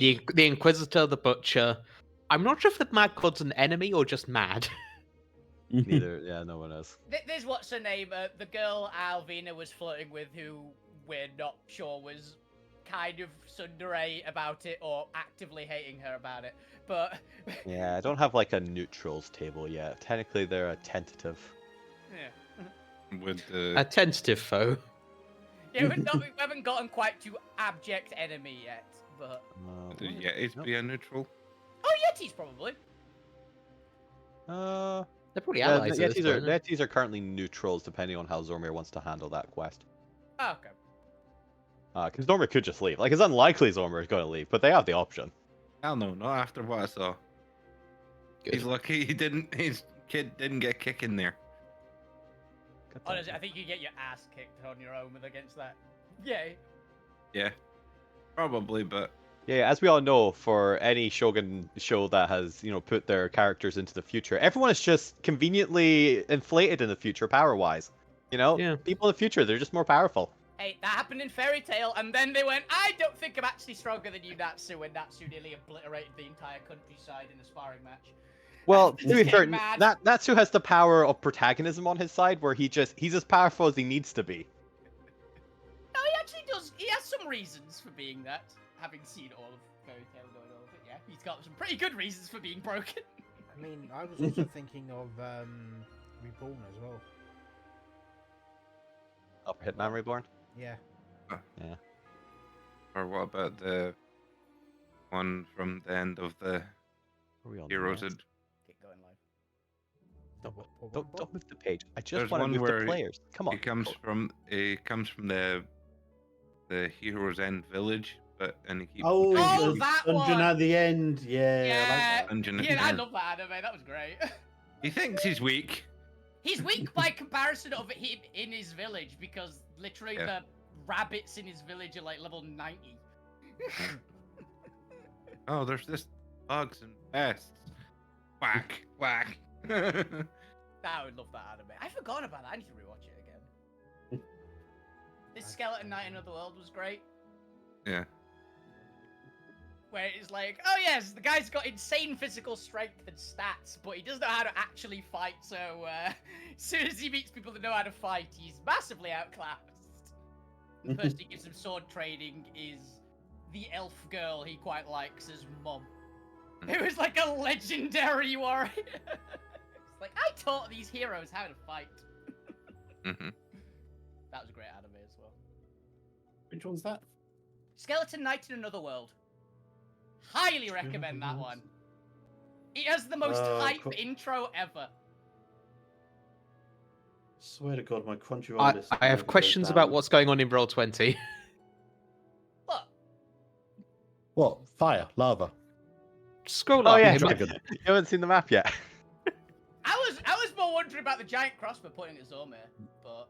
The Inquisitor, the Butcher. I'm not sure if the Mad God's an enemy or just mad. Neither. Yeah, no one knows. There's what's her name? The girl Alvina was flirting with, who we're not sure was kind of tsundere about it or actively hating her about it. But Yeah, I don't have like a neutrals table yet. Technically, they're a tentative. yeah, With A tentative foe. yeah, we haven't gotten quite to abject enemy yet. But the Yetis be a neutral? oh, Yetis probably. They're probably Yeah, allies. the at this point, aren't Yetis are currently neutrals, depending on how Zormir wants to handle that quest. Oh, okay. Because Zormir could just leave. Like, it's unlikely Zormir is going to leave, but they have the option. Hell no, not after what I saw. Good. He's lucky his kid didn't get a kick in there. Honestly, I think you get your ass kicked on your own against that. Yay. Yeah, probably, but Yeah, as we all know, for any Shogun show that has, put their characters into the future, everyone is just conveniently inflated in the future, power-wise. Yeah. People in the future, they're just more powerful. Hey, that happened in Fairy Tail, and then they went, I don't think I'm actually stronger than you, Natsu, when Natsu nearly obliterated the entire countryside in a sparring match. Well, to be fair, mad. Natsu has the power of protagonism on his side, where he's as powerful as he needs to be. No, he actually does. He has some reasons for being that, having seen all of Fairy Tail and all of it, yeah. He's got some pretty good reasons for being broken. I mean, I was also thinking of Reborn as well. Upper Hitman Reborn? Yeah. Yeah. or what about the one from the end of the Are we on Heroes? next? Get going live. Don't move the page. I just There's want to one move where the players. Come on. It comes from the Heroes End village, and he keeps Oh, Oh, the that dungeon one! at the end. Yeah, I Yeah, like that. dungeon at yeah, the I end. love that anime. That was great. He thinks he's weak. He's weak by comparison of him in his village, because literally Yeah. the rabbits in his village are like level 90. Oh, there's this bugs and pests. Whack, whack. I would love that anime. I forgot about that. I need to rewatch it again. This Skeleton Knight in Another World was great. Yeah. Where it's like, oh yes, the guy's got insane physical strength and stats, but he doesn't know how to actually fight, so as soon as he meets people that know how to fight, he's massively outclassed. The person he gives him sword training is the elf girl he quite likes as mum. Who is like a legendary warrior. It's like, I taught these heroes how to fight. Mm-hmm. That was a great anime as well. Which one's that? Skeleton Knight in Another World. Highly recommend that one. It has the most hype intro ever. Swear to God, my Crunchyroll list. I have questions about what's going on in Roll20. What? What? Fire, lava. Scroll Oh up. yeah, it might- Dragon. you haven't seen the map yet. I was more wondering about the giant crossbow pointing at Zormir, but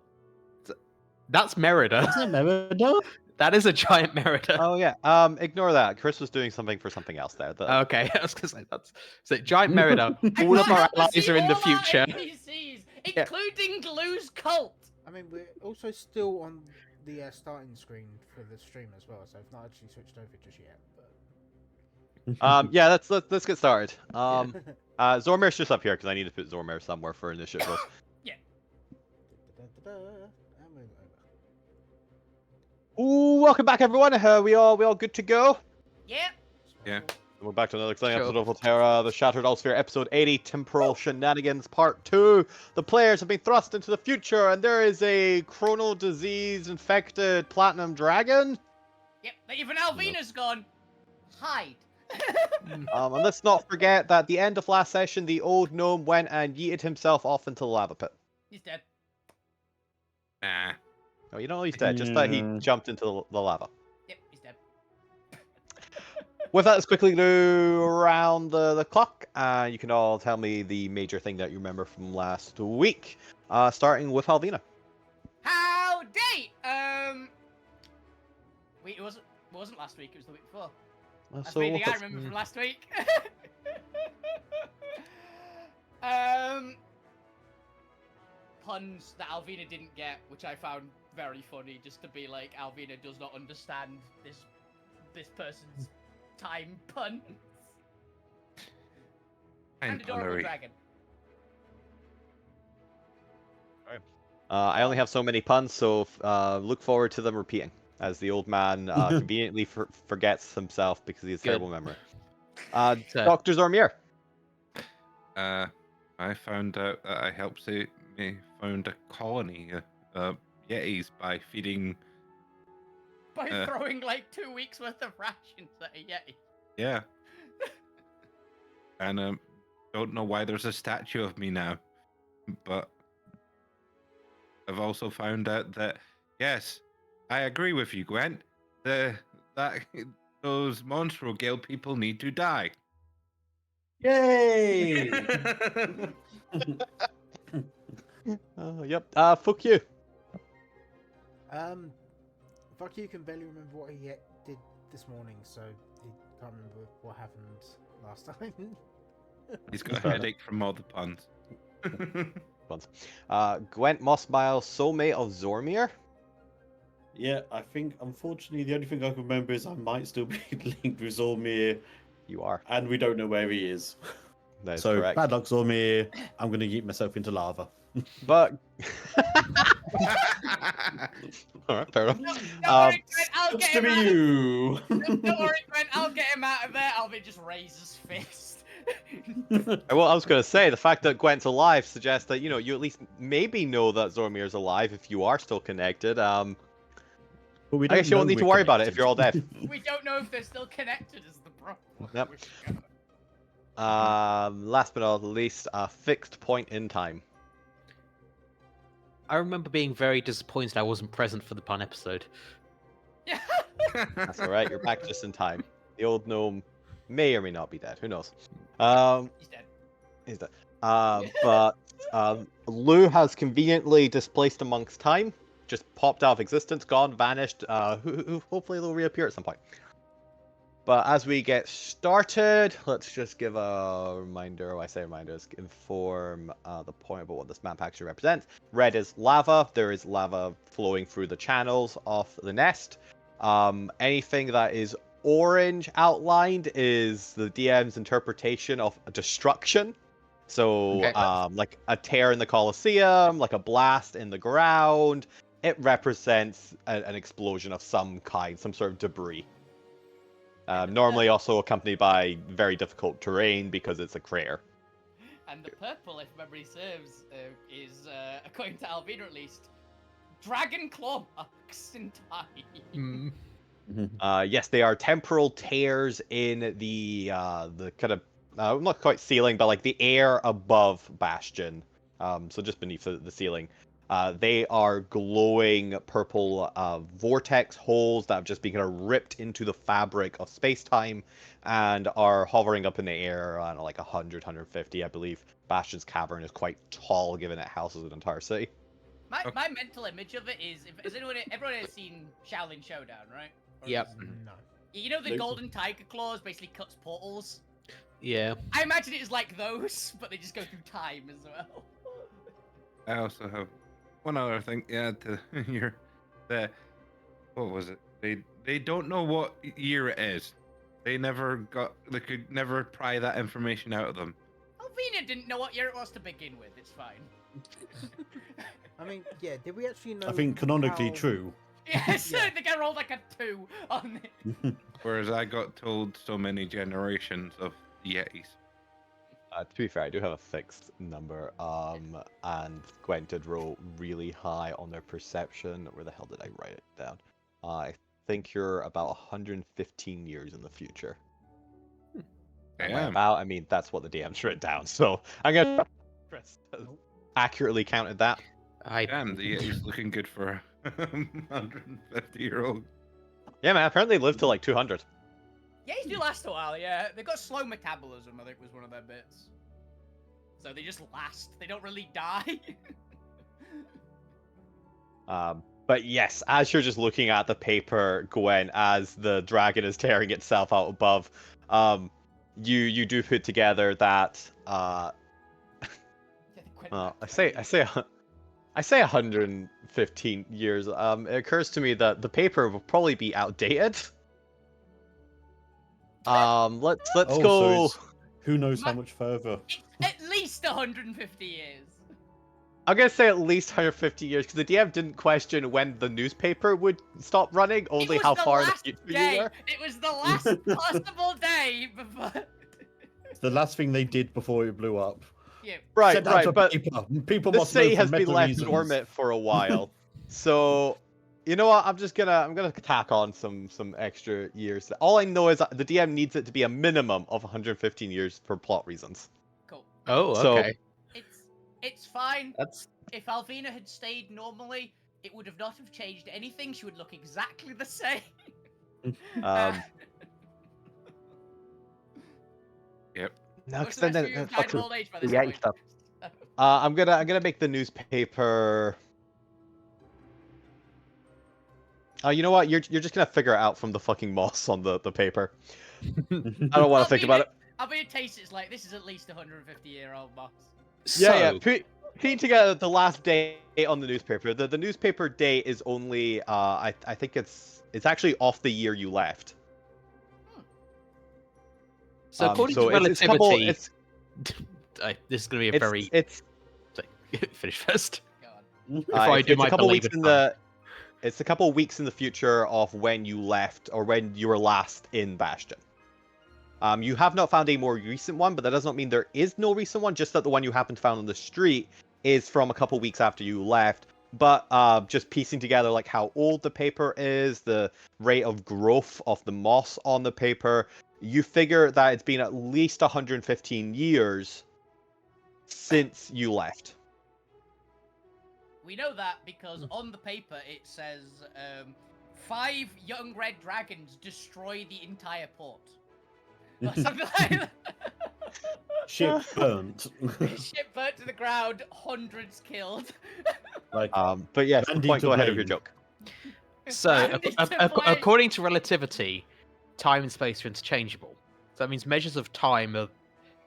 That's Merida. Is that Merida? That is a giant Merida. Oh yeah. Ignore that. Chris was doing something for something else there. Okay, I was gonna say that's so giant Merida. All of our allies are in the future. NPCs, including Glue's cult. I mean, we're also still on the starting screen for the stream as well, so I've not actually switched over just yet. But... Yeah, let's get started. Zormir's just up here because I need to put Zormir somewhere for initiative rolls. Ooh, welcome back everyone. We all good to go? Yep. Yeah. We're back to another exciting Sure. episode of Alterra, the Shattered Allsphere, episode 80, Temporal Shenanigans, part 2. The players have been thrust into the future, and there is a chrono disease-infected platinum dragon. Yep. Even Alvina's gone. Hide. And let's not forget that at the end of last session, the old gnome went and yeeted himself off into the lava pit. He's dead. Nah. No, you don't know he's dead, just that he jumped into the lava. Yep, he's dead. With that, let's quickly go around the clock. You can all tell me the major thing that you remember from last week. Starting with Alvina. Howdy! Wait, it wasn't last week, it was the week before. That's the only thing I remember from last week. Puns that Alvina didn't get, which I found very funny, just to be like, Alvina does not understand this person's time puns. Time And adorable punnery. dragon. I only have so many puns, so look forward to them repeating, as the old man conveniently forgets himself because he has terrible memory. So- Dr. Zormier. I found out that I helped me found a colony of yetis by feeding. By throwing like 2 weeks worth of rations at a yeti. Yeah. And don't know why there's a statue of me now, but I've also found out that yes, I agree with you, Gwent. That those monstral Gale people need to die. Yay! Yep. Fuck you. Fuck you can barely remember what he did this morning, so he can't remember what happened last time. He's got a headache from all the puns. Puns. Gwent Mossmile, soulmate of Zormier. Yeah, I think unfortunately the only thing I can remember is I might still be linked with Zormir, You are. and we don't know where he is. That is So correct. bad luck, Zormir. I'm going to yeet myself into lava. But. Alright, fair enough. Don't worry, Gwent, I'll Looks get to him be out. you. Don't worry, Gwent, I'll get him out of there. I'll be just raise his fist. Well, I was going to say, the fact that Gwent's alive suggests that, you at least maybe know that Zormir's alive if you are still connected. But we I don't guess you won't know need to we're worry about it if you're all dead. We don't know if they're still connected is the problem. Yep. Last but not least, a fixed point in time. I remember being very disappointed I wasn't present for the pun episode. Yeah. That's alright, you're back just in time. The old gnome may or may not be dead, who knows. He's dead. He's dead. But Lou has conveniently displaced amongst time, just popped out of existence, gone, vanished, who hopefully they'll reappear at some point. But as we get started, let's just give a reminder. When I say reminders, inform the point about what this map actually represents. Red is lava. There is lava flowing through the channels of the nest. Anything that is orange outlined is the DM's interpretation of destruction. So, Okay. like a tear in the Colosseum, like a blast in the ground. It represents an explosion of some kind, some sort of debris. Normally also accompanied by very difficult terrain because it's a crater. And the purple, if memory serves, is, according to Alvina at least, dragon claw marks in time. Yes, they are temporal tears in the kind of not quite ceiling, but like the air above Bastion. So just beneath the ceiling. They are glowing purple vortex holes that have just been kind of ripped into the fabric of space-time and are hovering up in the air, I don't know, like 100, 150, I believe. Bastion's cavern is quite tall, given it houses an entire city. My mental image of it is, everyone has seen Shaolin Showdown, right? Or Yep. is- No. You know the Nope. golden tiger claws basically cuts portals? Yeah. I imagine it is like those, but they just go through time as well. I also have one other thing. Yeah, to what was it? They don't know what year it is. They could never pry that information out of them. Alvina didn't know what year it was to begin with. It's fine. I mean, yeah, did we actually know? I think canonically how- true. Yes, Yeah. the guy rolled like a 2 on it. Whereas I got told so many generations of Yetis. To be fair, I do have a fixed number, and Gwen did roll really high on their perception. Where the hell did I write it down? I think you're about 115 years in the future. And by Damn. about, I mean, that's what the DM's written down, so I'm gonna accurately counted that. Damn, the Yeti's looking good for a 150-year-old. Yeah, man, apparently they lived to like 200. Yeah, these do last a while, yeah. They've got slow metabolism, I think was one of their bits. So they just last. They don't really die. But yes, as you're just looking at the paper, Gwen, as the dragon is tearing itself out above, you do put together that I say 115 years. It occurs to me that the paper will probably be outdated. Let's Oh, so go. it's who knows how much further. It's at least 150 years. I'm gonna say at least 150 years because the DM didn't question when the newspaper would stop running, only It was how the far in the last future day. you were. It was the last possible day before. It's the last thing they did before it blew up. Yeah. Right, Send out right, a but paper. People this must know city for has been meta left reasons. dormant for a while, so you know what? I'm gonna tack on some extra years. All I know is that the DM needs it to be a minimum of 115 years for plot reasons. Cool. Oh, So- okay. It's fine. That's If Alvina had stayed normally, it would have not have changed anything. She would look exactly the same. Yep. No, Most because of the rest then of you have died of fucking old age by this yeah, point. stuff. I'm gonna make the newspaper. You know what? You're just gonna figure it out from the fucking moss on the paper. I don't want to think about it. Alvina tastes it's like this is at least 150-year-old moss. Yeah, so. yeah. Putting together the last day on the newspaper. The newspaper date is only I think it's actually off the year you left. So according to it's a couple. relativity, It's this is going to be a very it's finish first. Go on. Before I do it's my a couple weeks belated in time. it's a couple weeks in the future of when you left or when you were last in Bastion. You have not found a more recent one, but that does not mean there is no recent one. Just that the one you happen to found on the street is from a couple weeks after you left. But just piecing together like how old the paper is, the rate of growth of the moss on the paper, you figure that it's been at least 115 years since you left. We know that because on the paper it says 5 young red dragons destroy the entire port. Or something like that. Ship burnt. Ship burnt to the ground, hundreds killed. Like, But yes, Andy point, to go ahead of your blame. joke. So, Andy to blame. according to relativity, time and space are interchangeable. So that means measures of time are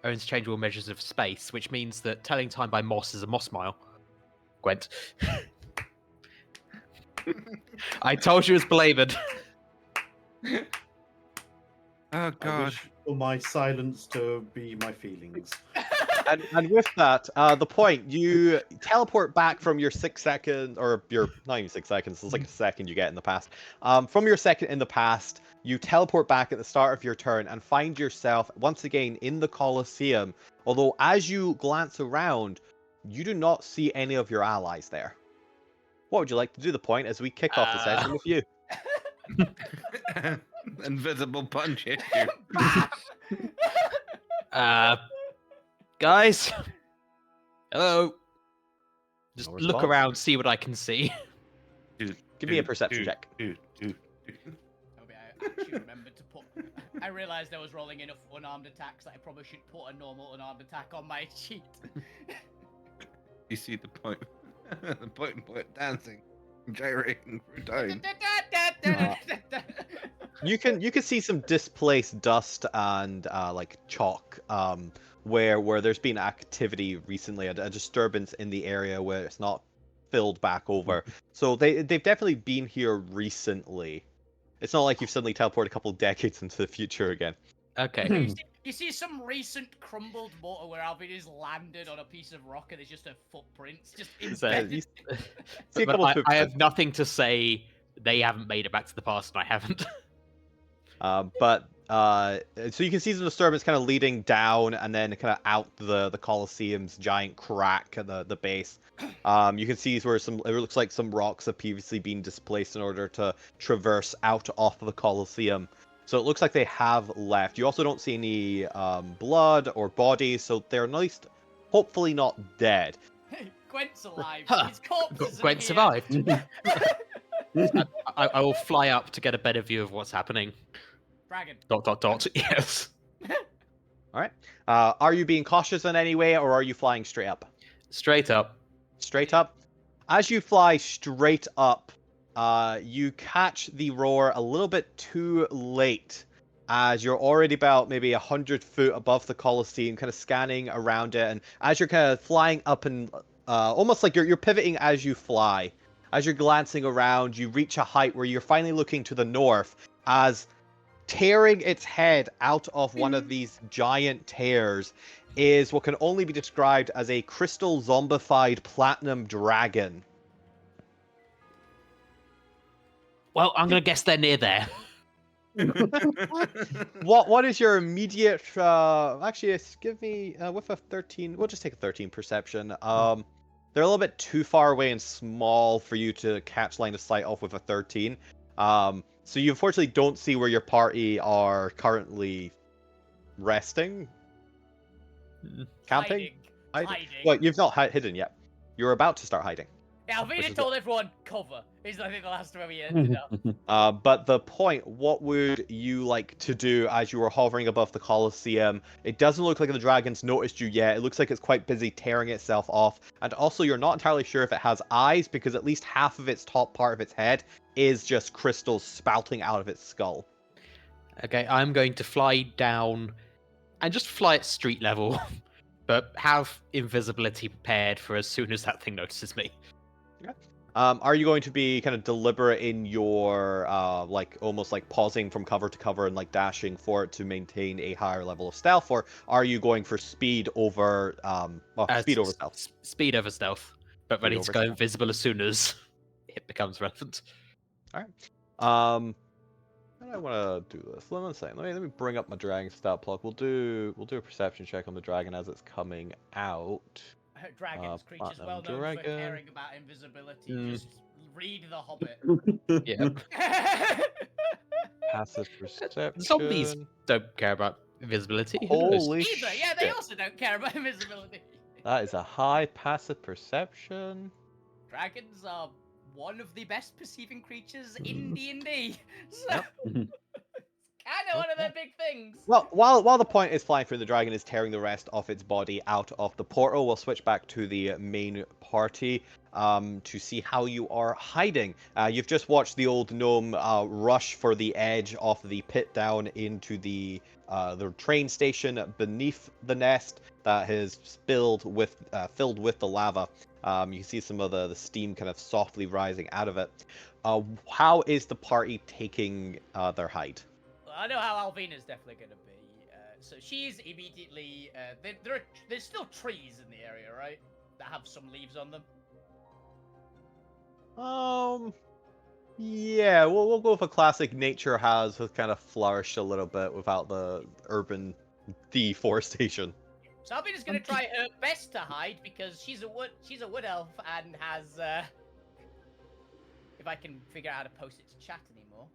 interchangeable measures of space, which means that telling time by moss is a moss mile. Gwent. I told you it was belabored. Oh I god. wish for my silence to be my feelings. And with that, the point, you teleport back from your 6 second, or your, not even 6 seconds, it's like a second you get in the past. From your second in the past, you teleport back at the start of your turn and find yourself once again in the Colosseum. Although as you glance around, you do not see any of your allies there. What would you like to do, the point, as we kick off the session with you? Invisible punch hit you. Guys. Hello. Just No look response. around, see what I can see. Give me a perception check. Toby, I actually remembered to put. I realised I was rolling enough unarmed attacks that I probably should put a normal unarmed attack on my cheat. You see the point. The point dancing, gyrating through time. You can see some displaced dust and like chalk, where there's been activity recently, a disturbance in the area where it's not filled back over. So they've definitely been here recently. It's not like you've suddenly teleported a couple decades into the future again. Okay. You see some recent crumbled mortar where Alvina's landed on a piece of rock and there's just a footprints just So, embedded. See a but couple I have footprints. nothing to say. They haven't made it back to the past, and I haven't. So you can see the disturbance kind of leading down and then kind of out the Colosseum's giant crack at the base. You can see where it looks like some rocks have previously been displaced in order to traverse out off of the Colosseum. So it looks like they have left. You also don't see any blood or bodies, so they're at least hopefully not dead. Gwent's alive. Huh. His corpse isn't Gwent here. survived. I will fly up to get a better view of what's happening. Dragon. ... Yes. Are you being cautious in any way, or are you flying straight up? Straight up. Straight up. As you fly straight up, you catch the roar a little bit too late, as you're already about maybe 100 foot above the Colosseum, kind of scanning around it, and as you're kind of flying up and almost like you're pivoting as you fly. As you're glancing around, you reach a height where you're finally looking to the north, as tearing its head out of one of these giant tears is what can only be described as a crystal zombified platinum dragon. Well, I'm gonna guess they're near there. What is your immediate actually give me with a 13, we'll just take a 13 perception. They're a little bit too far away and small for you to catch line of sight off with a 13. So you unfortunately don't see where your party are currently resting, camping. Hiding. Well, you've not hidden yet. You're about to start hiding. Yeah, Which Alvina is told everyone cover. Is I think the last where we ended up. But the point, what would you like to do as you were hovering above the Colosseum? It doesn't look like the dragon's noticed you yet. It looks like it's quite busy tearing itself off. And also, you're not entirely sure if it has eyes, because at least half of its top part of its head is just crystals spouting out of its skull. Okay, I'm going to fly down and just fly at street level, but have invisibility prepared for as soon as that thing notices me. Are you going to be kind of deliberate in your, like, almost like pausing from cover to cover and, like, dashing for it to maintain a higher level of stealth, or are you going for speed over, speed over stealth? Speed over stealth, but ready to over go stealth. invisible as soon as it becomes relevant. And I want to do this. Let me bring up my dragon stat block. We'll do a perception check on the dragon as it's coming out. Dragons, creatures platinum well known dragon. for caring about invisibility. Just read The Hobbit. Yeah. Passive perception. Zombies don't care about invisibility. Who knows? Holy Either, yeah, they shit. also don't care about invisibility. That is a high passive perception. Dragons are one of the best perceiving creatures in D&D. So, kind of one of their big things. Well, while the point is flying through, the dragon is tearing the rest of its body out of the portal. We'll switch back to the main party to see how you are hiding. You've just watched the old gnome rush for the edge of the pit down into the train station beneath the nest that is filled with the lava. You can see some of the steam kind of softly rising out of it. How is the party taking their hide? I know how Alvina's definitely going to be. So she's immediately... there's still trees in the area, right? That have some leaves on them. Yeah, we'll go with a classic nature has kind of flourished a little bit without the urban deforestation. So Alvina's going to try her best to hide because she's a wood elf and has... if I can figure out how to post it to chat anymore.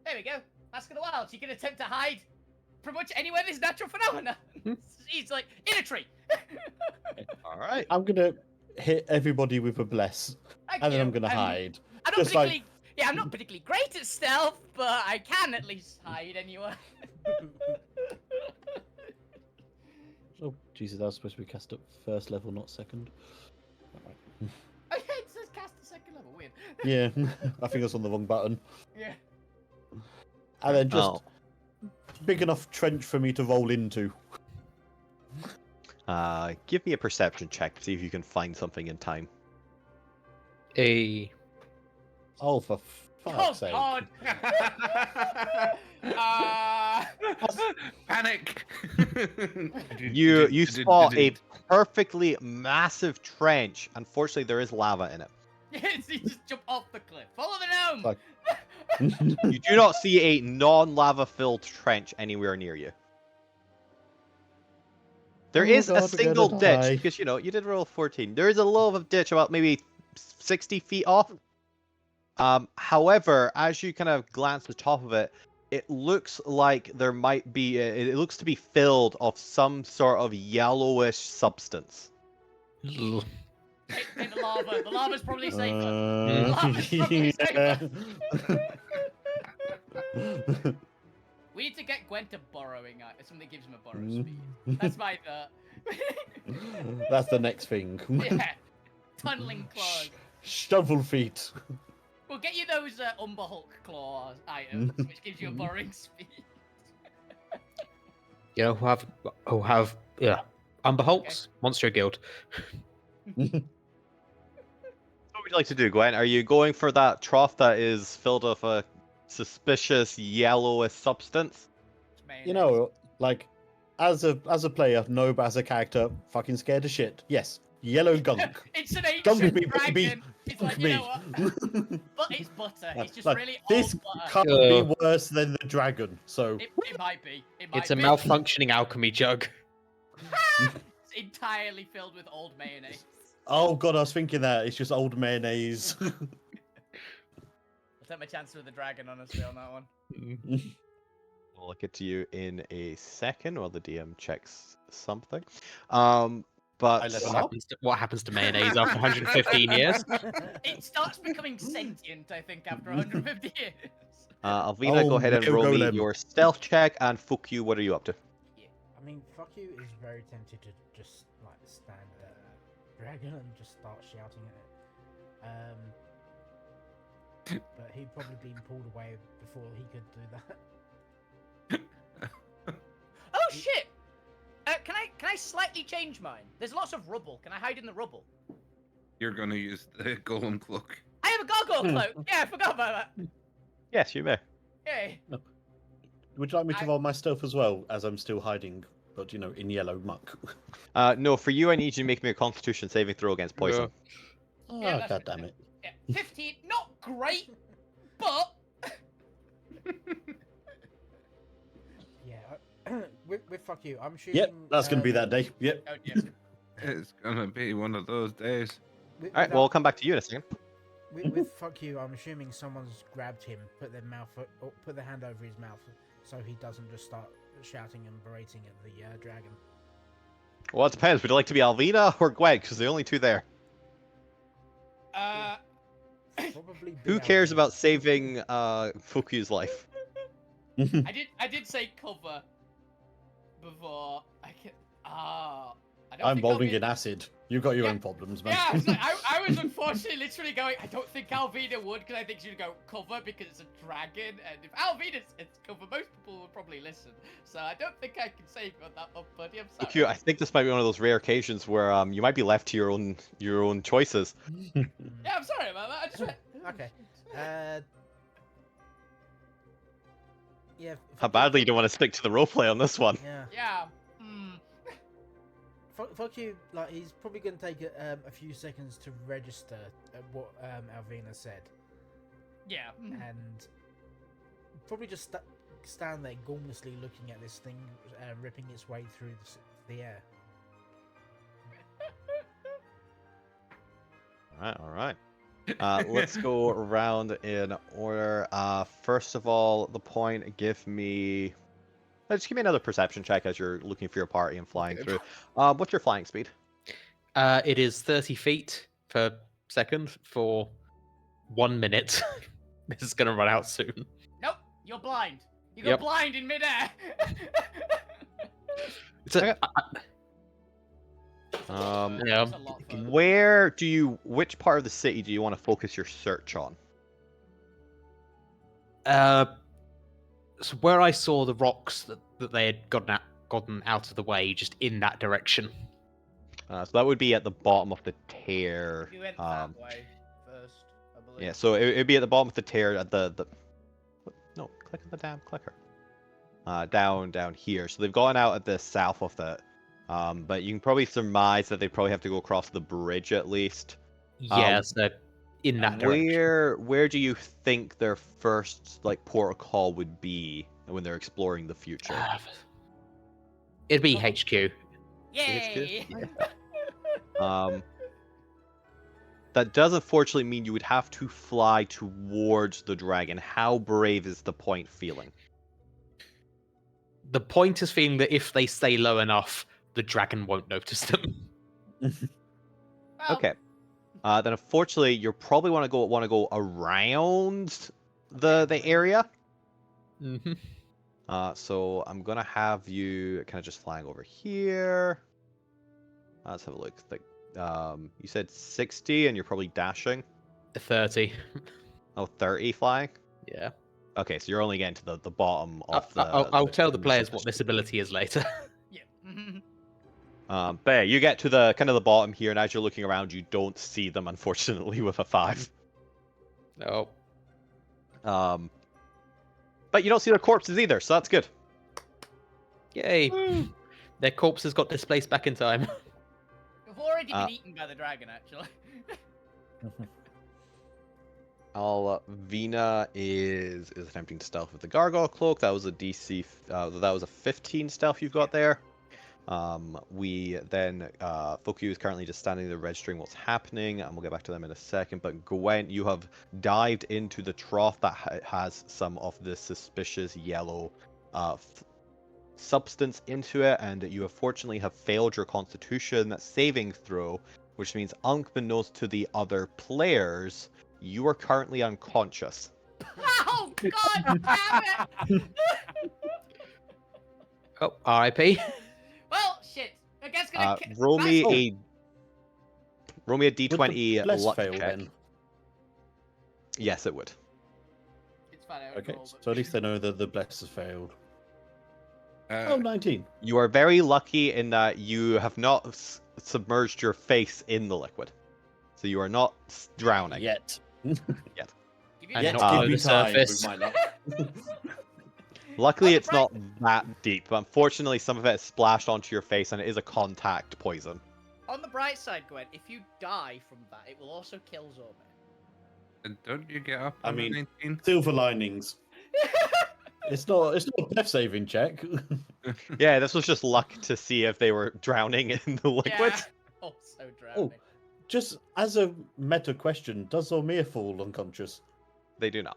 There we go. Mask of the Wild. She can attempt to hide pretty much anywhere there's natural phenomena. She's like, in a tree. Alright. I'm gonna hit everybody with a bless, Thank and then you. I'm gonna hide. I'm not Just like- particularly... Yeah, I'm not particularly great at stealth, but I can at least hide anywhere. Oh, Jesus, that was supposed to be cast at first level, not second. Alright. Oh, yeah, it says cast at second level. Weird. Yeah, I think I was on the wrong button. Yeah. And then just Oh. big enough trench for me to roll into. Give me a perception check to see if you can find something in time. Oh, for Oh, fuck's sake. God. Panic! You spot a perfectly massive trench. Unfortunately, there is lava in it. Yes, you just jump off the cliff. Follow the gnome. Like- You do not see a non-lava filled trench anywhere near you. There Oh is God, a we're single gonna ditch, die. because, you did roll 14. There is a little of ditch about maybe 60 feet off. However, as you kind of glance at the top of it, it looks like there might be, it looks to be filled of some sort of yellowish substance. Take the lava. The lava's probably safer. Lava's probably We need to get Gwen to borrowing something that gives him a borrow speed. That's my thought. That's the next thing. Yeah. Tunneling claws. Shovel feet. We'll get you those Umber Hulk claw items, which gives you a borrowing speed. You know, who have Umber Hulks, Monster Guild. What would you like to do, Gwen? Are you going for that trough that is filled with suspicious yellowish substance. It's mayonnaise. You know, like as a player, no, but as a character, fucking scared of shit. Yes, yellow gunk. It's an Gunk ancient me, dragon. baby. It's Gunk like, you me. know what? But it's butter. It's just Like, really this old butter. can't be worse than the dragon. So It might be. It might It's a be. malfunctioning alchemy jug. It's entirely filled with old mayonnaise. oh god, I was thinking that it's just old mayonnaise. I'll take my chances with the dragon, honestly, on that one. We'll get to you in a second while the DM checks something. But I level What up. happens to mayonnaise after 115 years? It starts becoming sentient, I think, after 150 years. Alvina, Oh, go ahead and male roll me golem. your stealth check, and fuck you, what are you up to? I mean, fuck you is very tempted to just like stand at a dragon and just start shouting at it. But he'd probably been pulled away before he could do that. Oh shit! Can I slightly change mine? There's lots of rubble. Can I hide in the rubble? You're gonna use the golem cloak. I have a gargoyle cloak. Yeah, I forgot about that. Yes, you may. Yay. Would you like me to roll my stealth as well, as I'm still hiding, but you know, in yellow muck? No, for you, I need you to make me a Constitution saving throw against poison. Oh, Yeah, that's god damn it. Yeah, 15. Not great, but Yeah, with fuck you, I'm shooting. Yep, that's gonna be that day. Yep. oh dear. It's gonna be one of those days. With, All right, well, I'll come back to you in a second. with fuck you, I'm assuming someone's grabbed him, put their mouth, or put their hand over his mouth, so he doesn't just start shouting and berating at the dragon. Well, it depends. Would you like to be Alvina or Gweg? Because the only two there. Probably. be Who cares Alvina. about saving Fuku's life? I did say cover before. I can. I don't I'm think I'll bowling be- in acid. You've got your Yeah. own problems, man. Yeah, I was, like, I was unfortunately literally going. I don't think Alvina would, because I think she'd go cover because it's a dragon, and if Alvina's it's cover, most people would probably listen. So I don't think I can save on that one, buddy. I'm sorry. Fuku, I think this might be one of those rare occasions where you might be left to your own choices. Yeah, I'm sorry about that. I just went. Okay. Yeah. How badly you don't want to stick to the roleplay on this one. Yeah. Yeah. Fuck you. Like he's probably going to take a few seconds to register what Alvina said, Yeah. and probably just stand there gormlessly looking at this thing ripping its way through the air. All right. Let's go around in order. First of all, the point. Give me another perception check as you're looking for your party and flying through. What's your flying speed? It is 30 feet per second for 1 minute. This is going to run out soon. Nope. You're blind. You go Yep. blind in midair. It's a, yeah. That's a lot further. Which part of the city do you want to focus your search on? So where I saw the rocks that they had gotten out of the way, just in that direction. So that would be at the bottom of the tear. You went that way first, I believe. Yeah, so it'd be at the bottom of the tear at no, click on the damn clicker. Down here. So they've gone out at the south of that. But you can probably surmise that they probably have to go across the bridge at least. Yeah, so in that direction. Where do you think their first port of call would be when they're exploring the future? It'd be HQ. Yay! That does unfortunately mean you would have to fly towards the dragon. How brave is the point feeling? The point is feeling that if they stay low enough, the dragon won't notice them. Well, Okay. Then unfortunately, you probably want to go around the area. Mm-hmm. So I'm gonna have you kind of just flying over here. Let's have a look. You said 60, and you're probably dashing. 30. Oh, 30 flying. Yeah. Okay, so you're only getting to the bottom of the. I'll tell the players what this ability is later. Yeah. But yeah, you get to the kind of the bottom here, and as you're looking around, you don't see them, unfortunately, with a 5. Oh. But you don't see their corpses either, so that's good. Yay! Their corpses got displaced back in time. We've already been eaten by the dragon, actually. Alvina is attempting to stealth with the gargoyle cloak. That was a DC. That was a 15 stealth you've got there. We then Foku is currently just standing there registering what's happening, and we'll get back to them in a second. But Gwent, you have dived into the trough that has some of this suspicious yellow substance into it, and you have fortunately failed your Constitution saving throw, which means unbeknownst to the other players, you are currently unconscious. Oh, God damn it! Oh, R.I.P. Well, shit. I guess gonna Roll me a Would d20 the bless luck fail check. then? Yes, it would. It's fine, I Okay, roll, but- so at least they know that the bless has failed. Uh, Oh, 19. You are very lucky in that you have not submerged your face in the liquid, so you are not drowning. Yet. Give you And Yet, not give below me the time surface. with my luck. Luckily, Oh, it's not that deep, but unfortunately, some of it is splashed onto your face, and it is a contact poison. On the bright side, Gwen, if you die from that, it will also kill Zorme. Don't you get up I on mean- 19? Silver linings. It's not a death saving check. Yeah, this was just luck to see if they were drowning in the liquid. Yeah. Also drowning. Just as a meta question, does Zormir fall unconscious? They do not.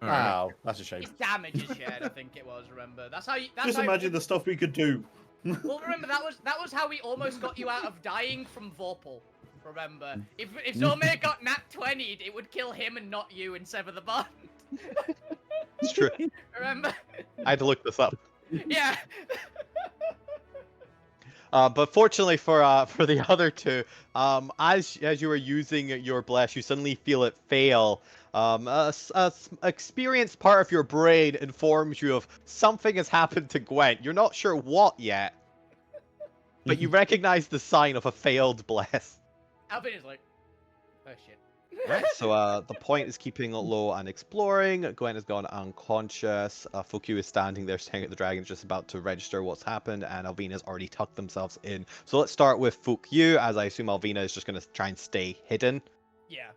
Alright. Wow, that's a shame. It's damage is shared, I think it was. Remember, that's how you. That's Just how imagine the stuff we could do. Well, remember that was how we almost got you out of dying from Vorpal. Remember, if Zormir got nat 20'd, it would kill him and not you and sever the bond. It's true. Remember? I had to look this up. Yeah. But fortunately for the other two, as you were using your bless, you suddenly feel it fail. Experienced part of your brain informs you of something has happened to Gwent. You're not sure what yet, but you recognize the sign of a failed bless. Alvin is like, oh shit. Right, so the point is keeping it low and exploring. Gwen has gone unconscious. Fukyu is standing there staring at the dragon, just about to register what's happened, and Alvina's already tucked themselves in. So let's start with Fukyu, as I assume Alvina is just going to try and stay hidden. Yeah.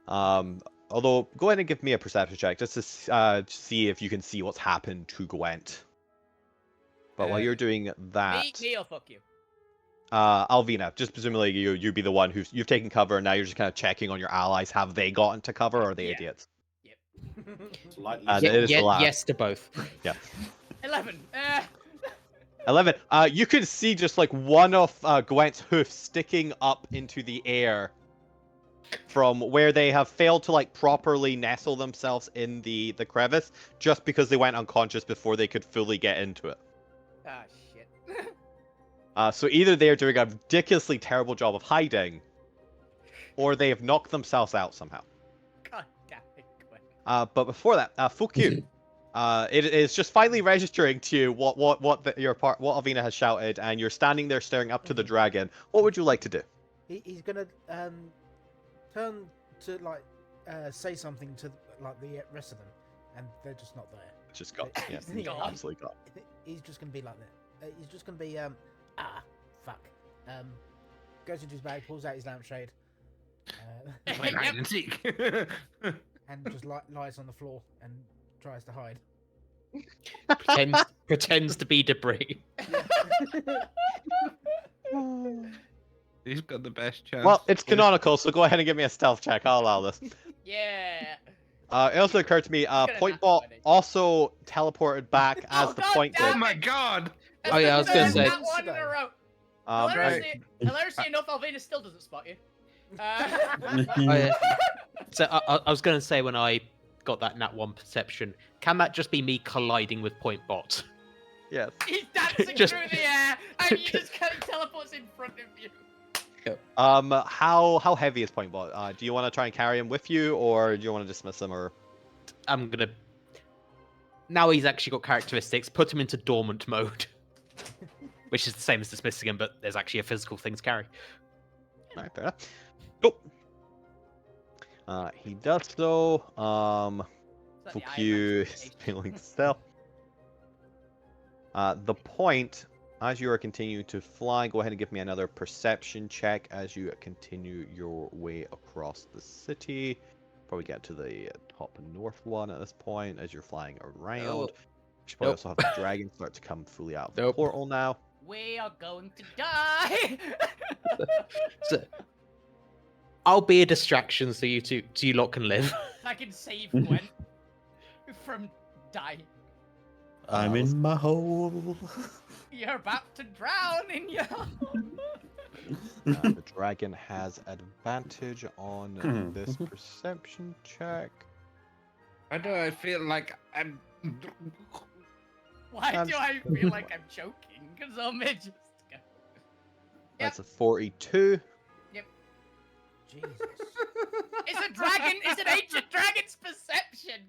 Although, go ahead and give me a perception check, just to see if you can see what's happened to Gwent. But while you're doing that... Me or fuck you? Alvina, just presumably you'd be the one you've taken cover, and now you're just kind of checking on your allies. Have they gotten to cover, or are they Yeah. idiots? Slightly. It is the last. Yes to both. Yeah. 11. 11. You can see just like one of Gwent's hoofs sticking up into the air from where they have failed to like properly nestle themselves in the crevice, just because they went unconscious before they could fully get into it. Ah, shit. So either they're doing a ridiculously terrible job of hiding, or they have knocked themselves out somehow. God damn it, Gwen. But before that, Fukyu, it is just finally registering to you what Alvina has shouted, and you're standing there staring up to the dragon. What would you like to do? He's gonna turn to like say something to like the rest of them, and they're just not there. Just got, yeah, Gone. absolutely got. He's just gonna be like that. He's just gonna be fuck. Goes into his bag, pulls out his lampshade, Play hide and seek. and just lies on the floor and tries to hide. Pretends to be debris. He's got the best chance. Well, it's canonical, so go ahead and give me a stealth check. I'll allow this. Yeah. It also occurred to me, gonna Point nat Ball 20. also teleported back as Oh, the God point damn did. Oh my god! Oh, yeah, I was gonna say- That one in a row. Right. Hilariously enough, Alvina still doesn't spot you. Oh, yeah. So I was going to say, when I got that nat 1 perception, can that just be me colliding with Point Bot? Yes. He's dancing Just- through the air, and you just kind of teleports in front of you. How heavy is Point Ball? Do you want to try and carry him with you, or do you want to dismiss him, or? I'm going to... Now he's actually got characteristics, put him into dormant mode. Which is the same as dismissing him, but there's actually a physical thing to carry. Alright, fair enough. Cool. He does so. So Is that the Fuck Iron you, Man is certification? failing stealth. The point, as you are continuing to fly, go ahead and give me another perception check as you continue your way across the city. Probably get to the top north one at this point as you're flying around. Nope. Should probably Nope. also have the dragon start to come fully out of the Nope. portal now. We are going to die. So, I'll be a distraction so you lot can live. I can save Gwen from dying. I'm let's- in my hole. You're about to drown in your. The dragon has advantage on this perception check. Why do I feel like I'm? Why do I feel like I'm choking? Because I'm just. Go. That's a 42. Jesus. It's a dragon. It's an ancient dragon's perception.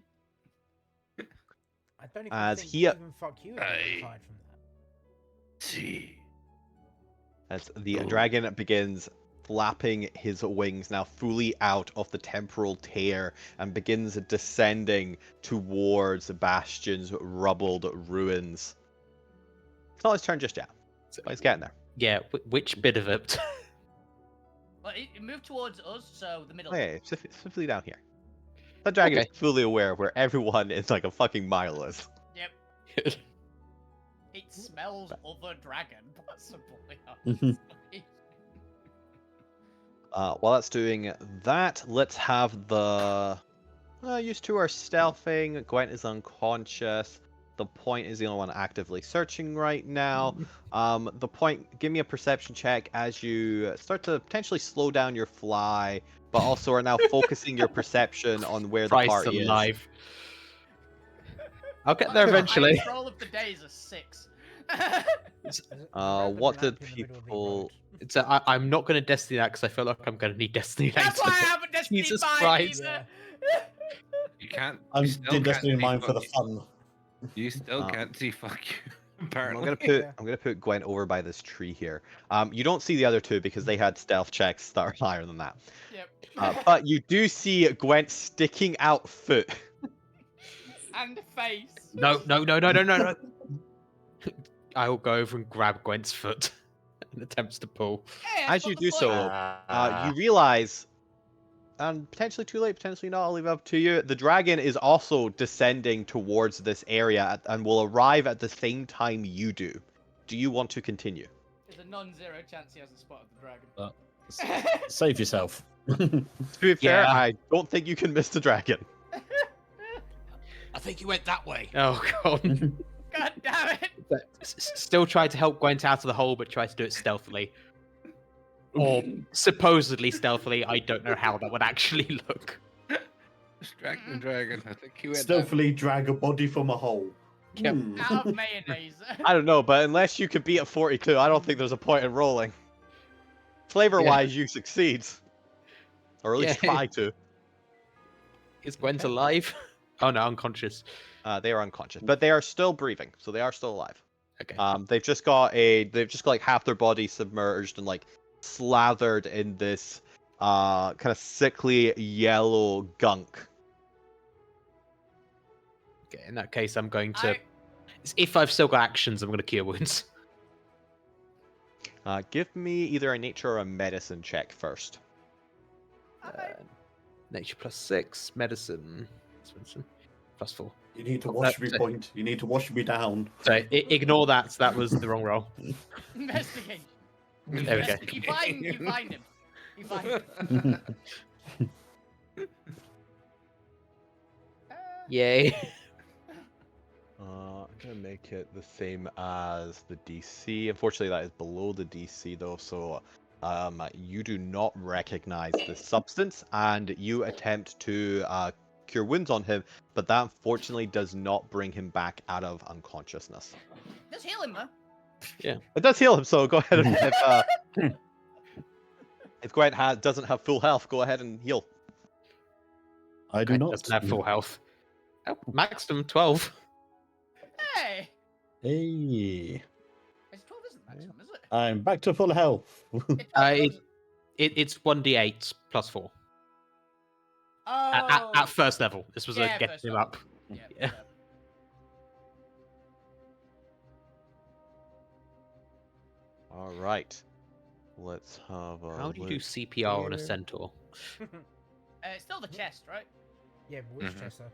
I don't even As think he- even fuck you ever Aye. fired from that. See. As the Oh. dragon begins flapping his wings now fully out of the temporal tear and begins descending towards Bastion's rubbled ruins. It's not his turn just yet, but he's getting there. Yeah, which bit of it? Well, it moved towards us, so the middle. Okay, specifically down here. The dragon Okay. is fully aware of where everyone in like a fucking mile is. Yep. It smells of a dragon, possibly. Mhm. While that's doing that, let's have the... used two are stealthing. Gwent is unconscious. The point is the only one actively searching right now. The point, give me a perception check as you start to potentially slow down your fly, but also are now focusing your perception on where the Christ party is. alive. I'll get there The eventually. highest roll of the day is a 6. There's a What random did lamp in the middle of the people- road. It's I'm not going to destiny that because I feel like I'm going to need destiny That's later. why I haven't Destiny Jesus mine Christ. either. You can't. I you still did can't Destiny see mine for the fuck fun. you. You still Uh, can't see fuck you. I'm Apparently. gonna put Yeah. I'm gonna put Gwent over by this tree here. You don't see the other two because they had stealth checks that are higher than that. Yep. But you do see Gwent sticking out foot. And face. No. I will go over and grab Gwent's foot and attempts to pull. Hey, As that's you not do the so, point. you realize, and potentially too late, potentially not, I'll leave it up to you. The dragon is also descending towards this area and will arrive at the same time you do. Do you want to continue? There's a non-zero chance he hasn't spotted the dragon. Save yourself. To be fair, Yeah. I don't think you can miss the dragon. I think you went that way. Oh god. God damn it! Still tried to help Gwent out of the hole, but tried to do it stealthily. Or supposedly stealthily. I don't know how that would actually look. Distract the dragon. I think you went. Stealthily drag a body from a hole. Yep. Hmm. Out of mayonnaise. I don't know, but unless you can beat a 42, I don't think there's a point in rolling. Flavor-wise, you succeed. Or at least Yeah. try to. Is Gwent alive? Oh no, unconscious. They are unconscious, but they are still breathing, so they are still alive. Okay. They've just got like half their body submerged and like slathered in this kind of sickly yellow gunk. Okay, in that case, I'm going to. I- If I've still got actions, I'm going to cure wounds. Give me either a nature or a medicine check first. Nature +6, medicine +4. You need to wash me, That's- point. You need to wash me down. So ignore that. That was the wrong roll. Investigate. There we go. You find him. You find him. Yay. I'm gonna make it the same as the DC. Unfortunately, that is below the DC though, so you do not recognize the substance, and you attempt to cure wounds on him, but that unfortunately does not bring him back out of unconsciousness. Just heal him, though. It does heal him, so go ahead and if Gwent doesn't have full health, go ahead and heal. I do Gwent not. doesn't have full health. Oh, maximum 12. Hey! Hey, It's 12 isn't maximum, is it? I'm back to full health. It's 12, It's 1d8 +4. Oh. At first level. This was Yeah, a get first him level. up. Yeah. Yeah. All right. Let's have a How do you do look CPR on a here. centaur? It's still the chest, right? Yeah, but which Mhm. chest though?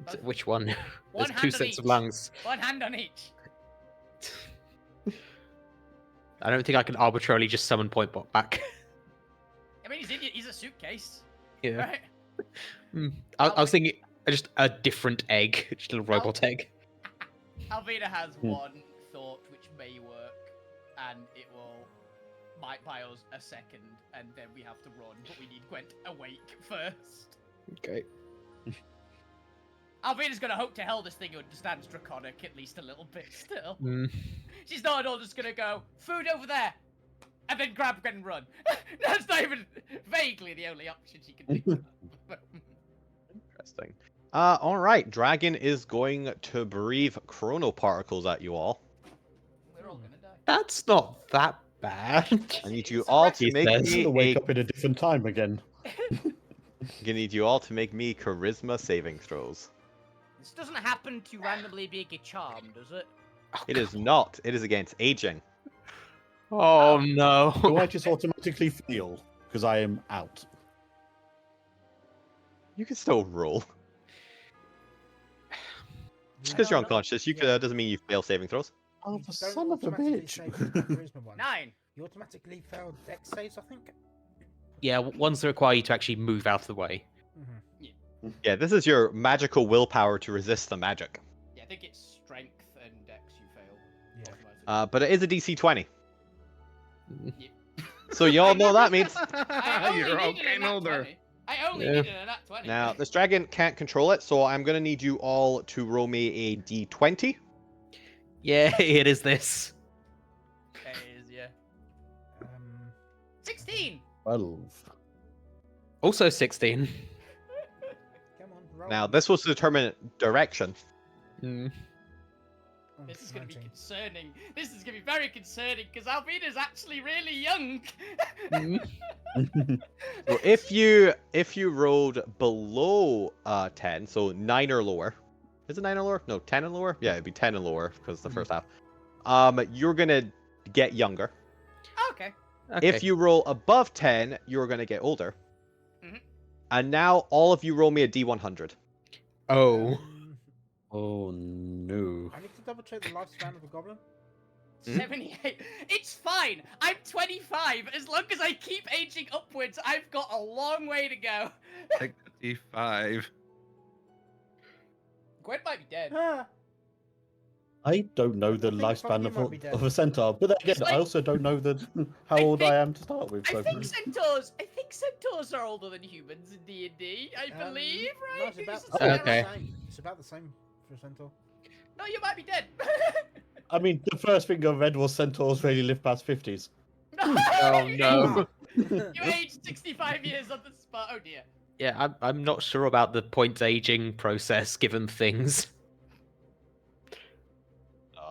Both. Which one? One There's two hand on sets of each. lungs. One hand on each. I don't think I can arbitrarily just summon Point Bot back. I mean, he's a suitcase, Yeah. right? I was thinking just a different egg, just a little robot egg. Alvina has Hmm. one thought which may work, and it might buy us a second, and then we have to run, but we need Gwent awake first. Okay. Alvina's gonna hope to hell this thing understands Draconic at least a little bit still. Mm. She's not at all just gonna go, food over there, and then grab and run. That's not even vaguely the only option she can think of. Interesting. All right. Dragon is going to breathe chronoparticles at you all. We're all gonna die. That's not that bad. I need you It's a all record. to He make says. I'm me gonna wake a. up in a different time again. Gonna need you all to make me charisma saving throws. This doesn't happen to randomly being a charm, does it? It is not. It is against aging. Oh no. Do I just automatically feel because I am out? You can still roll. Just because you're unconscious, you Yeah. doesn't mean you fail saving throws. Oh, You the don't son of a automatically bitch! save the charisma one. 9. You automatically failed dex saves, I think. Yeah, ones that require you to actually move out of the way. Mm-hmm. Yeah, this is your magical willpower to resist the magic. Yeah, I think it's strength and dex you fail. Yeah. automatically. But it is a DC 20. Yeah. So you all know what that means. I only You're all needed a getting nat older. 20. I only Yeah. needed a nat 20. Now, this dragon can't control it, so I'm going to need you all to roll me a D20. Yeah, it is this. It is, yeah. 16! 12. Also 16. Come on, roll. Now, this was to determine direction. Mm. Oh, This is going to be 19. concerning. This is going to be very concerning because Alvina's actually really young. Mm. So if you rolled below 10, so 9 or lower. Is it 9 or lower? No, 10 and lower? Yeah, it'd be 10 and lower because the first half. You're going to get younger. Okay. Okay. If you roll above 10, you're going to get older. Mhm. And now all of you roll me a D100. Oh. Oh no. I need to double check the lifespan of a goblin. 78. It's fine. I'm 25. As long as I keep aging upwards, I've got a long way to go. 65. Gwen might be dead. Ah, I don't know the I think lifespan Funky might be dead. of a centaur, but then again, It's like- I also don't know how I old I think- am to start with. I So think centaurs are older than humans in D&D. I believe, No, right? it's about, Who's it's the about Okay. the same. It's about the same for a centaur. No, you might be dead. I mean, the first thing I read was centaurs really live past 50s. Oh no. You aged 65 years on the spot. Oh dear. Yeah, I'm not sure about the point aging process given things.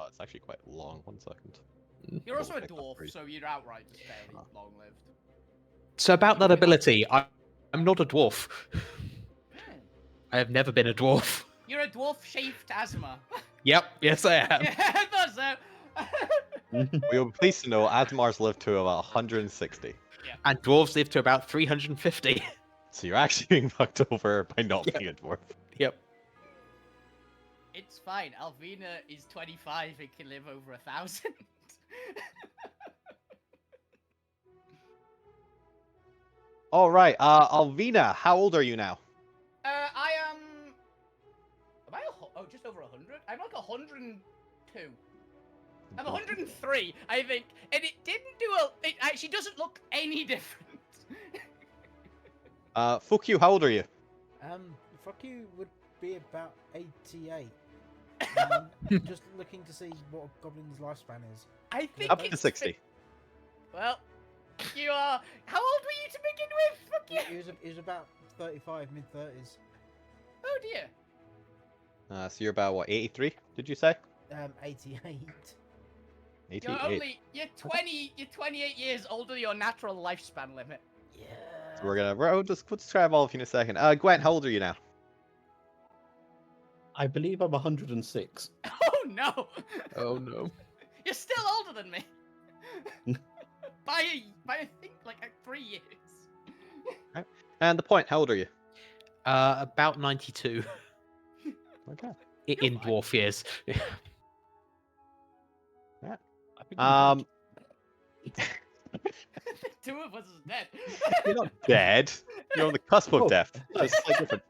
It's actually quite long. 1 second. You're also a Pick up dwarf, three. so you're outright just fairly long-lived. So about that ability, I'm not a dwarf. I have never been a dwarf. You're a dwarf-shaped asthma. Yep, yes I am. Yeah, I thought so. You'll be pleased to know Asmars live to about 160. And dwarves live to about 350. So you're actually being fucked over by not Yeah. being a dwarf. Yep. It's fine. Alvina is 25 and can live over 1,000. All right, Alvina, how old are you now? I am. Am I just over 100? I'm like 102. I'm 103, I think, and it didn't do a. It actually doesn't look any different. Fuck you, how old are you? Fuck you would be about 88. Just looking to see what a goblin's lifespan is. I think Up to it's 60. Well, you are. How old were you to begin with? Fuck you. It was about 35, mid 30s. Oh dear. So you're about, what, 83, did you say? 88. 88. You're 28 years older than your natural lifespan limit. Yeah. we'll describe all of you in a second. Gwen, how old are you now? I believe I'm 106. Oh no! Oh no. You're still older than me. by I think like 3 years. And the point, how old are you? About 92 Okay. in dwarf years. I think I'm dead. Two of us is dead. You're not dead. You're on the cusp of Oh. death. Just slightly different.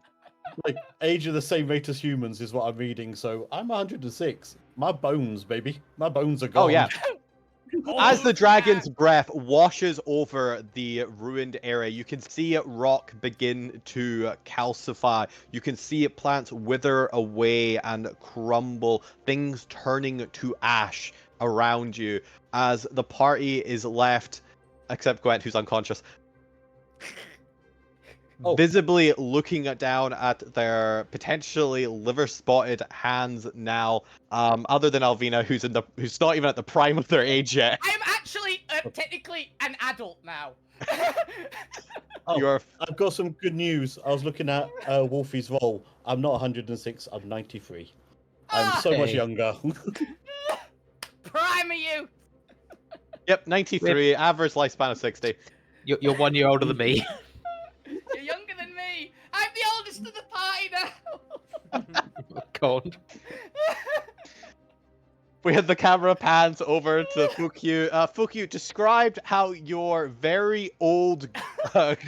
Like, age at the same rate as humans is what I'm reading, so I'm 106. My bones, baby. My bones are gone. Oh yeah. Oh, As the man. dragon's breath washes over the ruined area, you can see rock begin to calcify. You can see plants wither away and crumble, things turning to ash around you as the party is left, except Gwent, who's unconscious, Oh. visibly looking down at their potentially liver-spotted hands now. Other than Alvina, who's not even at the prime of their age yet. I'm actually technically an adult now. Oh, You are I've got some good news. I was looking at Wolfie's roll. I'm not 106, I'm 93. I'm so much Hey. younger. Prime of you. Yep, 93, average lifespan of 60. You're 1 year older than me. You're younger than me. I'm the oldest of the party now. God. We had the camera pans over to Fukyu. Fukyu, described how your very old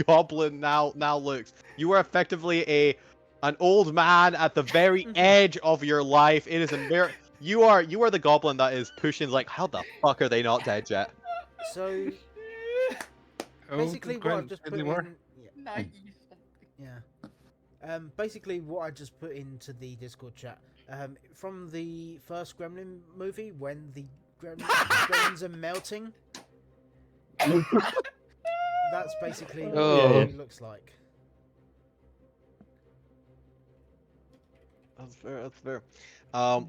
goblin now looks. You are effectively an old man at the very edge of your life. It is a mirror. You are the goblin that is pushing like, how the fuck are they not dead yet? So Oh, basically, what I've Gwent, just there put they in. were. Yeah. Basically, what I just put into the Discord chat. From the first Gremlin movie, when the gremlins are melting. That's basically what Oh. it looks like. That's fair. That's fair.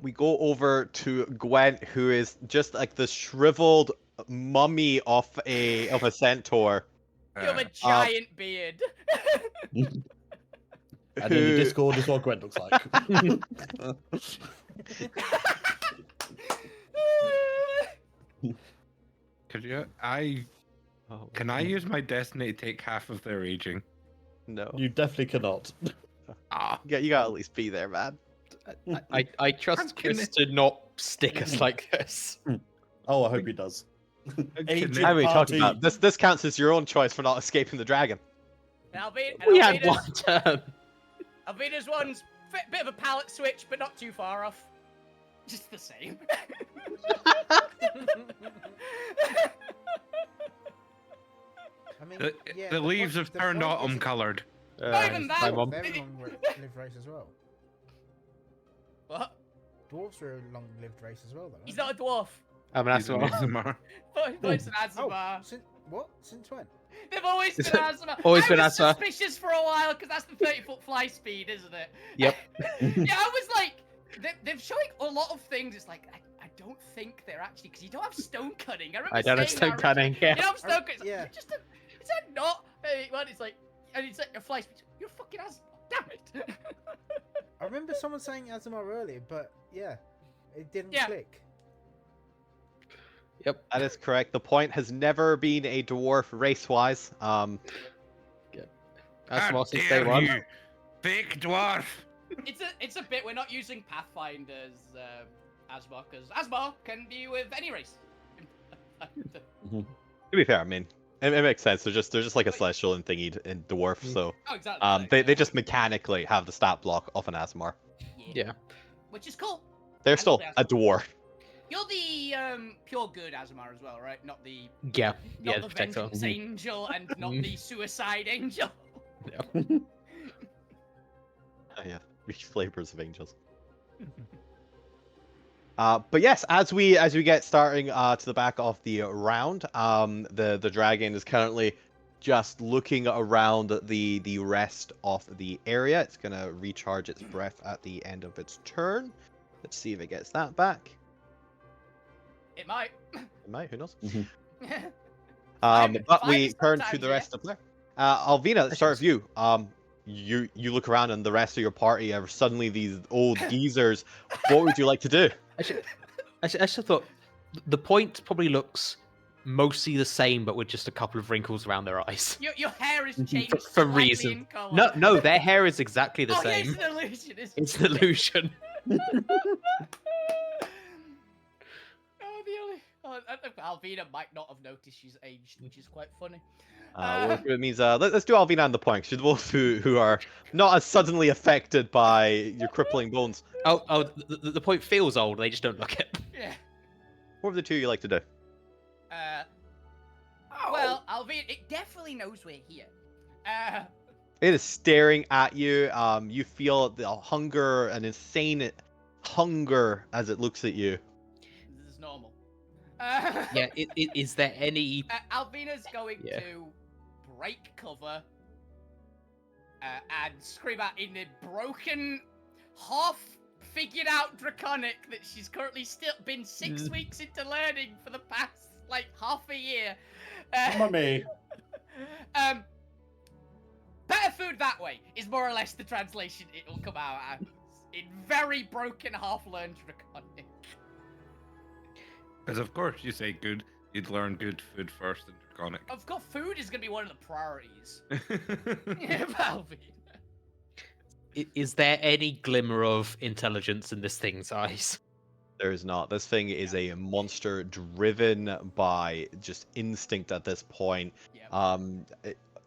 We go over to Gwent, who is just like the shriveled mummy of a centaur. You have a giant beard. And in the Discord is what Gwent looks like. Could you? Oh, Can I use my destiny to take half of their aging? No. You definitely cannot. Ah, Yeah, you gotta at least be there, man. I trust Chris to not stick us like this. Oh, I hope he does. Aged How are we talking party. about? This counts as your own choice for not escaping the dragon. We had one turn. Alvina's one's bit of a palette switch, but not too far off. Just the same. I mean, the, yeah, the leaves have turned point autumn is colored. Not even My that. mom. Very long-lived race as well. What? Dwarves are a long-lived race as well, though. He's aren't not a dwarf. I'm an He's an asthma. ASMR. It's an they? Azumar. Oh, what? Since when? They've always been It's Azumar. always I been was Azumar. suspicious for a while because that's the 30-foot fly speed, isn't it? Yep. Yeah, I was like, they're showing a lot of things. It's like, I don't think they're actually, because you don't have stone cutting. I remember I don't have saying stone that cutting. originally. Yeah. You don't have stone cutting. Yeah. Is that not? Well, it's like, and it's like a fly speed. You're fucking Azumar. Damn it. I remember someone saying Azumar earlier, but yeah, it didn't Yeah. click. Yep. That is correct. The point has never been a dwarf race-wise. Asthma How since day dare one. you, fake dwarf! It's a bit. We're not using Pathfinder's Asmar because Asmar can be with any race. To be fair, I mean, it makes sense. They're just like a celestial and thingy in dwarf, so Oh, exactly. they just mechanically have the stat block of an Asmar. Yeah. Which is cool. They're I still love a dwarf. You're the pure good Asmar as well, right? Not the Yeah. not Yeah. the Protector. vengeance angel and not the suicide angel. Yeah, flavors of angels. But yes, as we get starting to the back of the round, the dragon is currently just looking around the rest of the area. It's gonna recharge its breath at the end of its turn. Let's see if it gets that back. It might. It might, who knows? Five But we is turn to sometimes, the yeah. rest of Blair. Alvina, let's start with you. You look around and the rest of your party are suddenly these old geezers. What would you like to do? I should thought the point probably looks mostly the same, but with just a couple of wrinkles around their eyes. Your hair has changed For slightly reason. in colour. No, their hair is exactly the Oh, same. yeah, it's an illusion, isn't It's it? an illusion. Oh, the only... Alvina might not have noticed she's aged, which is quite funny. It means let's do Alvina and the point. She's both who are not as suddenly affected by your crippling bones. The point feels old. They just don't look it. Yeah. What are the two you like to do? Well, Alvina, it definitely knows we're here. It is staring at you. You feel the hunger, an insane hunger as it looks at you. This is normal. Yeah. Is there any? Alvina's going to break cover and scream out in a broken, half-figured-out Draconic that she's currently still been 6 weeks into learning for the past, like, half a year. Mummy. Better food that way is more or less the translation it will come out as. In very broken, half-learned Draconic. Because of course you say good, you'd learn good food first in Draconic. Of course, food is going to be one of the priorities. Yeah, Alvina. Is there any glimmer of intelligence in this thing's eyes? There is not. This thing is a monster driven by just instinct at this point. Yep.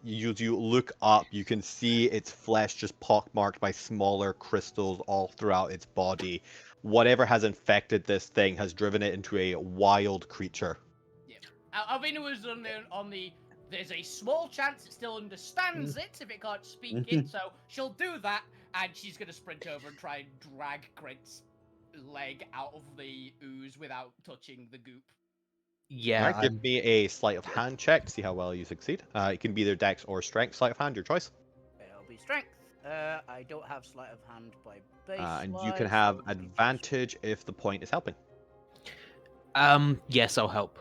You look up, you can see its flesh just pockmarked by smaller crystals all throughout its body. Whatever has infected this thing has driven it into a wild creature. Yeah. Alvina was on the. There's a small chance it still understands it if it can't speak it, so she'll do that, and she's gonna sprint over and try and drag Grant's leg out of the ooze without touching the goop. Yeah. Alright, give me a sleight of hand check to see how well you succeed. It can be either dex or strength. Sleight of hand, your choice. It'll be strength. I don't have sleight of hand by baseline. And you can have advantage if the point is helping. Yes, I'll help.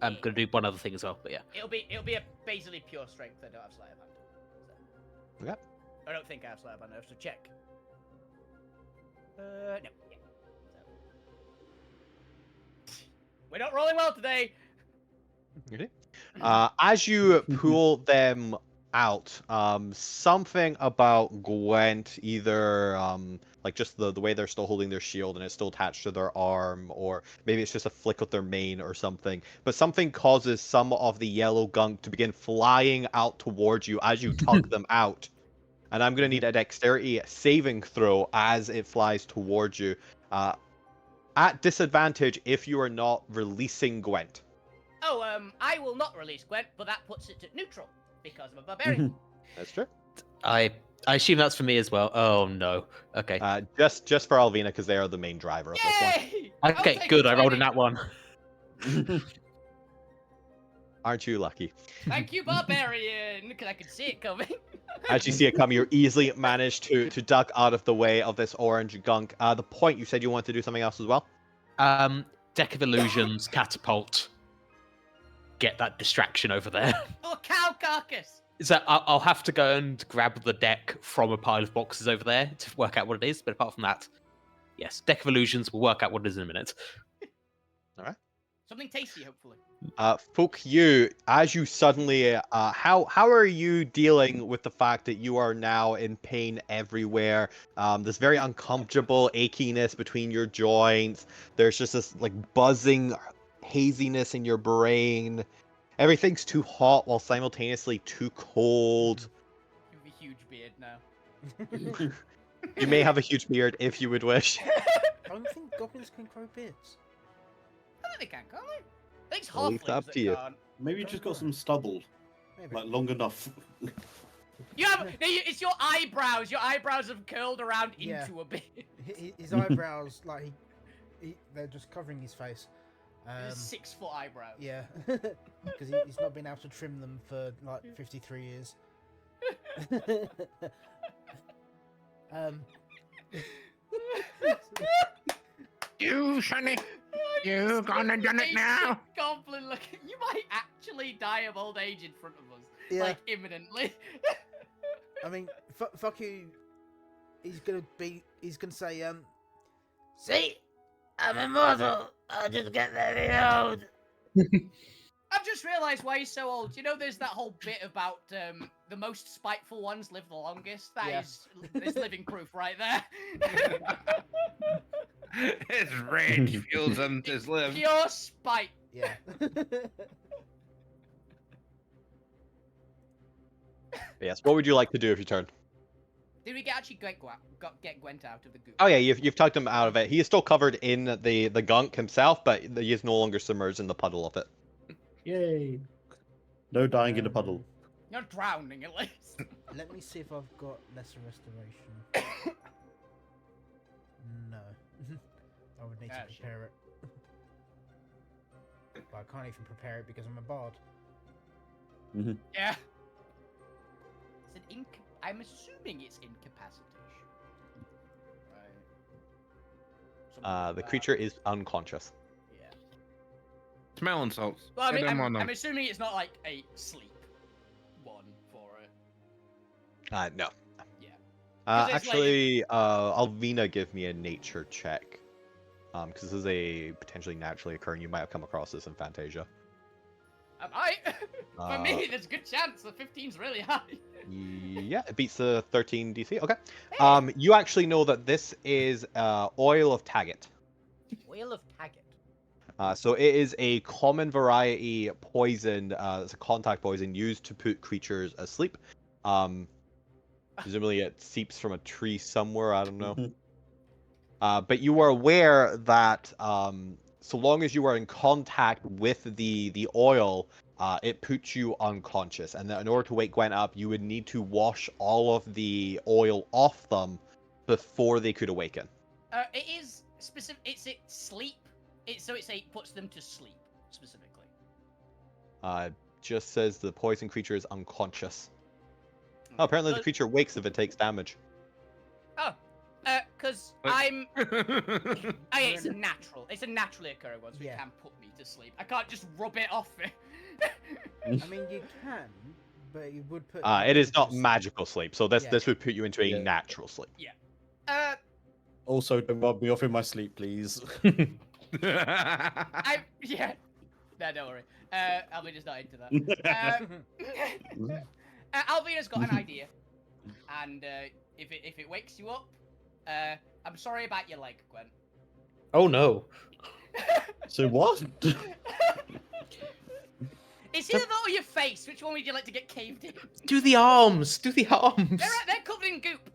I'm gonna do one other thing as well, but yeah. It'll be a basically pure strength. I don't have sleight of hand. So. Okay. I don't think I have sleight of hand. I have to check. No. Yeah. So. We're not rolling well today. Okay. As you pull them out, something about Gwent, either like just the way they're still holding their shield and it's still attached to their arm, or maybe it's just a flick of their mane or something, but something causes some of the yellow gunk to begin flying out towards you as you tug them out. And I'm going to need a dexterity saving throw as it flies towards you. At disadvantage if you are not releasing Gwent. Oh, I will not release Gwent, but that puts it at neutral because I'm a barbarian. That's true. I assume that's for me as well. Oh no. Okay. Just for Alvina because they are the main driver of this one. Yay! Okay, good. I rolled in that one. Aren't you lucky? Thank you, barbarian, because I could see it coming. As you see it come, you easily managed to duck out of the way of this orange gunk. The point, you said you wanted to do something else as well? Deck of Illusions, catapult. Get that distraction over there. Oh, cow carcass! So I'll have to go and grab the deck from a pile of boxes over there to work out what it is. But apart from that, yes, Deck of Illusions, we'll work out what it is in a minute. Something tasty, hopefully. Folk, as you suddenly, how are you dealing with the fact that you are now in pain everywhere? This very uncomfortable achiness between your joints. There's just this like buzzing haziness in your brain. Everything's too hot while simultaneously too cold. You have a huge beard now. You may have a huge beard if you would wish. I don't think goblins can grow beards. I think they can, can't they? I think it's I'll leave halflings that up that to you. can't. Maybe you just got some stubble, Maybe. like long enough. You have, it's your eyebrows. Your eyebrows have curled around Yeah. into a beard. His eyebrows, like they're just covering his face. 6-foot eyebrows. Yeah, because he's not been able to trim them for like 53 years. You, Sonny, you gonna done it now? Goblin looking. You might actually die of old age in front of us. Yeah. like imminently. I mean, fuck you. He's gonna say, see, I'm immortal. I just get very old. I've just realised why he's so old. You know, there's that whole bit about the most spiteful ones live the longest. That Yeah. is living proof right there. His rage fuels him to live. Pure spite. Yeah. Yes. What would you like to do if you turn? Did we actually get Gwent out of the goop? Oh yeah, you've tugged him out of it. He is still covered in the gunk himself, but he is no longer submerged in the puddle of it. Yay. No dying in a puddle. You're drowning at least. Let me see if I've got lesser restoration. No. I would need to Shit. prepare it. But I can't even prepare it because I'm a bard. Yeah. It's an I'm assuming it's incapacitation. Right. Something like The that. creature is unconscious. Yeah. Smelling salts. Well, I mean, Get him on I'm them. assuming it's not like a sleep one for it. No. Yeah. 'Cause it's like- Actually, Alvina, give me a nature check. Because this is a potentially naturally occurring. You might have come across this in Fantasia. I might. For me, there's a good chance. The 15's really high. Yeah, it beats the 13 DC. Okay. Hey, You actually know that this is oil of Taggart. Whale of Taggart. So it is a common variety poison. It's a contact poison used to put creatures asleep. Presumably it seeps from a tree somewhere. I don't know. But you are aware that so long as you are in contact with the oil, it puts you unconscious. And that in order to wake Gwen up, you would need to wash all of the oil off them before they could awaken. It is specific. It's sleep. So it puts them to sleep specifically. Just says the poison creature is unconscious. Oh, apparently the So- creature wakes if it takes damage. Oh, because But- I'm. It's a natural. It's a naturally occurring one, so Yeah. it can put me to sleep. I can't just rub it off me. I mean, you can, but it would put. It is not magic. magical sleep, so this Yeah. this would put you into a Yeah. natural sleep. Also, don't rub me off in my sleep, please. Yeah. No, don't worry. Alvina's not into that. Alvina's got an idea, and if it wakes you up, I'm sorry about your leg, Gwen. Oh no. So what? It's either that or your face. Which one would you like to get caved in? Do the arms. Do the arms. They're covered in goop.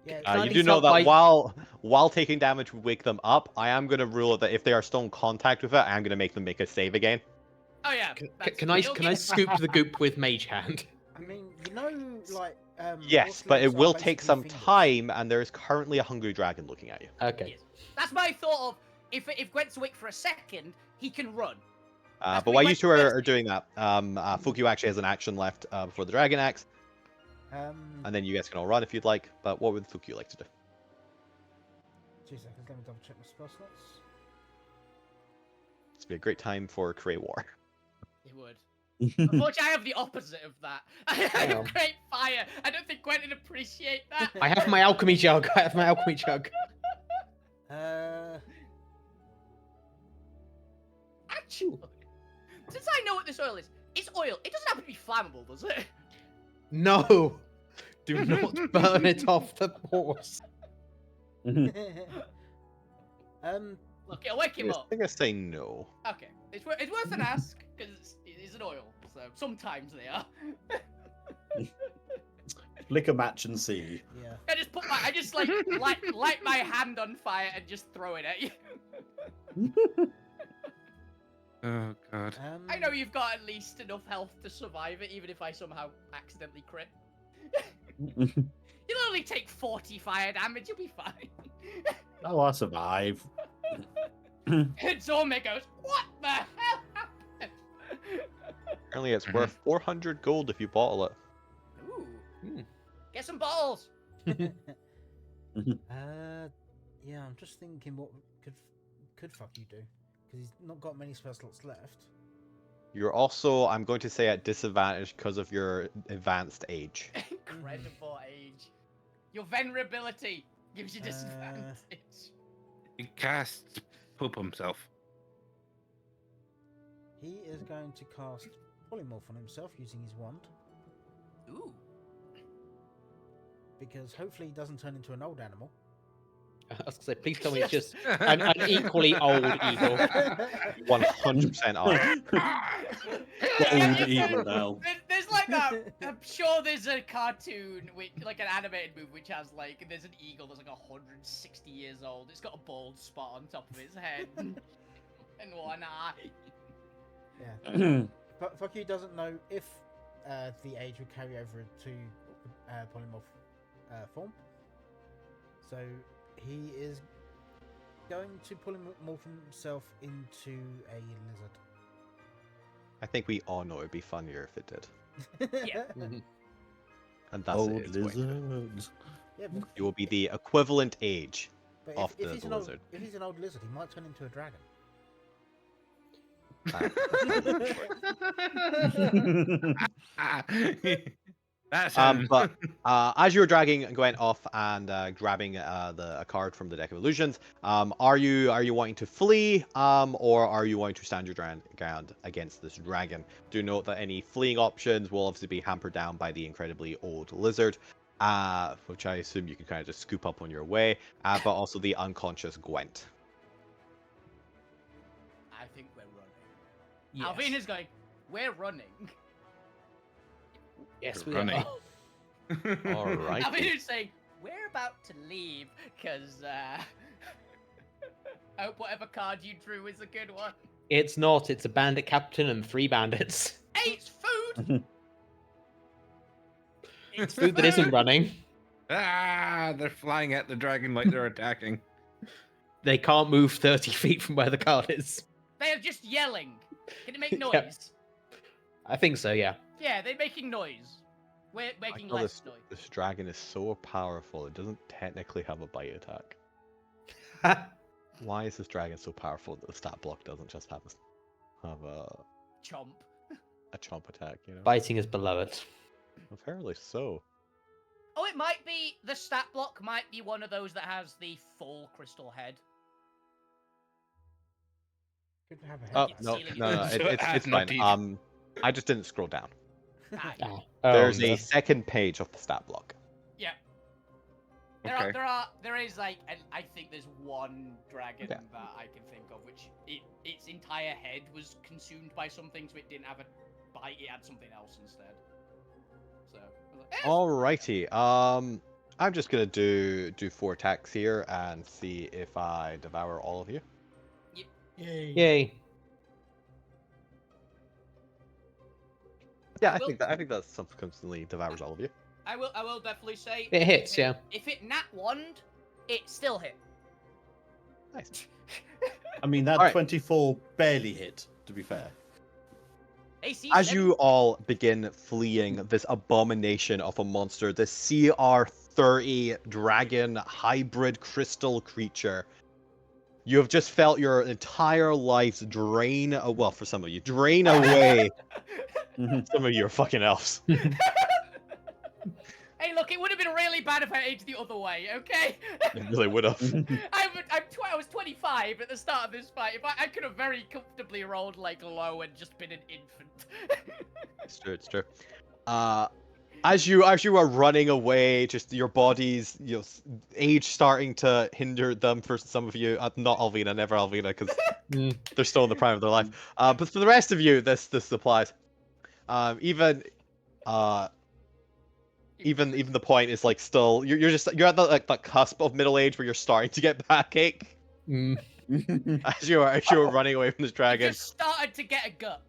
Yeah, Can I You be do know that felt by- while taking damage would wake them up, I am going to rule that if they are still in contact with it, I am going to make them make a save again. Oh yeah. Can I scoop the goop with mage hand? I mean, you know, like. Yes, but it horse will lips are take basically some fingers. time, and there is currently a hungry dragon looking at you. Okay. Yes. That's my thought of if Gwent's awake for a second, he can run. That's But what while he you went two first. are doing that, Fuku actually has an action left before the dragon acts, and then you guys can all run if you'd like. But what would Fuku like to do? 2 seconds, let me double check my spell slots. This would be a great time for Cray War. He would. Unfortunately, I have the opposite of that. I have Oh. great fire. I don't think Gwen would appreciate that. I have my alchemy jug. Actually, since I know what this oil is, it's oil. It doesn't happen to be flammable, does it? No. Do not burn it off the horse. Look, it'll wake him Yes, up. I think I say no. Okay, it's worth an ask because it's an oil. So sometimes they are. Flick a match and see. Yeah. I just like light my hand on fire and just throw it at you. Oh god. I know you've got at least enough health to survive it, even if I somehow accidentally crit. You'll only take 40 fire damage. You'll be fine. Oh, I survive. And Zorme goes, "What the hell happened?" Apparently, it's worth 400 gold if you bottle it. Ooh. Hmm. Get some bottles. Yeah, I'm just thinking what could fuck you do, because he's not got many spell slots left. You're also, I'm going to say, at disadvantage because of your advanced age. Incredible age. Your venerability gives you disadvantage. He casts poop himself. He is going to cast Polymorph on himself using his wand, Ooh. because hopefully he doesn't turn into an old animal. I was gonna say, please tell me it's just an equally old eagle. 100% off. Old eagle now. There's like that. I'm sure there's a cartoon, like an animated movie, which has like there's an eagle that's like 160 years old. It's got a bald spot on top of its head and one eye. Yeah. But fuck you doesn't know if the age would carry over to polymorph form. So he is going to polymorph himself into a lizard. I think we all know it'd be funnier if it did. Yeah. And that's Old it. It's going to. lizards. Yeah, but, You will be the equivalent age. but of if the he's an old, lizard. if he's an old lizard, he might turn into a dragon. That sounds. But as you're dragging Gwent off and grabbing a card from the deck of illusions, are you wanting to flee, or are you wanting to stand your ground against this dragon? Do note that any fleeing options will obviously be hampered down by the incredibly old lizard, which I assume you can kind of just scoop up on your way, but also the unconscious Gwent. I think we're running. Yes. Alvina's going, we're running. Yes, we Running. are. All right. Alvina's saying, we're about to leave, because, I hope whatever card you drew is a good one. It's not. It's a bandit captain and 3 bandits. Hey, it's food! It's food that isn't running. They're flying at the dragon like they're attacking. They can't move 30 feet from where the card is. They are just yelling. Can it make noise? Yep. I think so, yeah. Yeah, they're making noise. We're making feel less this, noise. this dragon is so powerful, it doesn't technically have a bite attack. Why is this dragon so powerful that the stat block doesn't just have Chomp. a chomp attack, you know? Biting is below it. Apparently so. Oh, it might be, the stat block might be one of those that has the full crystal head. Good to have a head. Oh, Yeah, no, ceiling no, no, is- it's Not fine. I just didn't scroll down. Ah, Ah. There's no. a second page of the stat block. yeah. Okay. There is like, and I think there's one dragon Yeah. that I can think of, which its entire head was consumed by something, so it didn't have a bite, it had something else instead. So, I was like, Alrighty, I'm just gonna do 4 attacks here and see if I devour all of you. Yay. Yay. Yeah, I I think that subsequently devours all of you. I will definitely say It hits, yeah. If it nat one, it still hit. Nice. I mean, that Alright. 24 barely hit, to be fair. AC As 7. you all begin fleeing this abomination of a monster, the CR30 dragon hybrid crystal creature, you have just felt your entire lives drain, well, for some of you, drain away. Some of you are fucking elves. Hey, look, it would have been really bad if I aged the other way, okay? You really would have. I was 25 at the start of this fight. If I could have very comfortably rolled like low and just been an infant. It's true, it's true. As you are running away, just your bodies, age starting to hinder them for some of you. Not Alvina, never Alvina, because they're still in the prime of their life. But for the rest of you, this applies. Even the point is like still you're at the cusp of middle age where you're starting to get backache Mm. as you are running away from this I dragon. just started to get a gut.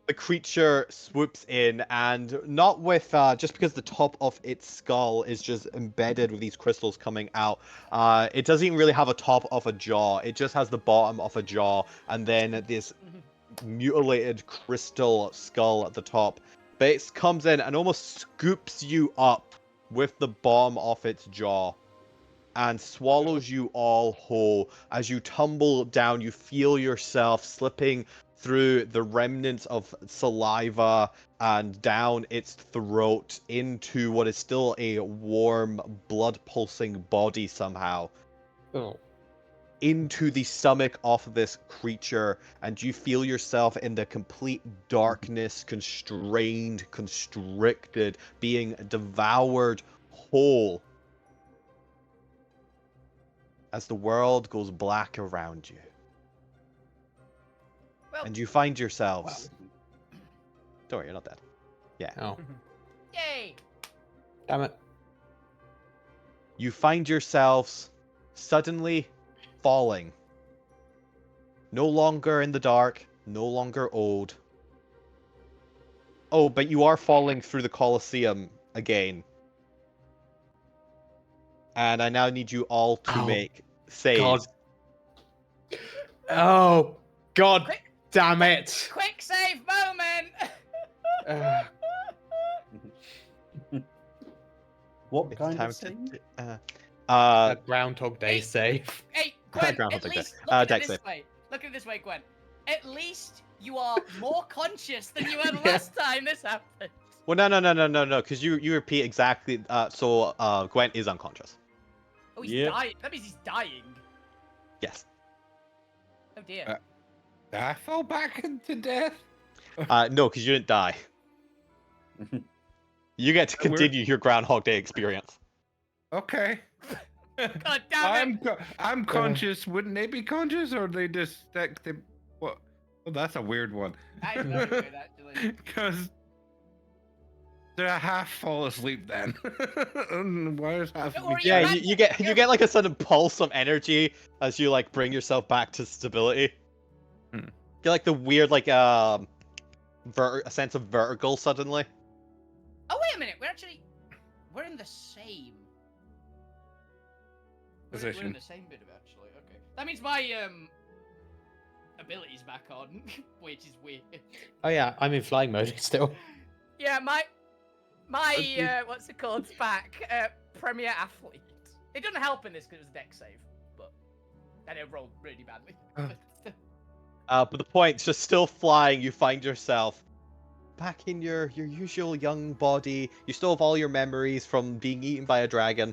The creature swoops in, and not with just because the top of its skull is just embedded with these crystals coming out. It doesn't even really have a top of a jaw. It just has the bottom of a jaw, and then this mutilated crystal skull at the top. But it comes in and almost scoops you up with the bottom of its jaw, and swallows you all whole. As you tumble down, you feel yourself slipping through the remnants of saliva and down its throat into what is still a warm, blood-pulsing body somehow. Oh. Into the stomach of this creature, and you feel yourself in the complete darkness, constrained, constricted, being devoured whole as the world goes black around you. Well, And you find yourselves. Don't worry, you're not dead. Yeah. Oh, yay! damn it. You find yourselves suddenly falling. No longer in the dark, no longer old. Oh, but you are falling through the Colosseum again. And I now need you all to Oh, make saves. Oh, God Quick, damn it. quick save moment! What It's kind time of thing? A Groundhog Day Hey. save. Hey, Gwen, Groundhog at Day. least look at Dex it this save. way. Look at it this way, Gwen. At least you are more conscious than you were the last time this happened. Well, no, because you repeat exactly. So Gwent is unconscious. Oh, he's Yep. dying. That means he's dying. Yes. Oh dear. I fell back into death. No, because you didn't die. You get to We're- continue your Groundhog Day experience. Okay. God damn it! I'm conscious. Wouldn't they be conscious, or they just stick the what? Well, that's a weird one. That is very good, actually. Because did I half fall asleep then? Why is half Don't of me? worry, Yeah, you're you get like a sudden pulse of energy as you like bring yourself back to stability. Hmm. Get like the weird like a sense of vertigo suddenly. Oh wait a minute, we're in the same. We're in Position. the same bit of actually. Okay, that means my ability's back on, which is weird. Oh, yeah, I'm in flying mode still. Yeah, my what's it called? It's back. Premier athlete. It doesn't help in this because it was a deck save, but and it rolled really badly. But the point's just still flying. You find yourself back in your usual young body. You still have all your memories from being eaten by a dragon.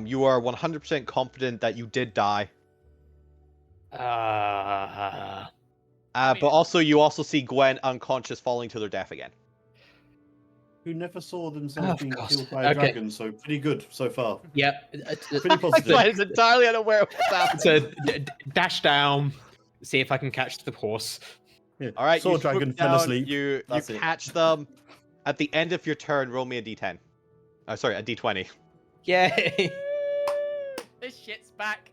You are 100% confident that you did die. I mean- But also you also see Gwen unconscious falling to their death again. Who never saw themselves Oh, being God. killed by a Okay. dragon, so pretty good so far. Yep. Pretty positive. Gwen is entirely unaware of what's happening. So dash down, see if I can catch the horse. Yeah. All right, Saw you a dragon, swoop fell down, asleep. You That's it. catch them. At the end of your turn, roll me a d10. Sorry, a d20. Yay! This shit's back.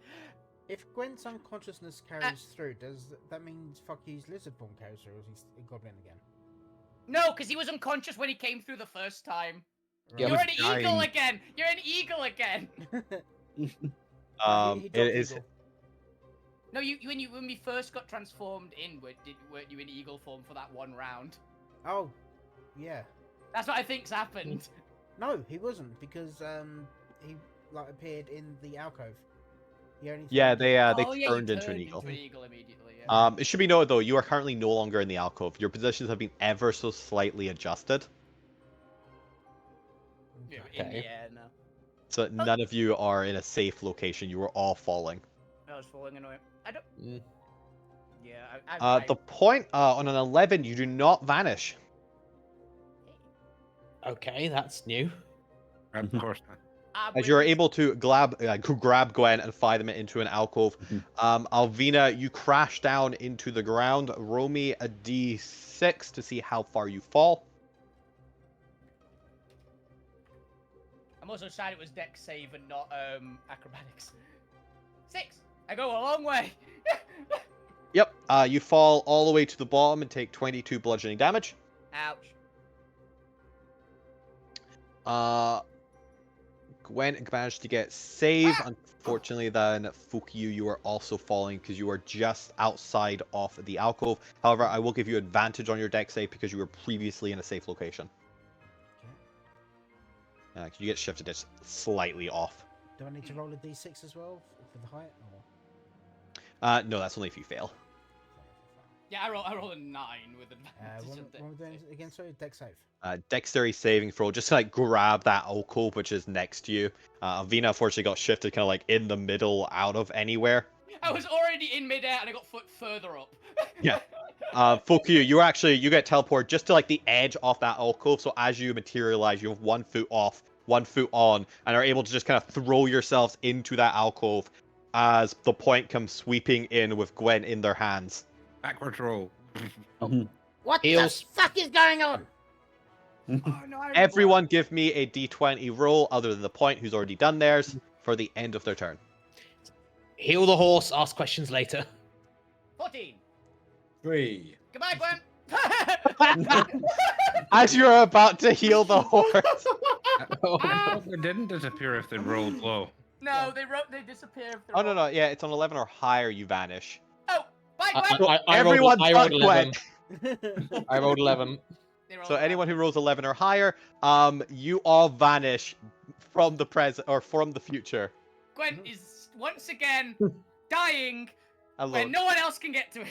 If Gwent's unconsciousness carries through, does that mean fuck you's lizard form carries through, or is he a goblin again? No, because he was unconscious when he came through the first time. Yeah, You're was an eagle dying. again. You're an eagle again. He It dropped is. eagle. No, when we first got transformed in, weren't you in eagle form for that one round? Oh, yeah. That's what I think's happened. No, he wasn't because he like appeared in the alcove. He only Yeah, turned they into- Oh, yeah, turned you into an turned eagle. Into an eagle immediately. Yeah. It should be noted though, you are currently no longer in the alcove. Your positions have been ever so slightly adjusted, You're Okay. in the air now. so that none of you are in a safe location. You were all falling. I was falling annoying. I don't. Mm. Yeah. The point on an 11, you do not vanish. Okay, that's new. Of course not. As you're able to grab Gwen and fire them into an alcove. Alvina, you crash down into the ground. Roll me a d6 to see how far you fall. I'm also sad it was deck save and not acrobatics. 6. I go a long way. Yep, you fall all the way to the bottom and take 22 bludgeoning damage. Ouch. Gwen managed to get save. Unfortunately, then fuck you. You are also falling because you are just outside of the alcove. However, I will give you advantage on your deck save because you were previously in a safe location. You get shifted just slightly off. Do I need to roll a d6 as well for the height? Or... No, that's only if you fail. Yeah, I roll a 9 with advantage. What on am I doing dex. again? Sorry, dex save. Dexterity saving throw, just to like grab that alcove which is next to you. Alvina unfortunately got shifted kind of like in the middle out of anywhere. I was already in midair and I got foot further up. Yeah. Fuku, you get teleported just to like the edge of that alcove, so as you materialize, you have 1 foot off, 1 foot on, and are able to just kind of throw yourselves into that alcove as the point comes sweeping in with Gwen in their hands. Backward roll. What Heals. the fuck is going on? Oh, no, I Everyone give me a d20 roll, other than the point who's already done theirs, for the end of their turn. Heal the horse, ask questions later. 14. 3. Goodbye, Gwen. As you're about to heal the horse. They didn't disappear if they rolled low. No, they disappear. If they're Oh, no, yeah, it's on 11 or higher, you vanish. Oh, bye, Gwen. Everyone I rolled but 11. Gwen. I rolled 11. They roll So a anyone who rolls 11 or higher, you all vanish from the present or from the future. Gwen is once again dying when Alone. no one else can get to it.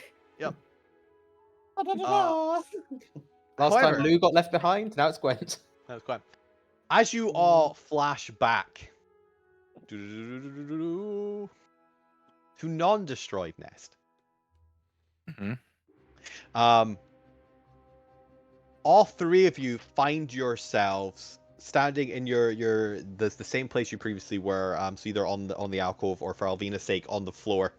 Last However- time Lou got left behind, now it's Gwent. That's quite. As you all flash back to non-destroyed nest, Mhm. All 3 of you find yourselves standing in the same place you previously were. So either on the alcove or, for Alvina's sake, on the floor.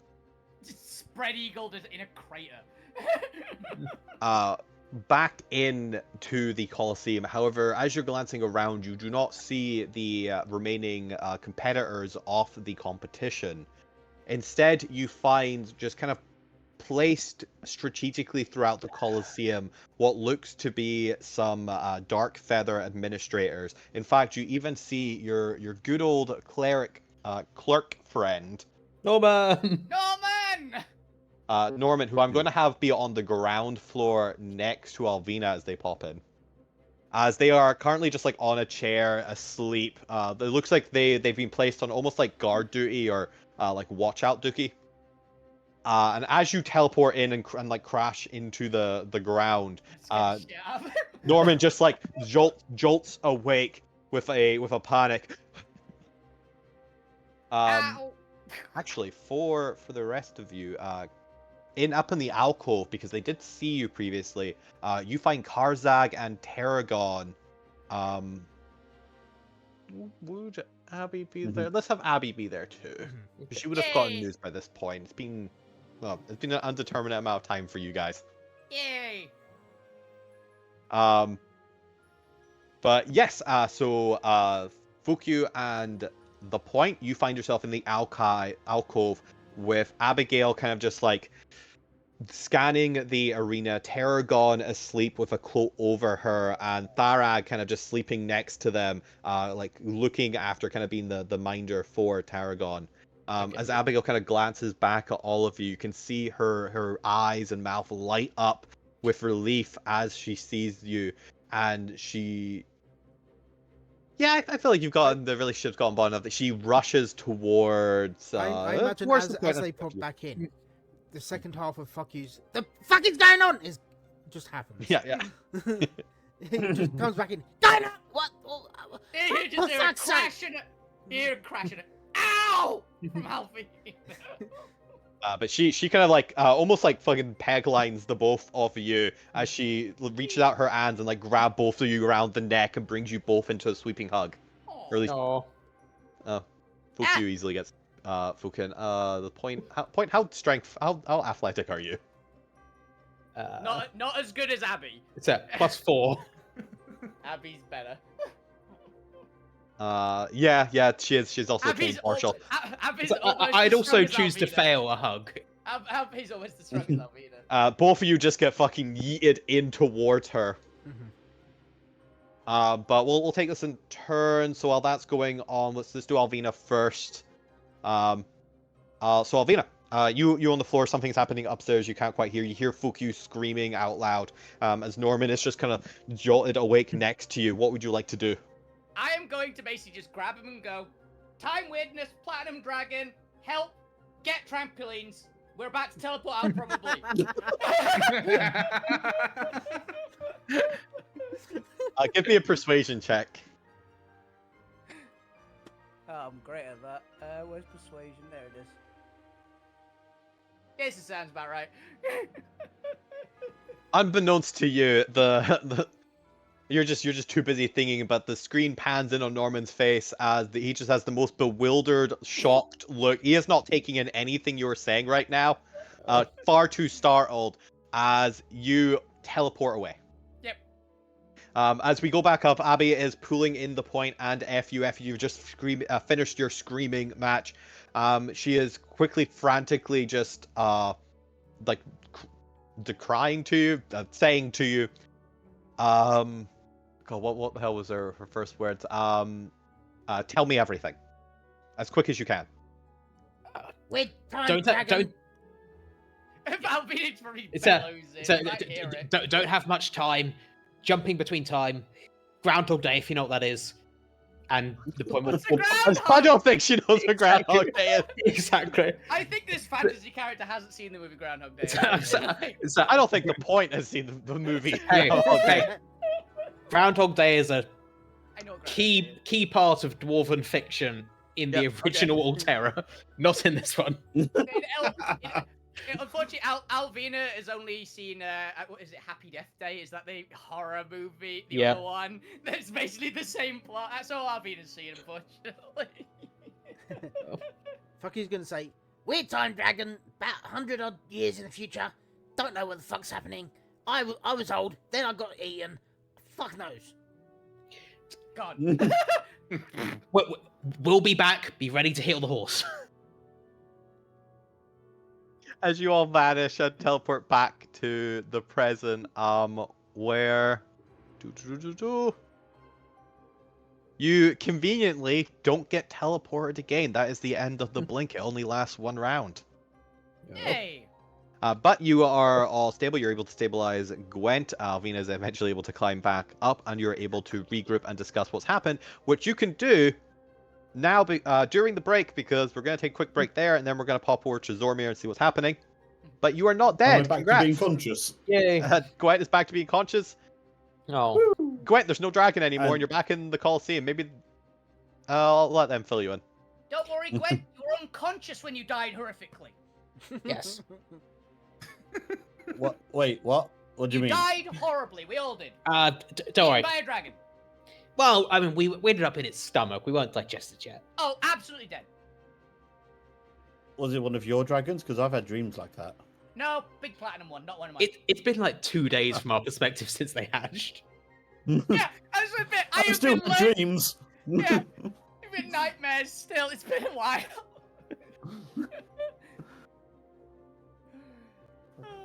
Just spread eagled in a crater. Back into the Colosseum. However, as you're glancing around, you do not see the remaining competitors of the competition. Instead, you find just kind of placed strategically throughout the Colosseum what looks to be some dark feather administrators. In fact, you even see your good old cleric clerk friend, Norman! Norman! Norman, who I'm going to have be on the ground floor next to Alvina as they pop in. As they are currently just like on a chair, asleep. It looks like they've been placed on almost like guard duty or like watch out duty. And as you teleport in and like crash into the ground, Scared the shit out of him. Norman just like jolts awake with a panic. Ow. Actually, for the rest of you, up in the alcove, because they did see you previously, you find Karzag and Tarragon. Would Abby be there? Let's have Abby be there too. She would have gotten Yay. news by this point. It's been an undeterminate amount of time for you guys. Yay! But yes, so Fukyu and the point, you find yourself in the alcove with Abigail kind of just like scanning the arena, Tarragon asleep with a cloak over her, and Tharag kind of just sleeping next to them, like looking after, kind of being the minder for Tarragon. As Abigail kind of glances back at all of you, you can see her eyes and mouth light up with relief as she sees you, and she... Yeah, I feel like the relationship's gotten bond enough that she rushes towards... I imagine towards the as point they of pop you. back in, the second half of fuck yous, the fuck is going on? Is just happens. Yeah. It just comes back in. Going on? What? You just hear a fuck's sake. crashing it. You hear a crashing it. Ow! From Alfie. But she kind of like almost like fucking peg lines the both of you as she reaches out her hands and like grab both of you around the neck and brings you both into a sweeping hug. Aw. Or at least Oh. Fukyu easily gets Fukin. The point how athletic are you? Not as good as Abby. It's at +4. Abby's better. Yeah, she is. She's also Abby's trained martial. Abby's So almost I'd as also strong as choose to Alvina. fail a hug. Abby's almost as strong as Alvina. Both of you just get fucking yeeted in towards her. But we'll take this in turn. So while that's going on, let's do Alvina first. So Alvina, you on the floor. Something's happening upstairs. You can't quite hear. You hear Fukyu screaming out loud. As Norman is just kind of jolted awake next to you. What would you like to do? I am going to basically just grab him and go, Time weirdness, platinum dragon, help, get trampolines. We're about to teleport out probably. Give me a persuasion check. Oh, I'm great at that. Where's persuasion? There it is. Yes, it sounds about right. Unbeknownst to you, you're just too busy thinking about the screen pans in on Norman's face as he just has the most bewildered, shocked look. He is not taking in anything you're saying right now. Far too startled as you teleport away. Yep. As we go back up, Abby is pulling in the point, and you've just finished your screaming match. She is quickly, frantically just decrying to you, saying to you, God, what the hell was her first words? Tell me everything, as quick as you can. Wait, Don't Albina's probably It's bellows it. I hear it. don't have much time. Jumping between time. Groundhog Day, if you know what that is. And the point was... What's a groundhog? I don't think she knows what Groundhog Day is. Exactly. I think this fantasy character hasn't seen the movie Groundhog Day. I don't think the point has seen the movie. Hey, Groundhog Day. hey. Groundhog Day is a I know what Groundhog Day key part of dwarven fiction in the original Alterra, not in this one. Unfortunately, Alvina has only seen, what is it, Happy Death Day? Is that the horror movie? The other one? That's basically the same plot. That's all Alvina's seen, unfortunately. Fucky's gonna say, weird time dragon, about 100 odd years in the future. Don't know what the fuck's happening. I was old, then I got eaten. Fuck knows. God. We'll be back. Be ready to heal the horse. As you all vanish and teleport back to the present, where you conveniently don't get teleported again. That is the end of the blink. It only lasts one round. Hey. But you are all stable. You're able to stabilize Gwent. Alvina is eventually able to climb back up, and you're able to regroup and discuss what's happened, which you can do now during the break, because we're going to take a quick break there, and then we're going to pop over to Zormir and see what's happening. But you are not dead. Am I back Congrats. to being conscious? Yay. Gwent is back to being conscious. Oh. Gwent, there's no dragon anymore, and And- you're back in the Colosseum. Maybe I'll let them fill you in. Don't worry, Gwen. You were unconscious when you died horrifically. Yes. What? Wait, what? What do you mean? Died horribly. We all did. Don't worry. Eaten by a dragon. Well, I mean, we ended up in its stomach. We weren't digested yet. Oh, absolutely dead. Was it one of your dragons? Because I've had dreams like that. No, big platinum one, not one of mine. It's been like 2 days from our perspective since they hatched. Yeah, I was a bit. I I'm have still been in dreams. Yeah, it's been nightmares still. It's been a while.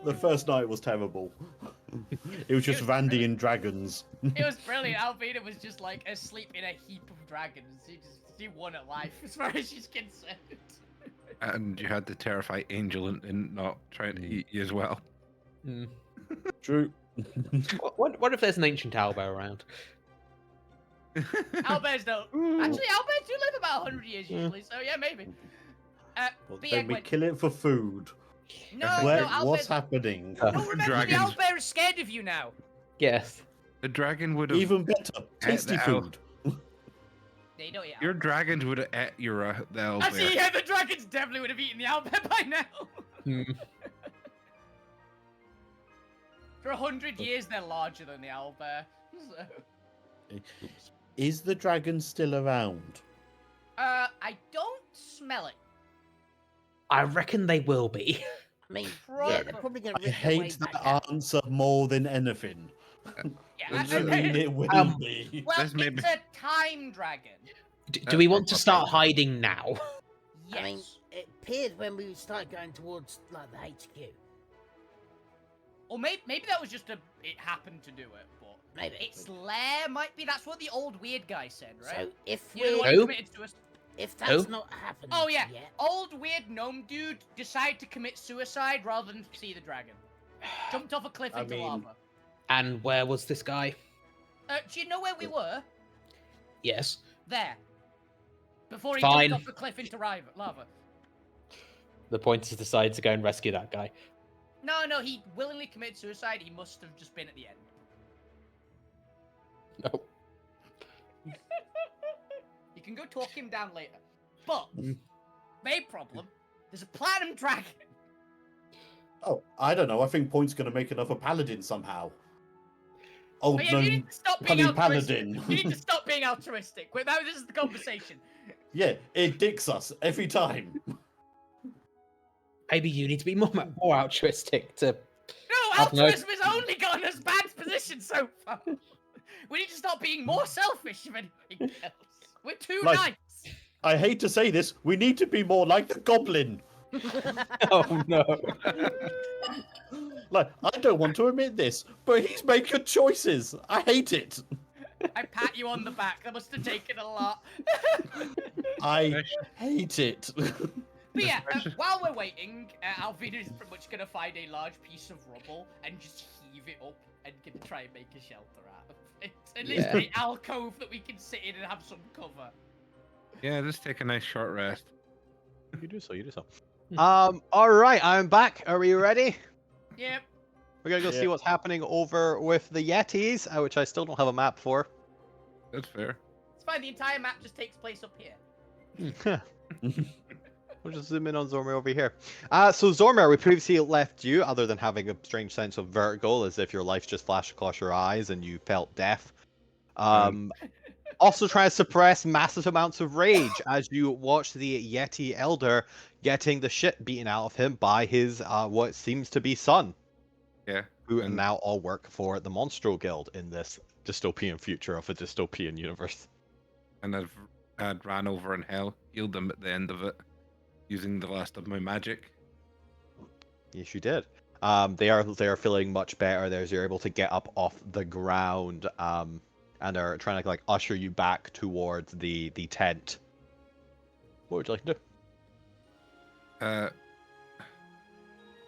The first night was terrible. It was just Randy and dragons. It was brilliant. Alvina was just like asleep in a heap of dragons. She won at life as far as she's concerned. And you had the terrified angel and not trying to eat you as well. Hmm. True. What if there's an ancient owlbear around? Owlbears don't. Actually, owlbears do live about 100 years usually, so yeah, maybe. Well, But yeah, then we Gwen. kill it for food. No, Where, no, owlbears. what's happening? No, remember, the Dragons. owlbear is scared of you now. Yes. The dragon would have. Even better, tasty the owl. food. They don't eat Your owlbears. dragons would have ate your the owlbear. Actually, yeah, the dragons definitely would have eaten the owlbear by now. Hmm. For 100 years, they're larger than the owlbear. So. Is the dragon still around? I don't smell it. I reckon they will be. I mean, yeah, they're probably gonna I rip their way hate back that out. answer more than anything. Yeah, I mean, it will Um, be. well, That's maybe- it's a time dragon. Do we want to start hiding now? Yes. I mean, it appeared when we started going towards like the HQ. Or maybe that was just it happened to do it, but Maybe. its lair might be. That's what the old weird guy said, right? So if You know the one we, who Who? committed suicide. if that's Who? not happened, Oh yeah, yet, old weird gnome dude decided to commit suicide rather than see the dragon. Jumped off a cliff I into mean- lava. And where was this guy? Do you know where we were? Yes. There. Before he Fine. jumped off the cliff into lava. The point is decide to go and rescue that guy. No, he willingly committed suicide. He must have just been at the end. No. You can go talk him down later. But, Mm. main problem, there's a platinum dragon. Oh, I don't know. I think Point's going to make another paladin somehow. Old Oh, yeah, you known need to stop being punny altruistic. paladin. You need to stop being altruistic. Wait, this is the conversation. Yeah, it dicks us every time. Maybe you need to be more altruistic to. No, I've no- altruism has only gotten us bad position so far. We need to stop being more selfish, if anything else. We're too Like- nice. I hate to say this, we need to be more like the goblin. Oh no. Like, I don't want to admit this, but he's made good choices. I hate it. I pat you on the back. That must have taken a lot. I hate it. But yeah, while we're waiting, Alvina is pretty much going to find a large piece of rubble and just heave it up and gonna try and make a shelter out of it. At least Yeah. an alcove that we can sit in and have some cover. Yeah, just take a nice short rest. You do so. All right, I'm back. Are we ready? Yep. We're gonna go see Yeah. what's happening over with the Yetis, which I still don't have a map for. That's fair. It's fine, the entire map just takes place up here. We'll just zoom in on Zormir over here. So Zormir, we previously left you, other than having a strange sense of vertigo, as if your life just flashed across your eyes and you felt death. Also trying to suppress massive amounts of rage as you watch the Yeti Elder getting the shit beaten out of him by his what seems to be son, Yeah. who and- now all work for the Monstro Guild in this dystopian future of a dystopian universe. And I'd ran over and healed them at the end of it, using the last of my magic. Yes, you did. They are feeling much better. You're able to get up off the ground, and are trying to like usher you back towards the tent. What would you like to do?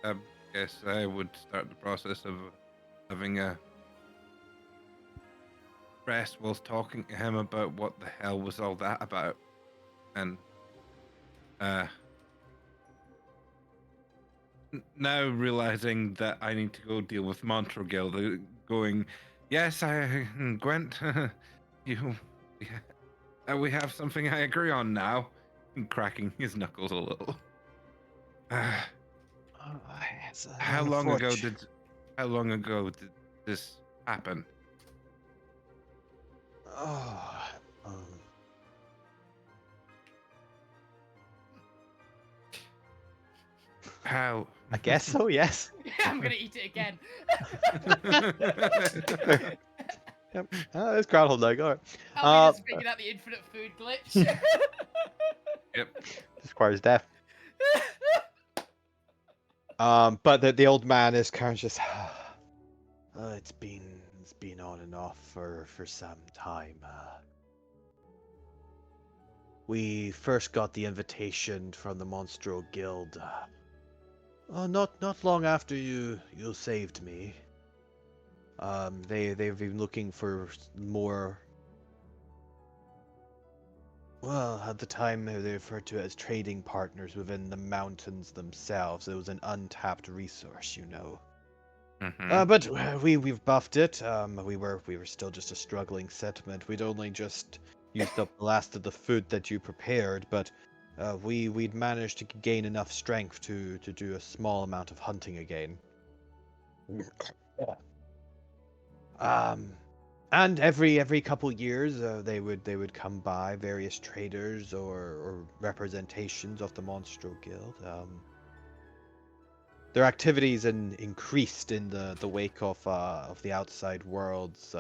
I guess I would start the process of having a rest whilst talking to him about what the hell was all that about, and now realizing that I need to go deal with Montreux Guild, going, yes, Gwent, we have something I agree on now, and cracking his knuckles a little. How long ago did this happen? Oh, How? I guess so. Yes. I'm gonna eat it again. Yep. It's Groundhog Day. All right. Alvina's figured out the infinite food glitch. Yep. This requires death. But the old man is kind of just. It's been on and off for some time. We first got the invitation from the Monstro Guild. Not long after you saved me. They've been looking for more. Well, at the time they referred to it as trading partners within the mountains themselves. It was an untapped resource, you know. Mhm. But we've buffed it. We were still just a struggling settlement. We'd only just used up the last of the food that you prepared, but we'd managed to gain enough strength to do a small amount of hunting again. And every couple years, they would come by, various traders or representations of the Monstro Guild. Their activities increased in the wake of the outside world's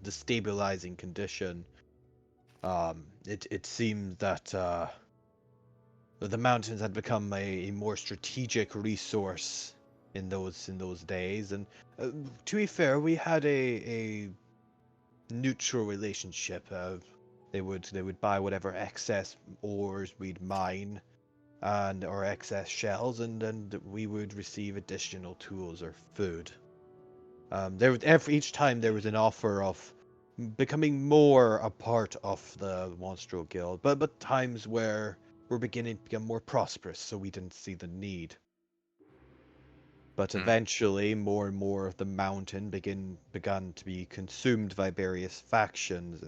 destabilizing condition. It seemed that the mountains had become a more strategic resource in those days, and to be fair, we had a neutral relationship. They would buy whatever excess ores we'd mine, or excess shells, and then we would receive additional tools or food. Each time there was an offer of becoming more a part of the Monstro Guild, but times where we're beginning to become more prosperous, so we didn't see the need. But eventually, more and more of the mountain began to be consumed by various factions.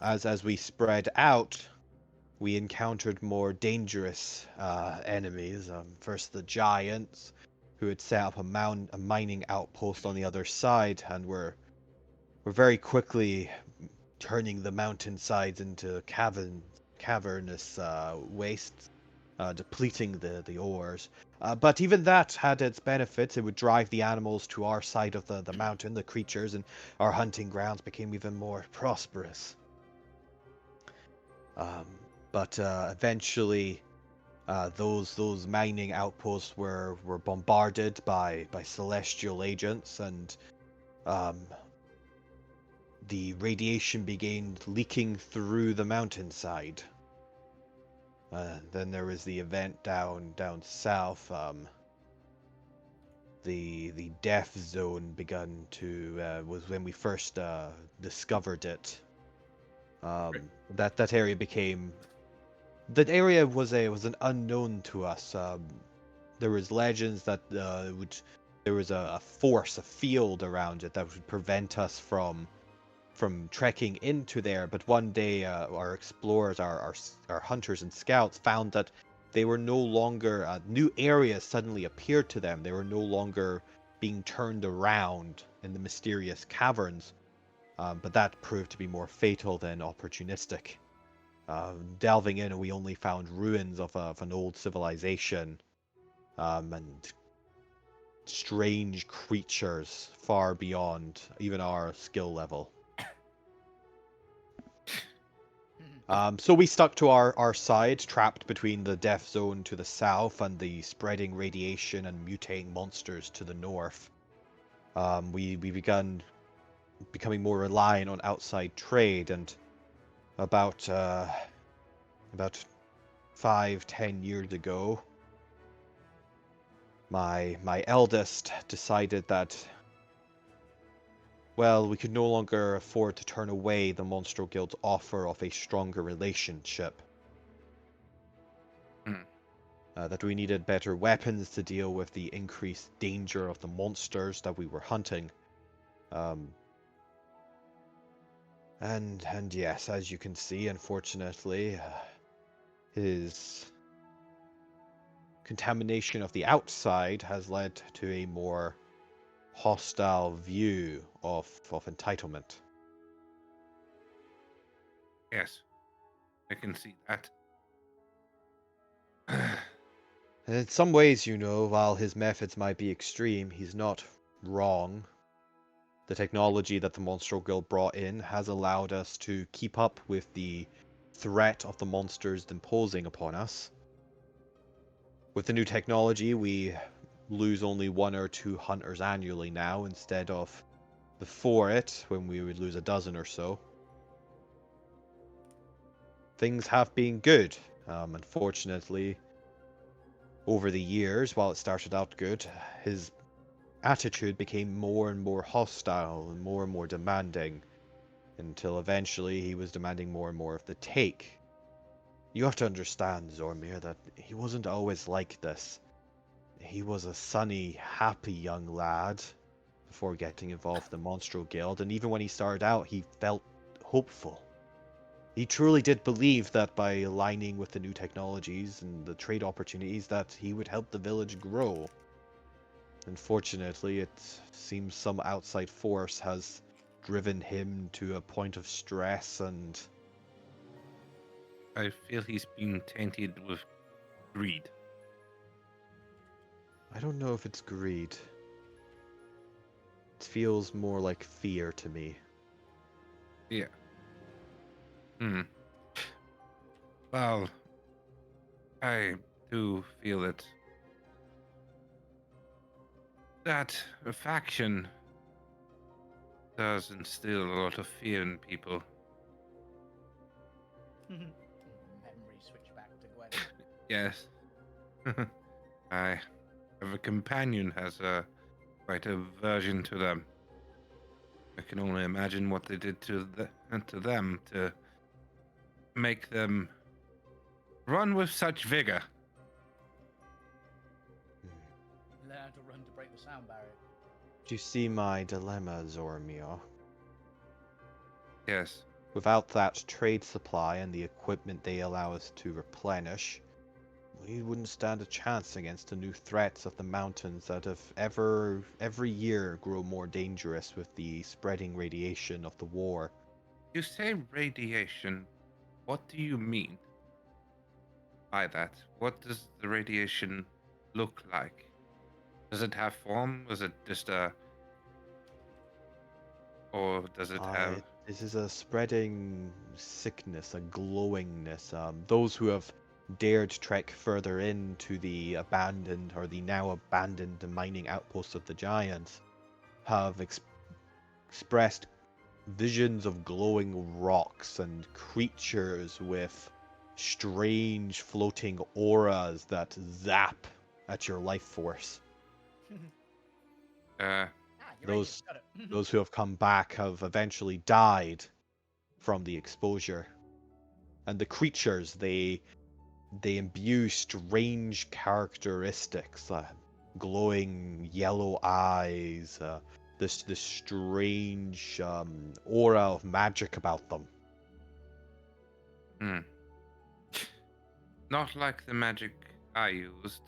As we spread out, we encountered more dangerous enemies. First, the giants, who had set up a mining outpost on the other side, and were very quickly turning the mountainsides into cavernous wastes, depleting the ores. But even that had its benefits. It would drive the animals to our side of the mountain, the creatures, and our hunting grounds became even more prosperous. But eventually, those mining outposts were bombarded by celestial agents, and the radiation began leaking through the mountainside. Then there was the event down south. The death zone begun to was when we first discovered it. That area became that area was an unknown to us. There was legends that there was a force, a field around it that would prevent us from trekking into there. But one day, our explorers, our hunters and scouts found that they were no longer new areas suddenly appeared to them. They were no longer being turned around in the mysterious caverns. But that proved to be more fatal than opportunistic. Delving in, we only found ruins of an old civilization, and strange creatures far beyond even our skill level. So we stuck to our side, trapped between the death zone to the south and the spreading radiation and mutating monsters to the north. We began becoming more reliant on outside trade, and about 5-10 years ago, my eldest decided that, well, we could no longer afford to turn away the Monstro Guild's offer of a stronger relationship. That we needed better weapons to deal with the increased danger of the monsters that we were hunting. And yes, as you can see, unfortunately, his contamination of the outside has led to a more hostile view of entitlement. Yes, I can see that. In some ways, while his methods might be extreme, he's not wrong. The technology that the Monstro Guild brought in has allowed us to keep up with the threat of the monsters imposing upon us. With the new technology, we lose only 1 or 2 hunters annually now, instead of before it, when we would lose a dozen or so. Things have been good. Unfortunately, over the years, while it started out good, his attitude became more and more hostile and more demanding, until eventually he was demanding more and more of the take. You have to understand, Zormir, that he wasn't always like this. He was a sunny, happy young lad before getting involved in the Monstro Guild, and even when he started out, he felt hopeful. He truly did believe that by aligning with the new technologies and the trade opportunities, that he would help the village grow. Unfortunately, it seems some outside force has driven him to a point of stress, and I feel he's been tainted with greed. I don't know if it's greed. It feels more like fear to me. Yeah. Well, I do feel that a faction does instill a lot of fear in people. Memory switch back to Gwen. Yes. I have a companion has quite a aversion to them. I can only imagine what they did to them to make them run with such vigor. Learn how to run to break the sound barrier. Do you see my dilemma, Zormir? Yes. Without that trade supply and the equipment they allow us to replenish, we wouldn't stand a chance against the new threats of the mountains that have every year grow more dangerous with the spreading radiation of the war. You say radiation. What do you mean by that? What does the radiation look like? Does it have form? Is it just a... Or does it have... This is a spreading sickness, a glowingness. Those who have dared trek further into the abandoned or the now abandoned mining outposts of the giants have expressed visions of glowing rocks and creatures with strange floating auras that zap at your life force. You're right, Those got it. those who have come back have eventually died from the exposure. And the creatures, they imbue strange characteristics, glowing yellow eyes, this strange aura of magic about them. Not like the magic I used.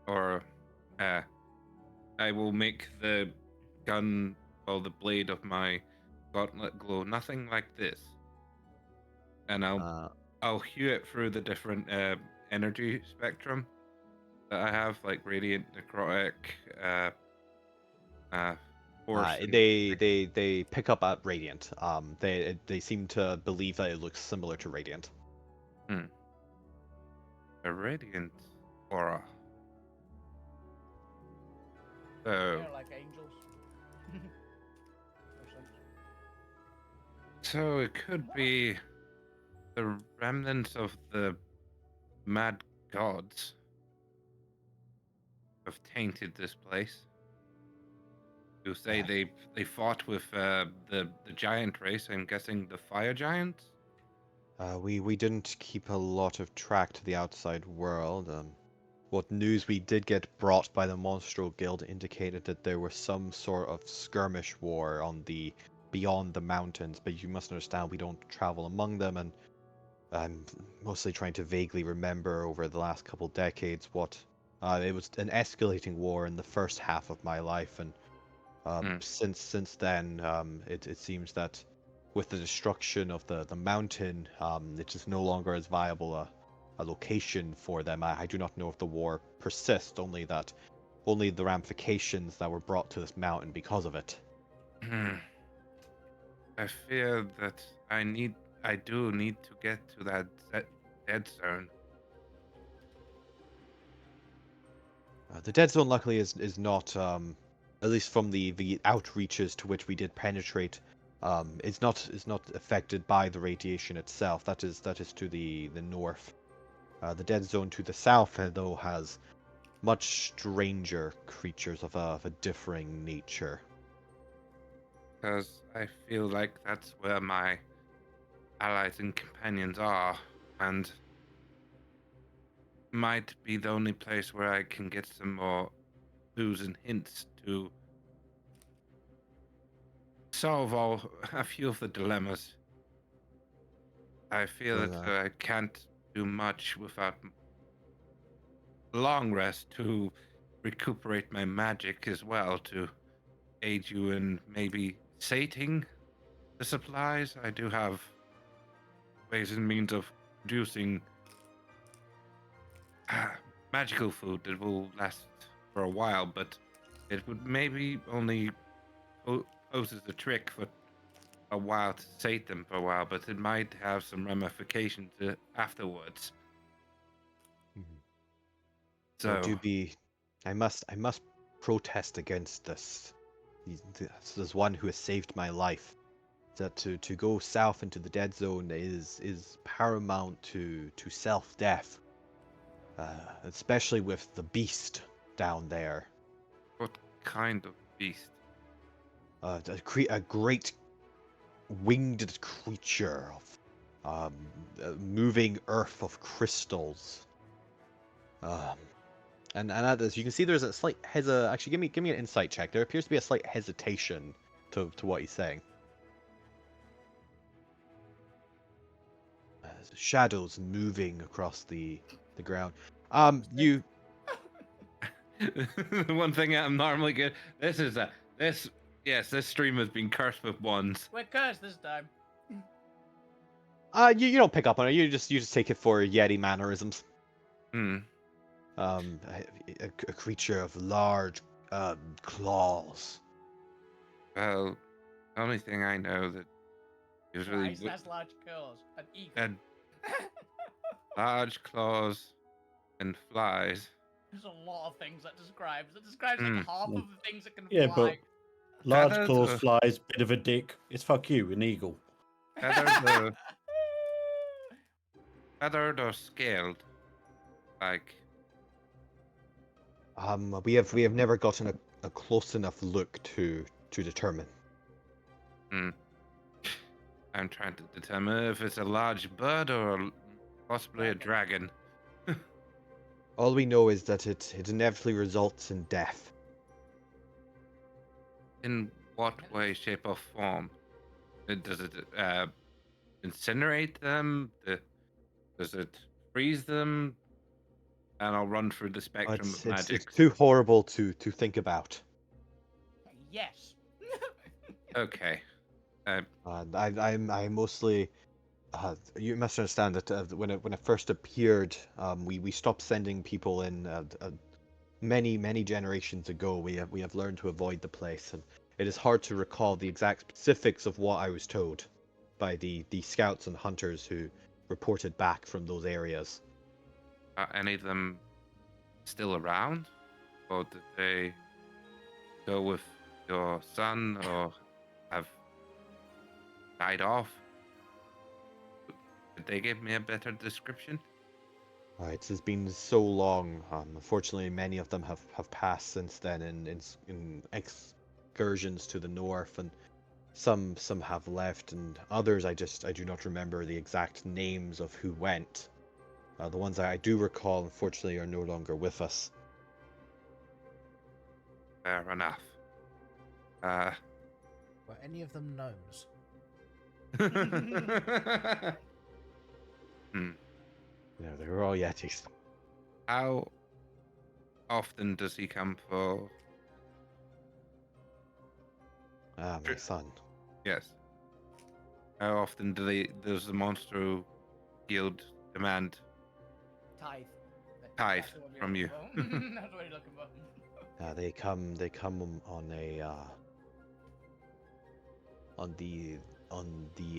Or, I will make the gun or the blade of my gauntlet glow nothing like this. And I'll hew it through the different energy spectrum that I have, like radiant, necrotic, force. They pick up at radiant. They seem to believe that it looks similar to radiant. A radiant aura. So, Yeah, like angels. Makes sense. so it could be the remnants of the mad gods have tainted this place. You say they fought with the giant race. I'm guessing the fire giants. We didn't keep a lot of track to the outside world. What news we did get brought by the Monstro Guild indicated that there was some sort of skirmish war on the beyond the mountains, but you must understand we don't travel among them, and I'm mostly trying to vaguely remember over the last couple decades what it was an escalating war in the first half of my life, and since then it seems that with the destruction of the mountain, it is no longer as viable a location for them. I do not know if the war persists, only the ramifications that were brought to this mountain because of it. I fear that I do need to get to that dead zone. The dead zone, luckily, is not, at least from the outreaches to which we did penetrate, is not affected by the radiation itself. That is to the north. The dead zone to the south, though, has much stranger creatures of a differing nature. Because I feel like that's where my allies and companions are, and might be the only place where I can get some more clues and hints to solve a few of the dilemmas. I feel Well, that I can't do much without long rest to recuperate my magic as well, to aid you in maybe sating the supplies. I do have ways and means of producing magical food that will last for a while, but it would maybe only poses a trick for a while to sate them for a while, but it might have some ramifications afterwards. So I must protest against this. This is one who has saved my life. That to go south into the dead zone is paramount to self-death. Especially with the beast down there. what kind of beast? a great winged creature of moving earth of crystals. And at this, you can see there's a slight Actually, give me an insight check. There appears to be a slight hesitation to what he's saying. Shadows moving across the ground. You. The one thing I'm normally good. This stream has been cursed with ones. We're cursed this time. You don't pick up on it. You just take it for Yeti mannerisms. Hmm. A creature of large claws. Well, the only thing I know that usually Nice, that's large claws. An eagle. and large claws and flies. There's a lot of things that describes. It describes Mm. like half of the things that can Yeah, fly. Large Feathers claws, or- flies, bit of a dick. It's fuck you, an eagle. Feathered or scaled? Like, We have never gotten a close enough look to determine. I'm trying to determine if it's a large bird or possibly a dragon. All we know is that it inevitably results in death. In what way, shape, or form? Does it incinerate them? Does it freeze them? And I'll run through the spectrum of magic. It's too horrible to think about. Yes. Okay. I mostly. You must understand that when it first appeared, we stopped sending people in many generations ago. We have learned to avoid the place, and it is hard to recall the exact specifics of what I was told by the scouts and hunters who reported back from those areas. Are any of them still around? Or did they go with your son or have died off? Did they give me a better description? It has been so long. Unfortunately, many of them have passed since then in excursions to the north, and some have left, and others I do not remember the exact names of who went. The ones I do recall, unfortunately, are no longer with us. Fair enough. Were any of them gnomes? Yeah, they were all Yetis. How often does he come for? My son. Yes. How often does the monster guild demand Tithe. tithe That's the one you're from you? looking for. That's what you're looking for. They come on a on the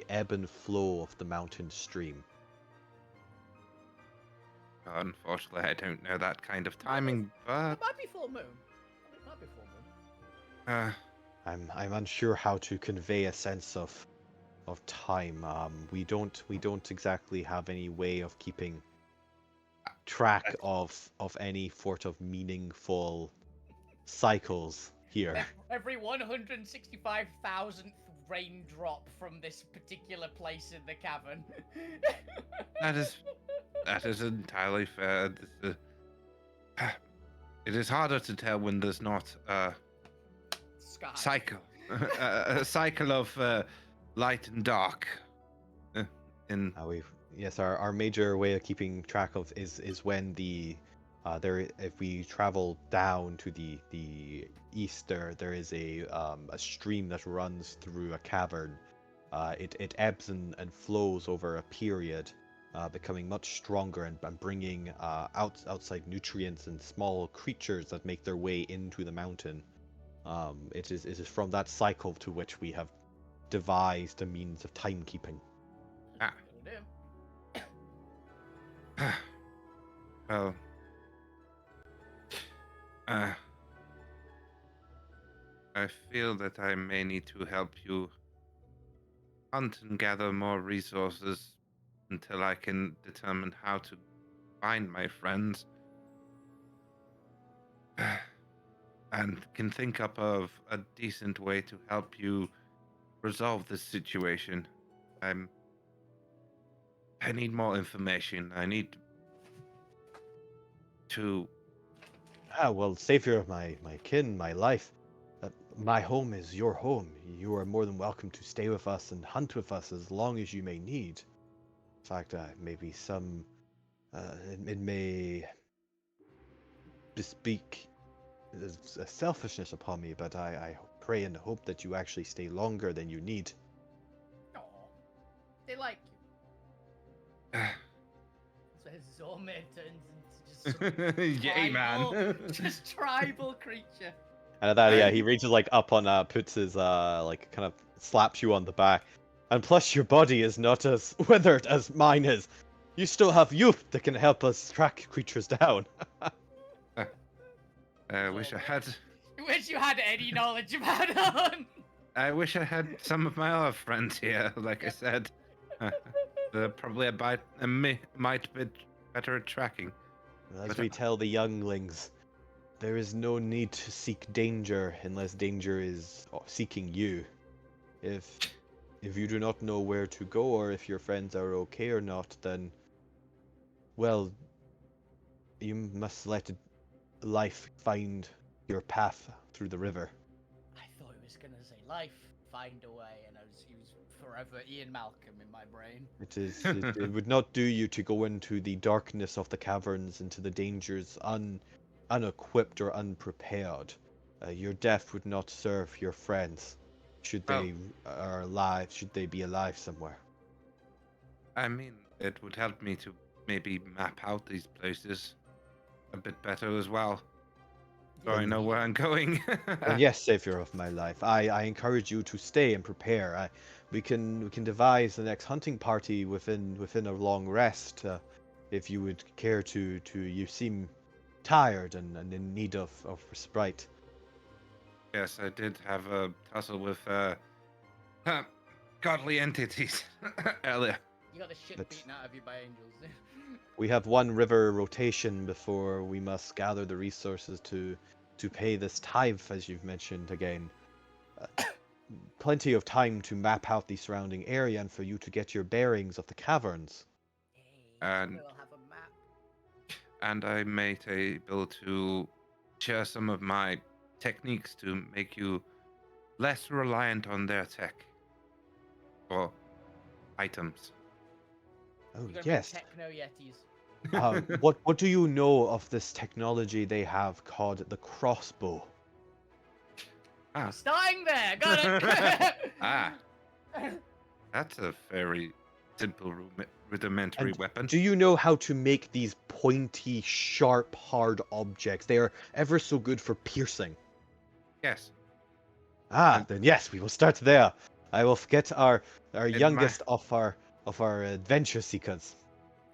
ebb and flow of the mountain stream. Unfortunately, I don't know that kind of timing, but It might be full moon. It might be full moon. I'm unsure how to convey a sense of time. We don't exactly have any way of keeping track of any sort of meaningful cycles here. Every 165,000th raindrop from this particular place in the cavern. that is entirely fair. It is harder to tell when there's not a Sky. a cycle of light and dark. Yes, our major way of keeping track of is when if we travel down to the east, there is a stream that runs through a cavern. It ebbs and flows over a period, becoming much stronger and bringing outside nutrients and small creatures that make their way into the mountain. It is from that cycle to which we have devised a means of timekeeping. Well, I feel that I may need to help you hunt and gather more resources until I can determine how to find my friends. and can think up of a decent way to help you resolve this situation. I need more information. I need to. Well, savior of my kin, my life. My home is your home. You are more than welcome to stay with us and hunt with us as long as you may need. In fact, maybe some. It may bespeak a selfishness upon me, but I pray and hope that you actually stay longer than you need. Aw. They like you. So Zormir turns into just some Yay, tribal, man. just tribal creature. And at that, yeah, he reaches like up on, puts his like kind of slaps you on the back. And plus, your body is not as withered as mine is. You still have youth that can help us track creatures down. I wish I had. Wish you had any knowledge about him. I wish I had some of my other friends here. Like I said, they're probably might be better at tracking. As But, we tell the younglings, there is no need to seek danger unless danger is seeking you. If you do not know where to go or if your friends are okay or not, then, well, you must let life find your path through the river. I thought he was gonna say life, find a way, and he was forever Ian Malcolm in my brain. It would not do you to go into the darkness of the caverns, into the dangers unequipped or unprepared. Your death would not serve your friends, should they should they be alive somewhere. I mean, it would help me to maybe map out these places a bit better as well, so I know where I'm going. And yes, savior of my life, I encourage you to stay and prepare. We can devise the next hunting party within a long rest, if you would care to. You seem tired and in need of respite. Yes, I did have a tussle with godly entities earlier. You got the shit That's- beaten out of you by angels. We have one river rotation before we must gather the resources to pay this tithe, as you've mentioned again. Plenty of time to map out the surrounding area and for you to get your bearings of the caverns. And- we'll have a map. And I may be able to share some of my techniques to make you less reliant on their tech or items. Oh You're gonna yes. bring techno yetis. What do you know of this technology they have called the crossbow? Starting there, got it. Ah, that's a very simple rudimentary And weapon. do you know how to make these pointy, sharp, hard objects? They are ever so good for piercing. Yes. Then yes, we will start there. I will get our my- youngest of our adventure seekers.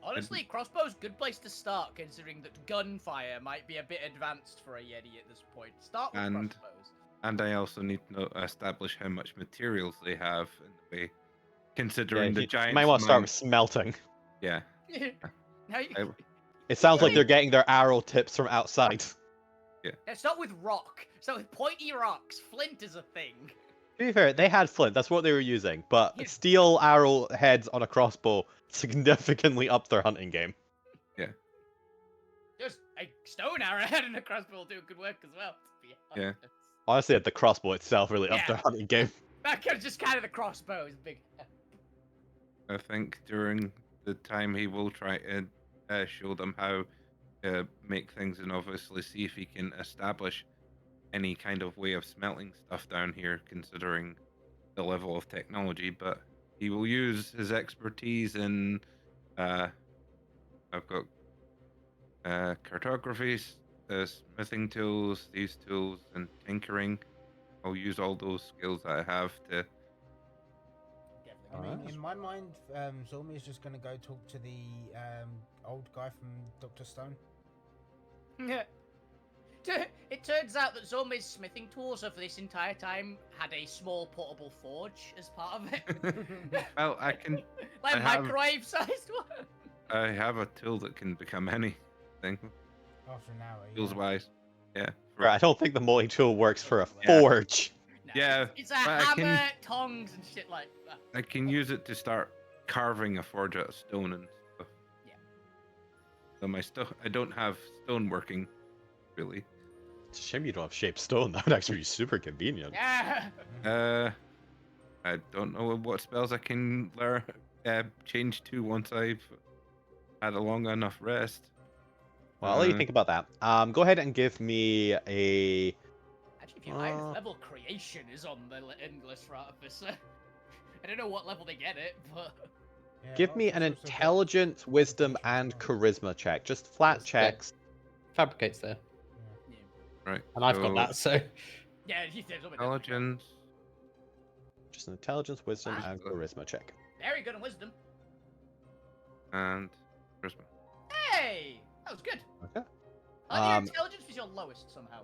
Honestly, crossbow's a good place to start, considering that gunfire might be a bit advanced for a Yeti at this point. Start with And- crossbows. And I also need to establish how much materials they have in the way, considering the you giant. might want to start with smelting. Yeah. Now you, It sounds like Wait. they're getting their arrow tips from outside. let's start with rock. Start with pointy rocks. Flint is a thing. To be fair, they had flint. That's what they were using. But Yeah. steel arrow heads on a crossbow significantly upped their hunting game. Just a stone arrowhead and a crossbow will do good work as well. To be Yeah. honest. Honestly, the crossbow itself really upped Yeah. their hunting game. That kind of just kind of the crossbow is big. I think during the time he will try and show them how to make things, and obviously see if he can establish any kind of way of smelting stuff down here, considering the level of technology. But he will use his expertise in. I've got cartography, smithing tools, these tools, and tinkering. I'll use all those skills that I have to. I mean, in my mind, Zormi is just going to go talk to the old guy from Dr. Stone. It turns out that Zomi's smithing tools over this entire time had a small portable forge as part of it. Well, I can. Like I a have- microwave-sized one. I have a tool that can become anything, After an hour, skills wise. Yeah. Right, I don't think the multi-tool works for a Yeah. forge. No, Yeah, it's a but I can- hammer, tongs, and shit like that. I can use it to start carving a forge out of stone and stuff. Yeah. So my stuff, I don't have stone working, really. It's a shame you don't have shaped stone. That would actually be super convenient. Yeah. I don't know what spells I can learn, change to once I've had a long enough rest. Well, I'll let you think about that. Go ahead and give me a. Actually, if you like, level creation is on the end list for Artificer. I don't know what level they get it, but. Yeah, Give me an Artificer's also got intelligence, wisdom, education and as well. charisma check. Just flat That's fair. checks. Fabricate's there, Right. and I've got that. So Yeah, he did. Intelligence. Just an intelligence, wisdom, Wow. and charisma check. Very good on wisdom. And charisma. Hey, that was good. Okay. Your Um, intelligence was your lowest somehow.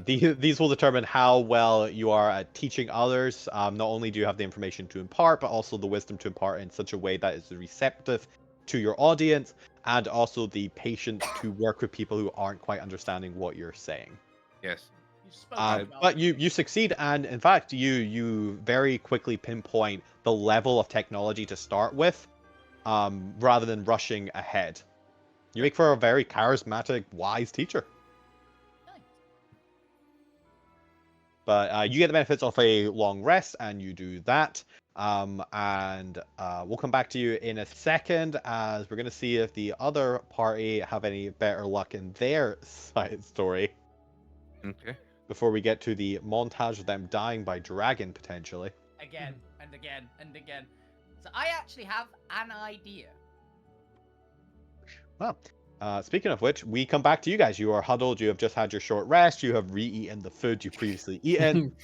These will determine how well you are at teaching others. Not only do you have the information to impart, but also the wisdom to impart in such a way that is receptive to your audience, and also the patience to work with people who aren't quite understanding what you're saying. Yes. You spoke well. But you succeed, and in fact, you very quickly pinpoint the level of technology to start with, rather than rushing ahead. You make for a very charismatic, wise teacher. Nice. But you get the benefits of a long rest, and you do that. We'll come back to you in a second, as we're going to see if the other party have any better luck in their side story. Okay. Before we get to the montage of them dying by dragon, potentially. Again and again and again. So I actually have an idea. Well, speaking of which, we come back to you guys. You are huddled. You have just had your short rest. You have re-eaten the food you previously eaten.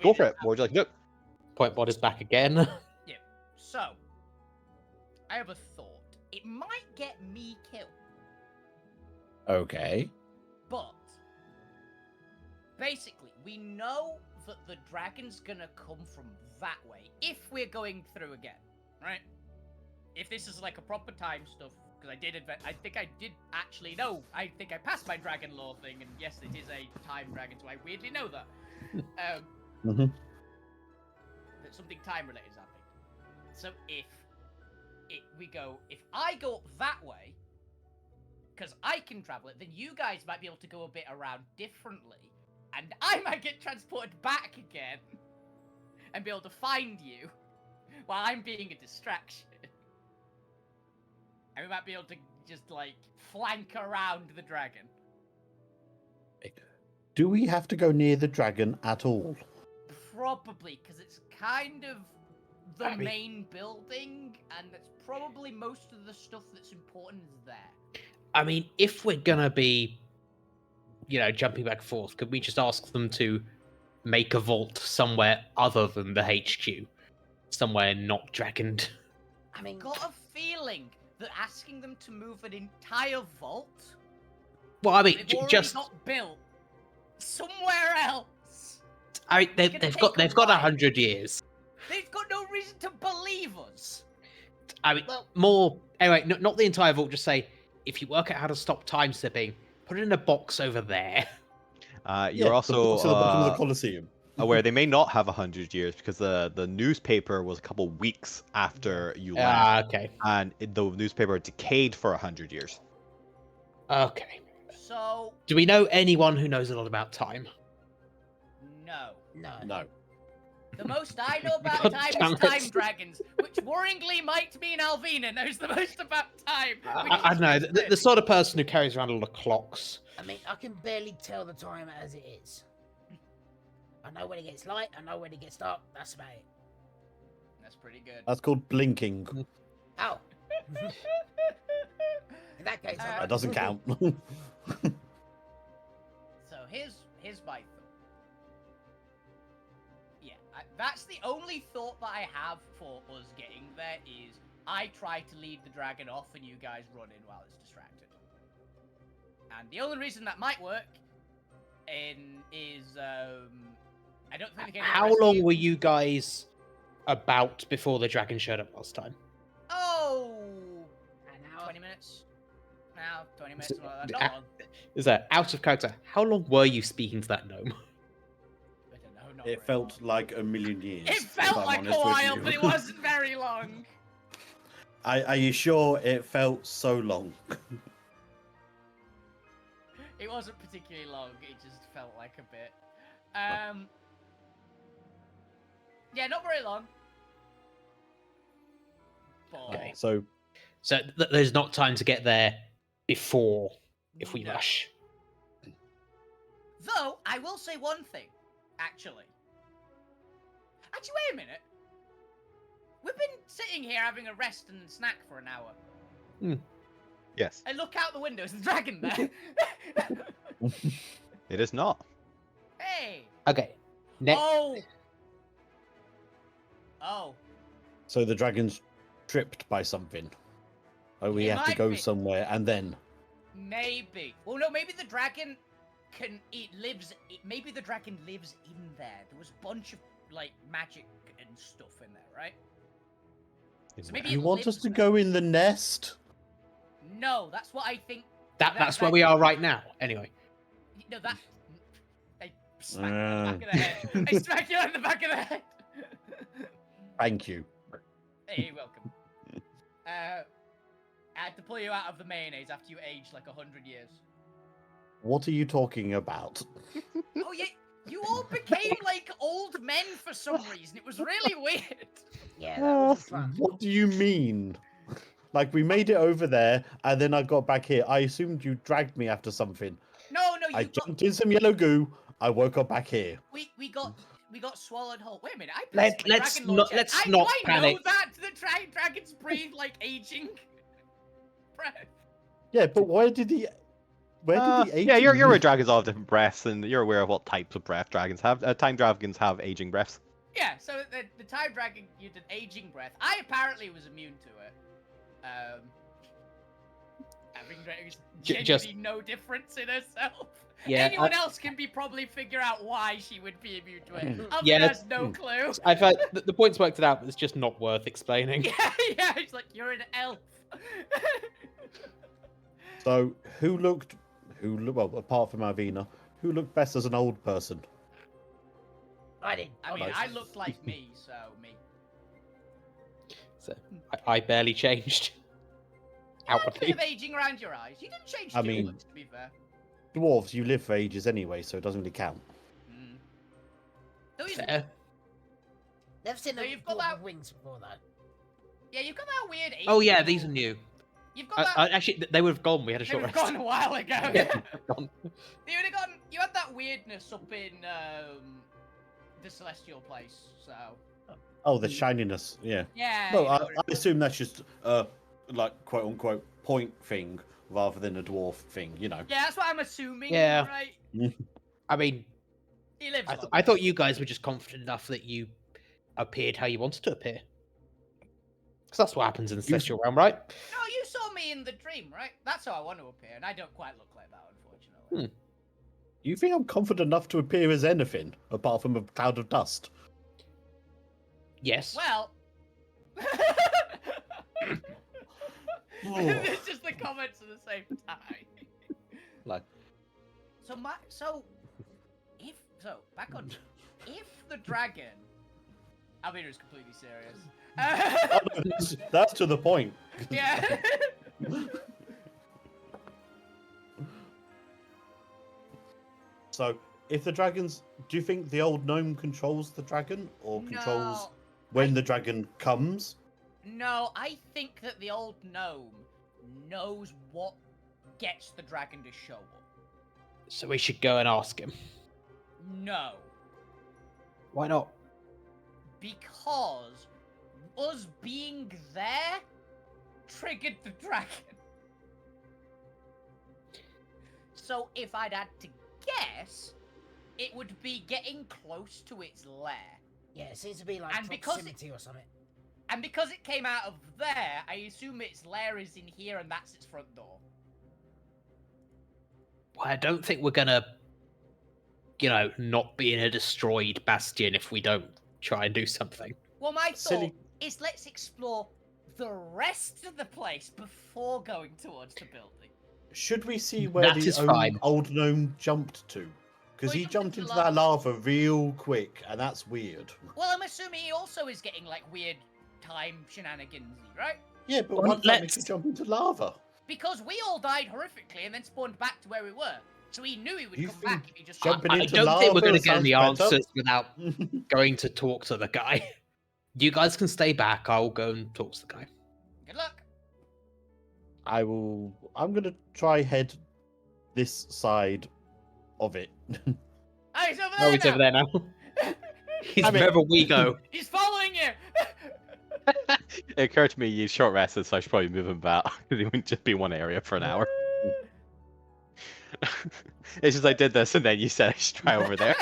Go for it. What would you like to do? point bod is back again. So, I have a thought. It might get me killed, Okay. but basically, we know that the dragon's gonna come from that way if we're going through again, right? If this is like a proper time stuff, because I think I did actually know. I think I passed my dragon lore thing, and yes, it is a time dragon, so I weirdly know that. Mhm. That something time related is happening. So if I go up that way, because I can travel it, then you guys might be able to go a bit around differently, and I might get transported back again, and be able to find you, while I'm being a distraction. And we might be able to just, like, flank around the dragon. Do we have to go near the dragon at all? Probably, because it's kind of the I mean- main building, and that's probably most of the stuff that's important is there. I mean, if we're gonna be, jumping back and forth, could we just ask them to make a vault somewhere other than the HQ, somewhere not dragoned? I mean, Got a feeling that asking them to move an entire vault Well, I mean, they've already just got built somewhere else. they've gonna got take a they've got while. 100 years. They've got no reason to believe us. I mean, Well- more anyway. Not the entire vault. Just say if you work out how to stop time slipping, put it in a box over there. You're the also box at the bottom of the Colosseum. aware they may not have 100 years because the newspaper was a couple weeks after you left, Okay. and the newspaper decayed for 100 years. Okay. So, Do we know anyone who knows a lot about time? no. No. The most I know about God time damn is time it. dragons, which worryingly might mean Alvina knows the most about time. which I is don't know. useless. The sort of person who carries around a lot of clocks. I mean, I can barely tell the time as it is. I know when it gets light, I know when it gets dark, that's about it. That's pretty good. That's called blinking. Oh. In that case, That doesn't count. So here's my thought. Yeah, that's the only thought that I have for us getting there is I try to lead the dragon off and you guys run in while it's distracted. And the only reason that might work is I don't think they can How long were you guys about before the dragon showed up last time? Oh, an hour. 20 minutes. Now, 20 minutes. So, Well, that's not long. Is that out of character? How long were you speaking to that gnome? I don't know. Not It very felt long. like a million years. It if felt I'm like a honest with while, you. but it wasn't very long. Are you sure it felt so long? It wasn't particularly long. It just felt like a bit. Yeah, not very long. But Okay. So So there's not time to get there before if we no. rush. Though I will say one thing, actually. Actually, wait a minute. We've been sitting here having a rest and snack for an hour. Yes, I look out the window. Is the dragon there? it is not. Hey. Okay. Next. Oh. Oh. So the dragon's tripped by something. Oh, we It have to might go be. somewhere, and then Maybe. Well, no. Maybe the dragon can. Maybe the dragon lives in there. There was a bunch of like magic and stuff in there, right? So maybe you it want us lives to there. go in the nest? No, that's what I think. That's where we are right now. Anyway. No, that. I smack you on the back of the head. I smack you on the back of the head. Thank you. Hey, you're welcome. I had to pull you out of the mayonnaise after you aged like 100 years. What are you talking about? Oh yeah, you all became like old men for some reason. It was really weird. Yeah, that was fun. What do you mean? Like, we made it over there, and then I got back here. I assumed you dragged me after something. No, I you got, jumped in some yellow goo. I woke up back here. we got swallowed whole. Wait a minute, I Let's- passed my let's dragon not- launcher. let's I, not do I know panic. that the dragons breathe like aging breath. Yeah, but where did he age? Yeah, you're aware dragons all have different breaths, and you're aware of what types of breath dragons have. Time dragons have aging breaths. Yeah, so the time dragon used an aging breath. I apparently was immune to it. Having genuinely no difference in herself. Yeah, Anyone else can probably figure out why she would be immune to it. Other Yeah, has no clue. I've had the points worked it out, but it's just not worth explaining. Yeah, it's like you're an elf. So, well, apart from Avina, who looked best as an old person? I did. I mean, I looked like me, so me. So I barely changed. You had a bit Outwardly. of aging around your eyes. You didn't change I too mean- much, to be fair. Dwarves, you live for ages anyway, so it doesn't really count. Mm. Though you- Fair. Never seen So a you've got dwarf that- with wings before, though. Yeah, you've got that weird. Oh yeah, aging these are rule. new. You've got that. Actually, they would have gone. We had a They short would rest. have gone a while ago. Yeah, gone. You would have gone. You had that weirdness up in the celestial place. So Oh, the shininess, yeah. yeah. No, you I know, assume that's just like quote unquote point thing rather than a dwarf thing, you know. yeah, that's what I'm assuming. Yeah. Right. I mean, He lives. long. I thought you guys were just confident enough that you appeared how you wanted to appear. Because that's what happens in the celestial realm, right? No, you saw me in the dream, right? That's how I want to appear, and I don't quite look like that, unfortunately. You think I'm confident enough to appear as anything apart from a cloud of dust? Yes. Well. Oh. It's just the comments at the same time. Like, Back on. If the dragon, Alvina is completely serious. oh, no, that's to the point. Yeah. So, if the dragons, do you think the old gnome controls the dragon, or controls when the dragon comes? No, I think that the old gnome knows what gets the dragon to show up. So we should go and ask him. No, Why not? because us being there triggered the dragon. So if I'd had to guess, it would be getting close to its lair. Yeah, it seems to be like And because it- proximity or something. And because it came out of there, I assume its lair is in here and that's its front door. Well, I don't think we're gonna, not be in a destroyed bastion if we don't try and do something. Well, my thought Silly. is let's explore the rest of the place before going towards the building. Should we see where That the is fine. old gnome jumped to? Because Well, he he jumped jumped into into that lava real quick, and that's weird. Well, I'm assuming he also is getting like weird time shenanigans, right? Yeah, but Well, why does that make let's- you jump into lava? Because we all died horrifically and then spawned back to where we were. So he knew he would You come think back if he just jumping I into don't think we're lava going to get any sounds better? answers without going to talk to the guy. You guys can stay back. I'll go and talk to the guy. Good luck. I'm gonna try head this side of it. Oh, he's over there Oh, he's now. over there now. He's I mean- wherever we go. He's following you. It occurred to me you short rested, so I should probably move him back. He wouldn't just be one area for an hour. It's just I did this, and then you said I should try over there.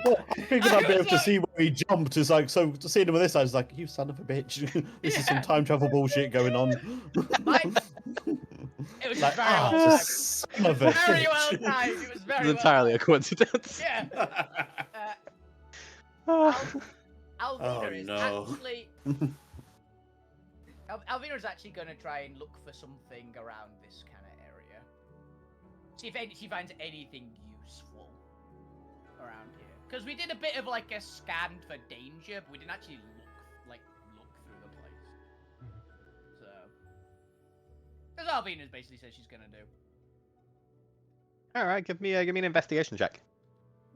Well, I figured I'd be able to see where he jumped. It's like, so to see him on this side, it's like, you son of a bitch. This is some Yeah. time travel bullshit going on. It was Like, very ah, well timed. son of a Very well bitch. timed. It was very It's well entirely a timed. coincidence. Yeah. Alvina Oh, is no. actually. Alvina is actually going to try and look for something around this kind of area. See if she finds anything useful around here. Because we did a bit of like a scan for danger, but we didn't actually look through the place. So, that's what Alvina basically says she's going to do. All right, give me an investigation check.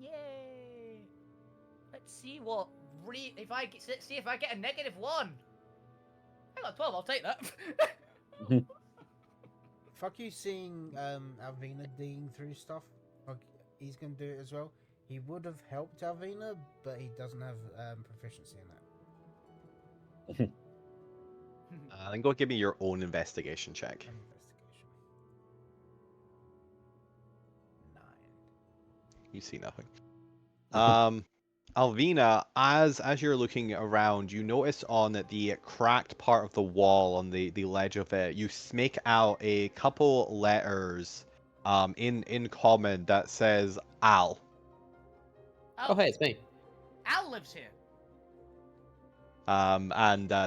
Yay! Let's see what let's see if I get a -1. I got 12. I'll take that. Fuck you seeing Alvina digging through stuff. Like, he's gonna do it as well. He would have helped Alvina, but he doesn't have proficiency in that. Then go give me your own investigation check. Investigation. 9. You see nothing. Alvina, as you're looking around, you notice on the cracked part of the wall on the ledge of it, you make out a couple letters in common that says Al. Oh, hey, it's me. Al lives here.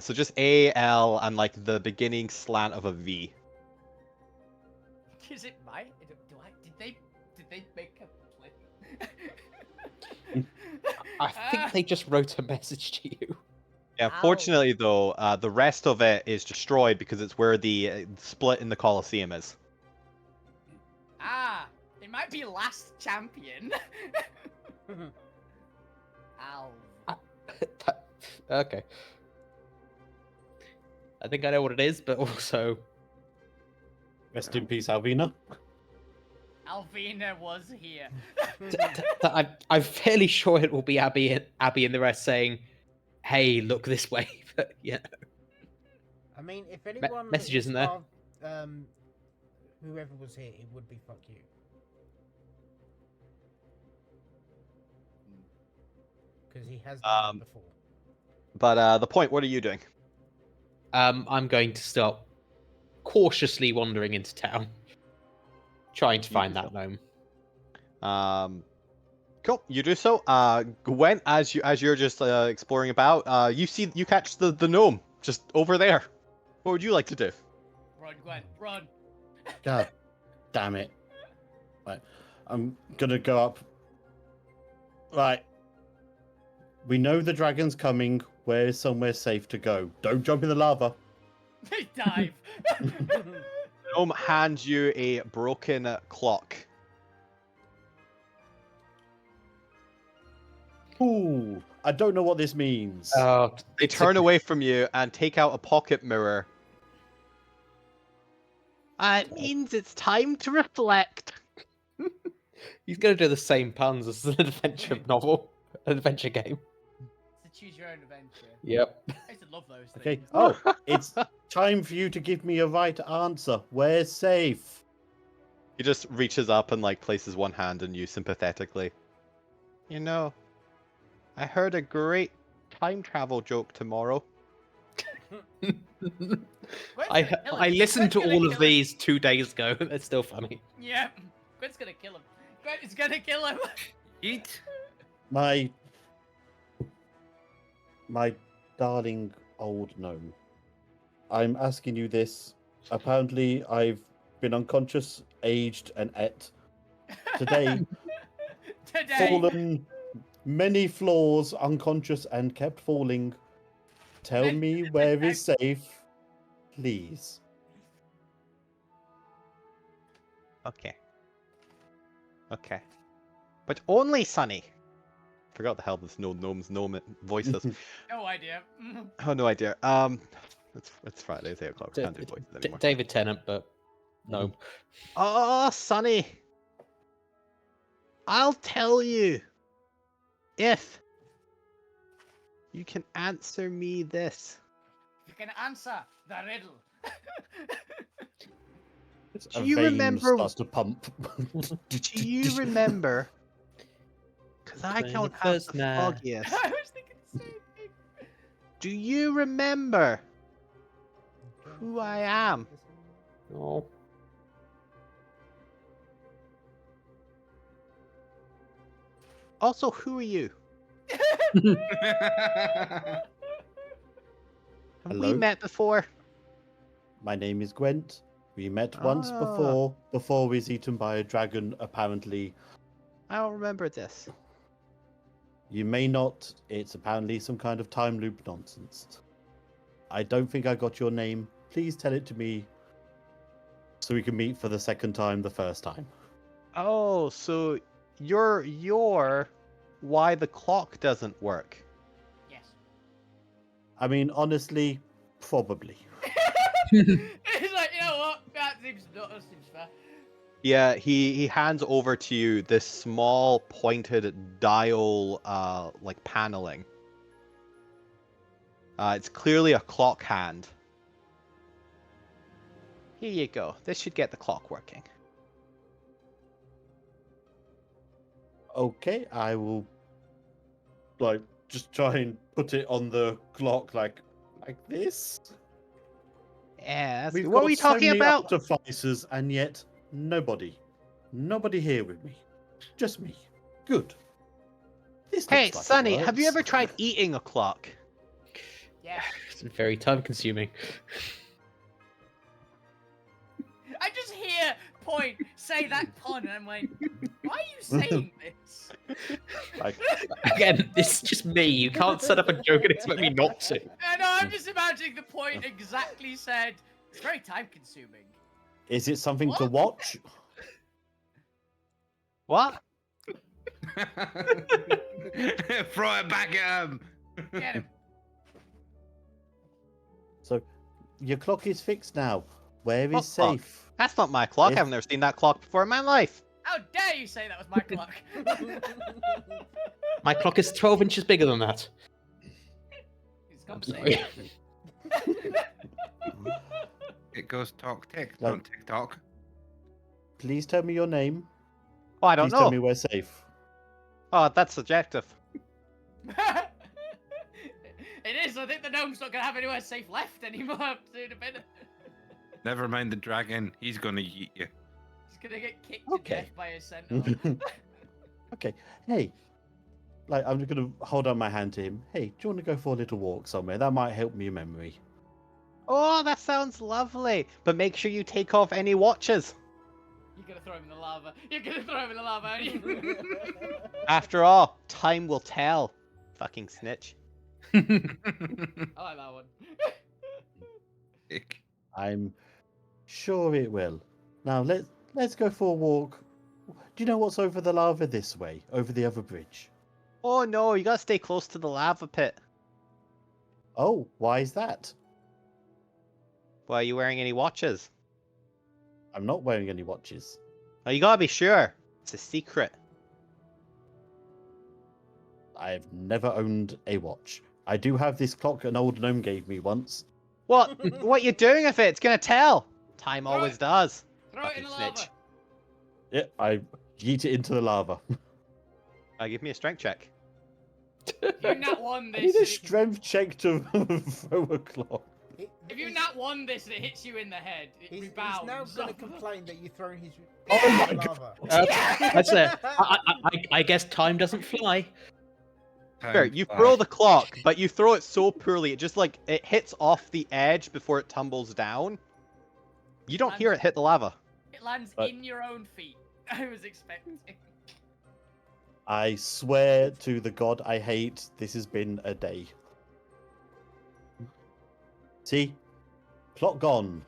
So just A-L and like the beginning slant of a V. Is it my? Did they make a play? I think they just wrote a message to you. Yeah, Ow. fortunately though, the rest of it is destroyed because it's where the split in the Colosseum is. Ah, it might be last champion. Al. Okay. I think I know what it is, but also Rest in peace, Alvina. Alvina was here. I'm fairly sure it will be Abby and the rest saying, "Hey, look this way." But yeah, I mean, if anyone message was isn't there. part of, whoever was here, it would be fuck you. Because he has done it before. But the point, what are you doing? I'm going to start cautiously wandering into town, trying to find that gnome. Cool. You do so. Gwen, as you're just exploring about, you catch the gnome just over there. What would you like to do? Run, Gwen, run. God damn it. Right. I'm gonna go up. Right. We know the dragon's coming. Where is somewhere safe to go? Don't jump in the lava. They dive. Gnome hands you a broken clock. Ooh, I don't know what this means. Oh, They turn away from you and take out a pocket mirror. It means it's time to reflect. He's going to do the same puns as an adventure novel, an adventure game. To choose your own adventure. Yep. I used to love those Okay. things. Oh, it's time for you to give me a right answer. We're safe. He just reaches up and like places one hand on you sympathetically. You know, I heard a great time travel joke tomorrow. Gwen's I gonna kill him. I listened to Gwen's gonna all of kill him. these 2 days ago. They're still funny. Yeah. Gwen's gonna kill him. Gwen is gonna kill him. Eat. My darling old gnome. I'm asking you this. Apparently, I've been unconscious, aged, and ate. Today, Today. fallen many floors, unconscious, and kept falling. Tell me where is safe, please. Okay. Okay. But only Sunny. Forgot the hell this gnome's gnome voice is. No idea. Oh, no idea. It's Friday, it's 8 o'clock. We can't do voices anymore. David Tennant, but no. Oh, Sunny. I'll tell you. If you can answer me this. You can answer the riddle. Do you remember? Starts to pump. Do you remember? Because I Playing don't the have first the man. foggiest. I was thinking the same thing. Do you remember who I am? Oh. Also, who are you? Have we Hello? met before? My name is Gwent. We met once Ah. before we was eaten by a dragon, apparently. I don't remember this. You may not. It's apparently some kind of time loop nonsense. I don't think I got your name. Please tell it to me so we can meet for the second time the first time. Oh, so you're why the clock doesn't work. Yes. I mean, honestly, probably. It's like, you know what? That seems fair. Yeah, he hands over to you this small pointed dial like paneling. It's clearly a clock hand. Here you go. This should get the clock working. Okay, I will just try and put it on the clock like this. Yeah, that's We've what are got we so talking many about? artificers, and yet nobody here with me. Just me. Good. This Hey, looks like it Sonny, have you works. ever tried eating a clock? Yeah. It's very time consuming. I just hear Point say that pun, and I'm like, why are you saying this? Like, Again, it's just me. You can't set up a joke and expect me not to. I know, I'm just imagining the Point exactly said, it's very time consuming. is it something to What? watch? What? Throw it back at him. Get him. So, your clock is fixed now. Where What is clock? safe? That's not my clock. If- I've never seen that clock before in my life. How dare you say that was my clock? My clock is 12 inches bigger than that. It's I'm complicated. sorry. It goes talk tick, Like- don't tick tock. Please tell me your name. Oh, I don't Please tell me know. we're safe. Oh, that's subjective. It is. I think the gnome's not gonna have anywhere safe left anymore soon a bit. Never mind the dragon, he's gonna eat you. He's gonna get kicked Okay. to death by a centaur. Okay. Hey. I'm just gonna hold out my hand to him. Hey, do you want to go for a little walk somewhere? That might help me memory. Oh, that sounds lovely. But make sure you take off any watches. You're gonna throw him in the lava. You're gonna throw him in the lava, aren't you? After all, time will tell. Fucking snitch. I like that one. Tick. I'm sure it will. Now let's go for a walk. Do you know what's over the lava this way? Over the other bridge? Oh no, you gotta stay close to the lava pit. Oh, why is that? Why are you wearing any watches? I'm not wearing any watches. Oh, you gotta be sure. It's a secret. I've never owned a watch. I do have this clock an old gnome gave me once. What? What you doing with it? It's gonna tell. Time always does. Throw it in the Fucking lava. snitch. Yeah, I yeet it into the lava. Give me a strength check. You not won I need this. a strength check to throw a clock. If you not won this and it hits you in the head, it He's rebounds. now going to complain that you're throwing his Oh my lava. That's it. I guess time doesn't fly. Fair, Time you flies. throw the clock, but you throw it so poorly, it just it hits off the edge before it tumbles down. You don't hear it hit the lava. lands But- in your own feet. I was expecting. I swear to the god I hate, this has been a day. See? Plot gone.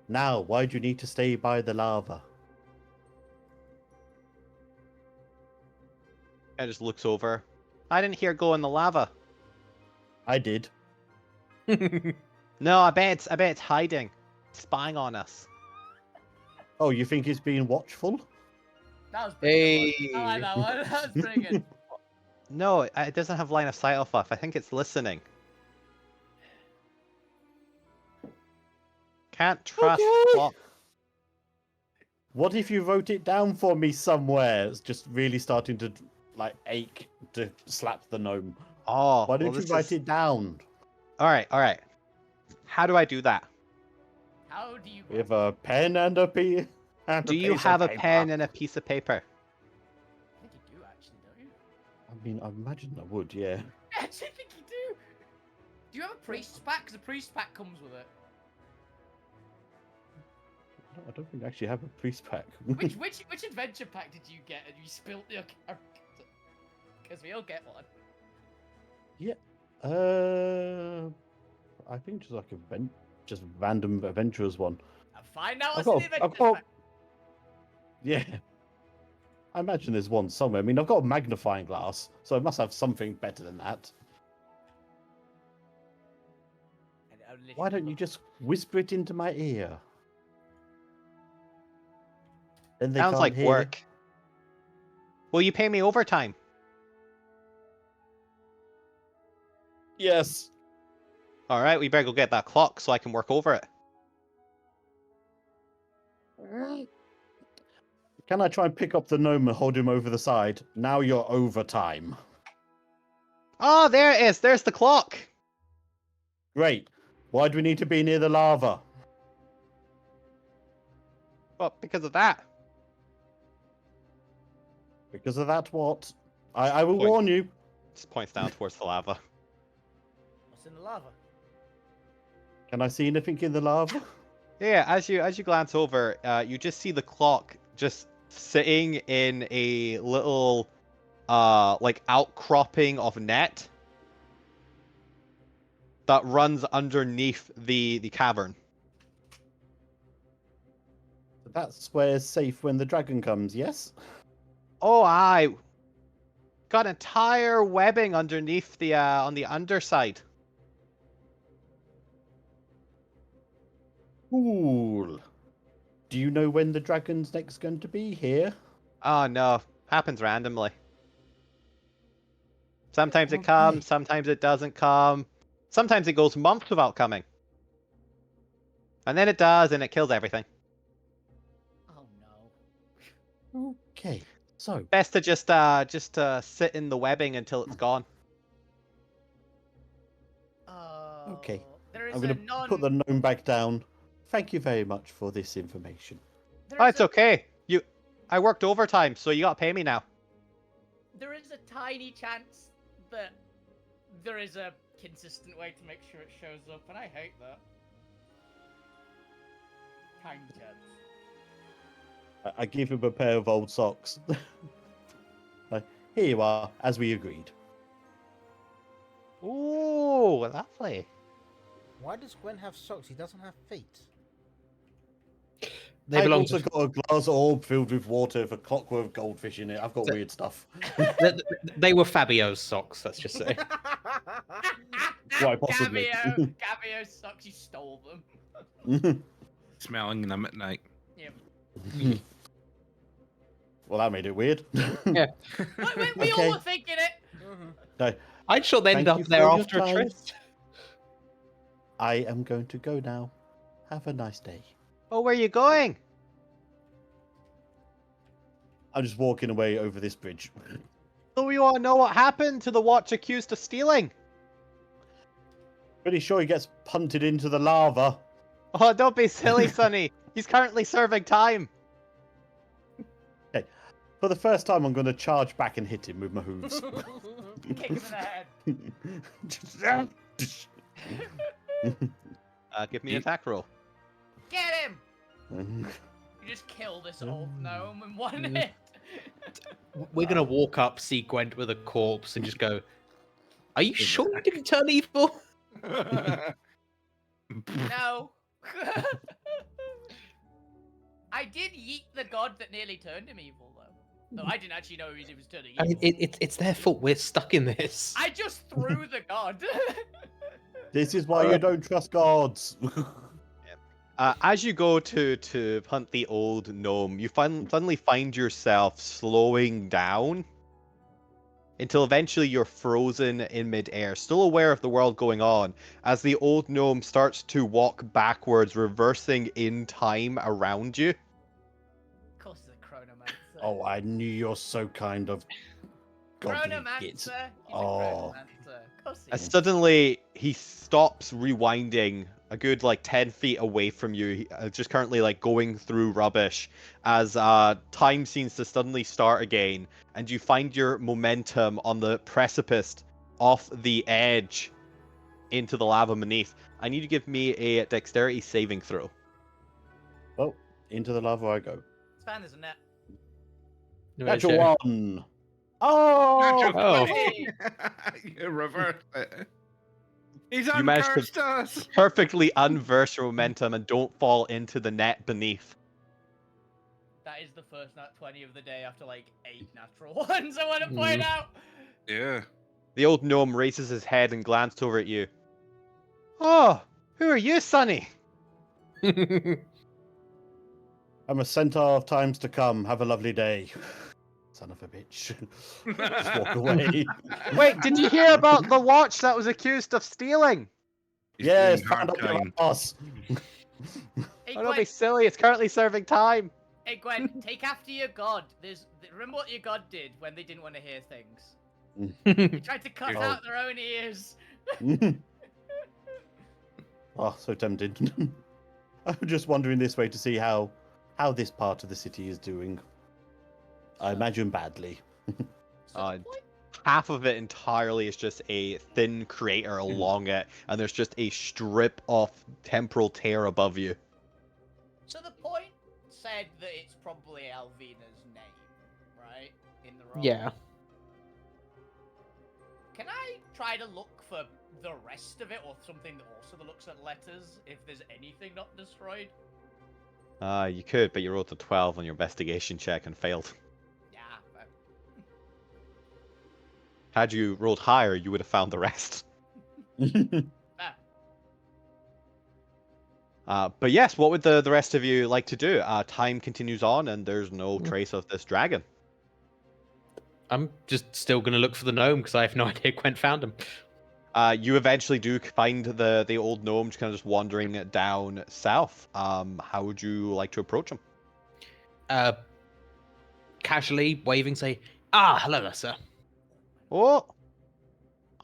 Now, why do you need to stay by the lava? I just looks over. I didn't hear it go in the lava. I did. No, I bet it's hiding, spying on us. Oh, you think it's being watchful? That was pretty good. I like Hey. that one. That was pretty good. No, it doesn't have line of sight off us. I think it's listening. Can't trust Okay. clock. What if you wrote it down for me somewhere? It's just really starting to like ache to slap the gnome. Oh, Why don't well, you write it down? All right. How do I do that? How do you? With a pen and a piece. Do you have a pen and a piece of paper? I think you do actually, don't you? I mean, I imagine I would, yeah. I actually think you do. Do you have a priest's pack? Because a priest's pack comes with it. No, I don't think I actually have a priest pack. Which adventure pack did you get and you spilt your character? Because we all get one. I think just like just random adventurers one. And find out I've what's in got, the I've adventure got, pack. yeah. I imagine there's one somewhere. I mean, I've got a magnifying glass, so I must have something better than that. And I'll literally Why don't you look- just whisper it into my ear? Then they Sounds can't like hear. work. Will you pay me overtime? Yes. All right, we better go get that clock so I can work over it. Can I try and pick up the gnome and hold him over the side? Now you're overtime. Oh, there it is. There's the clock. Great. Why do we need to be near the lava? Well, because of that. Because of that, what? I will Point. warn you. Just points down towards the lava. What's in the lava? Can I see anything in the lava? Yeah, as you glance over, you just see the clock just sitting in a little like outcropping of net that runs underneath the cavern. That's where it's safe when the dragon comes, yes? Oh, aye. Got entire webbing underneath the on the underside. Cool. Do you know when the dragon's next going to be here? Oh no, happens randomly. Sometimes it Okay. comes, sometimes it doesn't come. Sometimes it goes months without coming. And then it does, and it kills everything. Oh no. Okay. So, Best to just sit in the webbing until it's gone. Okay. There is I'm a going to non. put the gnome back down. Thank you very much for this information. there Oh, is it's a- okay. I worked overtime, so you gotta pay me now. There is a tiny chance that there is a consistent way to make sure it shows up, and I hate that. Tiny chance. I give him a pair of old socks. Like, here you are, as we agreed. Ooh, lovely. Why does Gwen have socks? He doesn't have feet. They I've belong also to. got a glass orb filled with water with a clockwork goldfish in it. I've got So- weird stuff. They were Fabio's socks. Let's just say. Quite possibly. Gabio socks. You stole them. Smelling them at night. Well, that made it weird. Yeah. We Okay. all were thinking it. No, I'd sure they end Thank you up for there your after a time. tryst. I am going to go now. Have a nice day. Oh, where are you going? I'm just walking away over this bridge. So we want to know what happened to the watch accused of stealing. Pretty sure he gets punted into the lava. Oh, don't be silly, Sonny. He's currently serving time. For the first time, I'm going to charge back and hit him with my hooves. Kick him in the head. Give me an attack roll. Get him. You just kill this old gnome in one hit. We're gonna walk up, see Gwent with a corpse, and just go, "Are you sure you didn't turn evil?" No. I did yeet the god that nearly turned him evil, though. No, I didn't actually know he was turning evil. I mean, it's their fault. We're stuck in this. I just threw the god. This is why you don't trust gods. As you go to hunt the old gnome, you suddenly find yourself slowing down until eventually you're frozen in midair, still aware of the world going on, as the old gnome starts to walk backwards, reversing in time around you. Of course, the chronomancer. Oh, I knew you're so kind of godly. Chronomancer. Git. He's Oh. a chronomancer. Of course he As is. suddenly he stops rewinding a good 10 feet away from you, just currently going through rubbish, as time seems to suddenly start again, and you find your momentum on the precipice off the edge into the lava beneath. I need you to give me a dexterity saving throw. Oh, into the lava I go. It's fine, there's a net. Natural one. Oh, Natural Oh. 20. You reversed it. He's You managed to- uncursed us. Perfectly unverse your momentum and don't fall into the net beneath. That is the first nat 20 of the day after 8 natural ones, I want to point out. Yeah. The old gnome raises his head and glances over at you. Oh, who are you, Sonny? I'm a centaur of times to come. Have a lovely day. Son of a bitch. Just walk away. Wait, did you hear about the watch that was accused of stealing? He's Yes, being found up your hard-kind. ass. Hey, Oh, don't be Gwen, silly, it's currently serving time. hey, Gwen, take after your god. Remember what your god did when they didn't want to hear things? They tried to cut Oh. out their own ears. Oh, so tempted. I'm just wandering this way to see how this part of the city is doing. I imagine badly. Half of it entirely is just a thin crater along it, and there's just a strip of temporal tear above you. So the point said that it's probably Alvina's name, right? In the roll. Yeah. Can I try to look for the rest of it, or something that also looks at letters, if there's anything not destroyed? You could, but you rolled a 12 on your investigation check and failed. Yeah. Had you rolled higher, you would have found the rest. But yes, what would the rest of you like to do? Time continues on, and there's no trace of this dragon. I'm just still gonna look for the gnome because I have no idea Gwent found him. You eventually do find the old gnome just kind of just wandering down south. How would you like to approach him? Casually waving, say, "Ah, hello there, sir." Oh,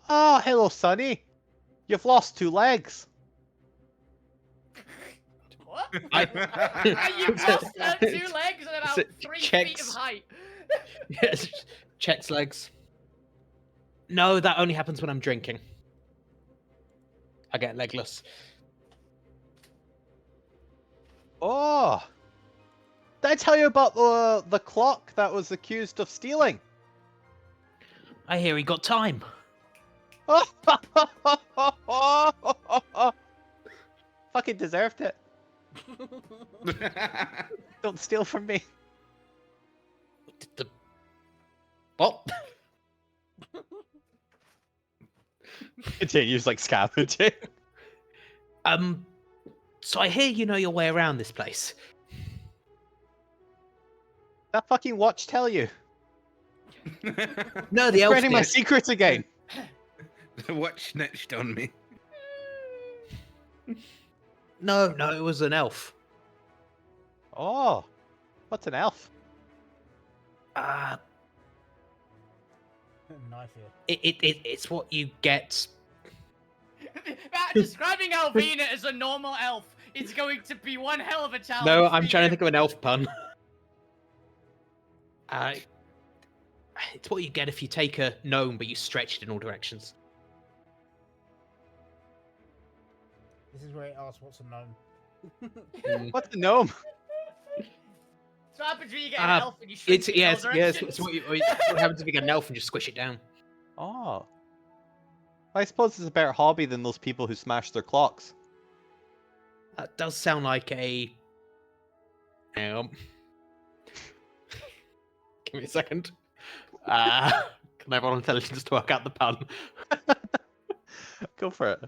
hello, Sonny. You've lost 2 legs. What? I- You lost 2 legs and about So, 3 feet of checks. height. Yes, checks legs. No, that only happens when I'm drinking. I get legless. Oh, did I tell you about the clock that was accused of stealing? I hear he got time. Fucking deserved it. Don't steal from me. What? Continues scavenging. So I hear you know your way around this place. That fucking watch tell you. No, the elf Spreading my did. secrets again. The watch snitched on me. No, it was an elf. Oh, what's an elf? Knife here. It's what you get. Describing Alvina as a normal elf is going to be one hell of a challenge. No, for I'm trying to you. think of an elf pun. It's what you get if you take a gnome but you stretch it in all directions. This is where it asks what's a gnome. Mm. What's a gnome? So what happens when you get an Ah, elf and you shrink It's it in all yes, yes. directions? What happens if you get an elf and just squish it down? Oh. I suppose it's a better hobby than those people who smash their clocks. That does sound like a. Hang on. Give me a second. Can I roll intelligence to work out the pun? Go for it.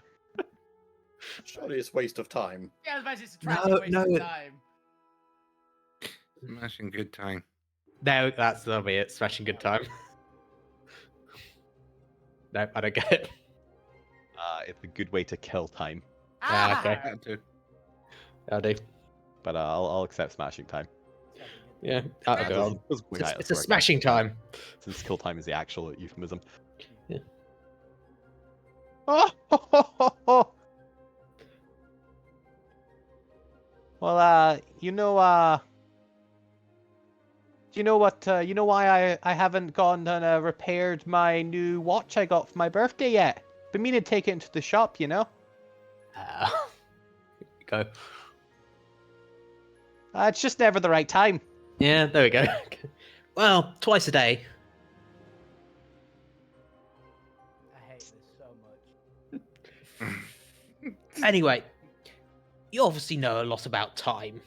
Surely it's waste of time. Yeah, I was about to say it's a tragic waste of time. Smashing good time. No, that'll be it. Smashing good time. No, I don't get it. It's a good way to kill time. Ah, okay. That too. I'll do. But I'll accept smashing time. Yeah, I'll Yeah, go on. Those good It's, items it's a work out. smashing time. Since kill time is the actual euphemism. Yeah. Oh, ho, ho, ho, ho. Well, you know what? You know why I haven't gone and repaired my new watch I got for my birthday yet? Been meaning to take it into the shop, you know. Go. It's just never the right time. Yeah, there we go. Well, twice a day. I hate this so much. Anyway, you obviously know a lot about time.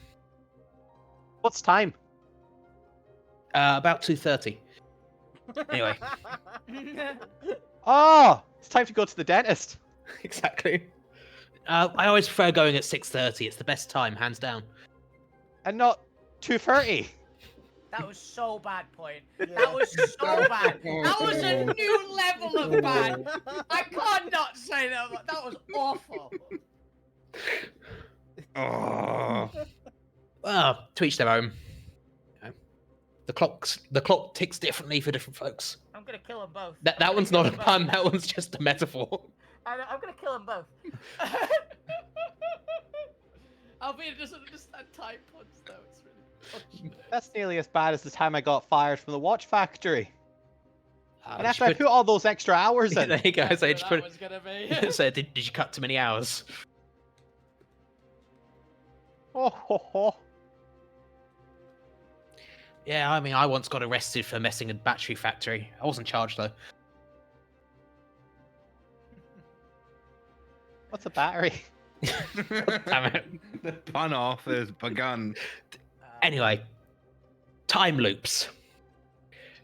What's time? About 2:30. Anyway. Oh, it's time to go to the dentist. Exactly. I always prefer going at 6:30. It's the best time, hands down. And not 2:30. That was so bad, Point. That was so bad. That was a new level of bad. I can't not say that. That was awful. Oh, Well, to each their own. You know, the clock ticks differently for different folks. I'm gonna kill them both. That one's not a pun. That one's just a metaphor. I'm gonna kill them both. Albeit it doesn't understand time puns though. It's really unfortunate. That's nearly as bad as the time I got fired from the watch factory. And Did after you I put all those extra hours in. there you go. That's So, what just that put, was gonna be. so did you cut too many hours? Oh, ho, ho. Yeah, I mean, I once got arrested for messing a battery factory. I wasn't charged though. What's a battery? Damn it. the pun off has begun. Anyway, time loops.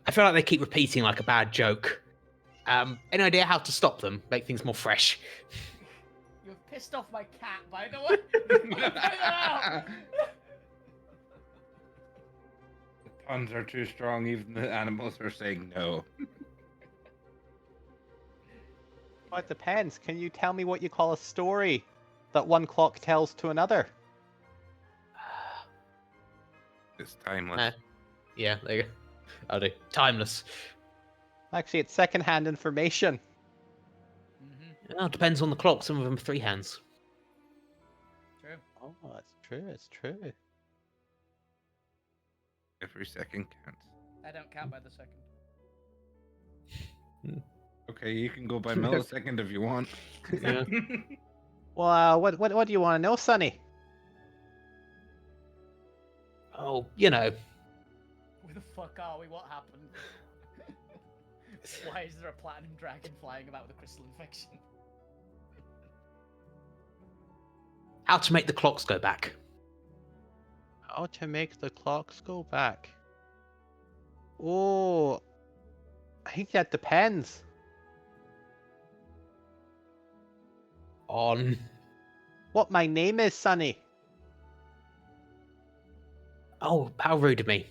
I feel like they keep repeating like a bad joke. Any idea how to stop them? Make things more fresh? You've pissed off my cat, by the way. Point that out. The puns are too strong, even the animals are saying no. Well, it depends. Can you tell me what you call a story that one clock tells to another? It's timeless. Yeah, there you go. I'll do. Timeless. Actually, it's second-hand information. Well, it depends on the clock. Some of them are 3 hands. True. Oh, it's true. It's true. Every second counts. I don't count by the second. Okay, you can go by millisecond if you want. Yeah. Well, what do you want to know, Sonny? Oh, you know. Where the fuck are we? What happened? Why is there a platinum dragon flying about with a crystal infection? How to make the clocks go back. How to make the clocks go back? Oh, I think that depends. On. What my name is, Sonny. Oh, how rude of me.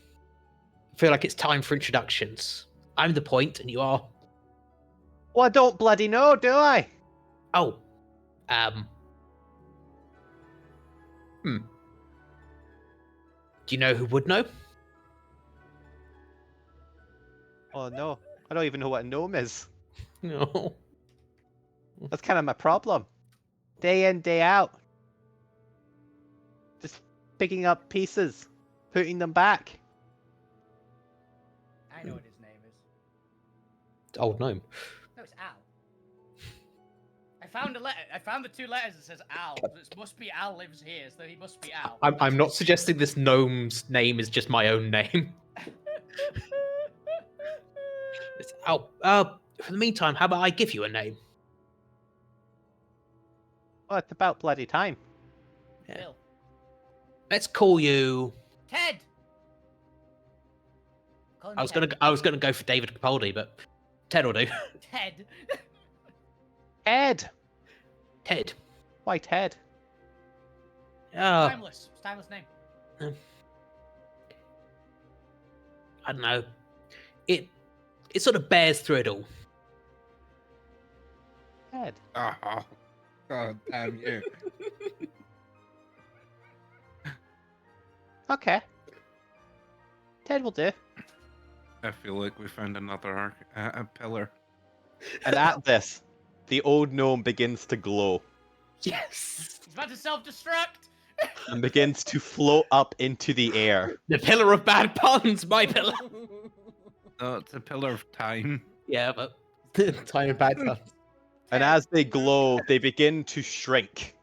I feel like it's time for introductions. I'm the point, and you are. Well, I don't bloody know, do I? Oh. Do you know who would know? Oh no, I don't even know what a gnome is. No. That's kind of my problem. Day in, day out. Just picking up pieces, putting them back. I know what his name is. Old gnome. No, it's Al. I I found a letter. I found the 2 letters that says Al. So it must be Al lives here, so he must be Al. I'm not suggesting this gnome's name is just my own name. It's Al. For the meantime, how about I give you a name? Well, it's about bloody time. Yeah. Bill. Let's call you. Ted. Call him I was Ted. gonna go for David Capaldi, but Ted will do. Ted. Ted! Ted. Why Ted? Timeless. It's timeless name. I don't know. It sort of bears through it all. Ted. Oh, God damn you. Okay. Ted will do. I feel like we found another a pillar. And at this, the old gnome begins to glow Yes. He's about to self-destruct. and begins to float up into the air. The pillar of bad puns, my pillar. Oh, it's a pillar of time. Yeah, but time of bad puns. And as they glow, they begin to shrink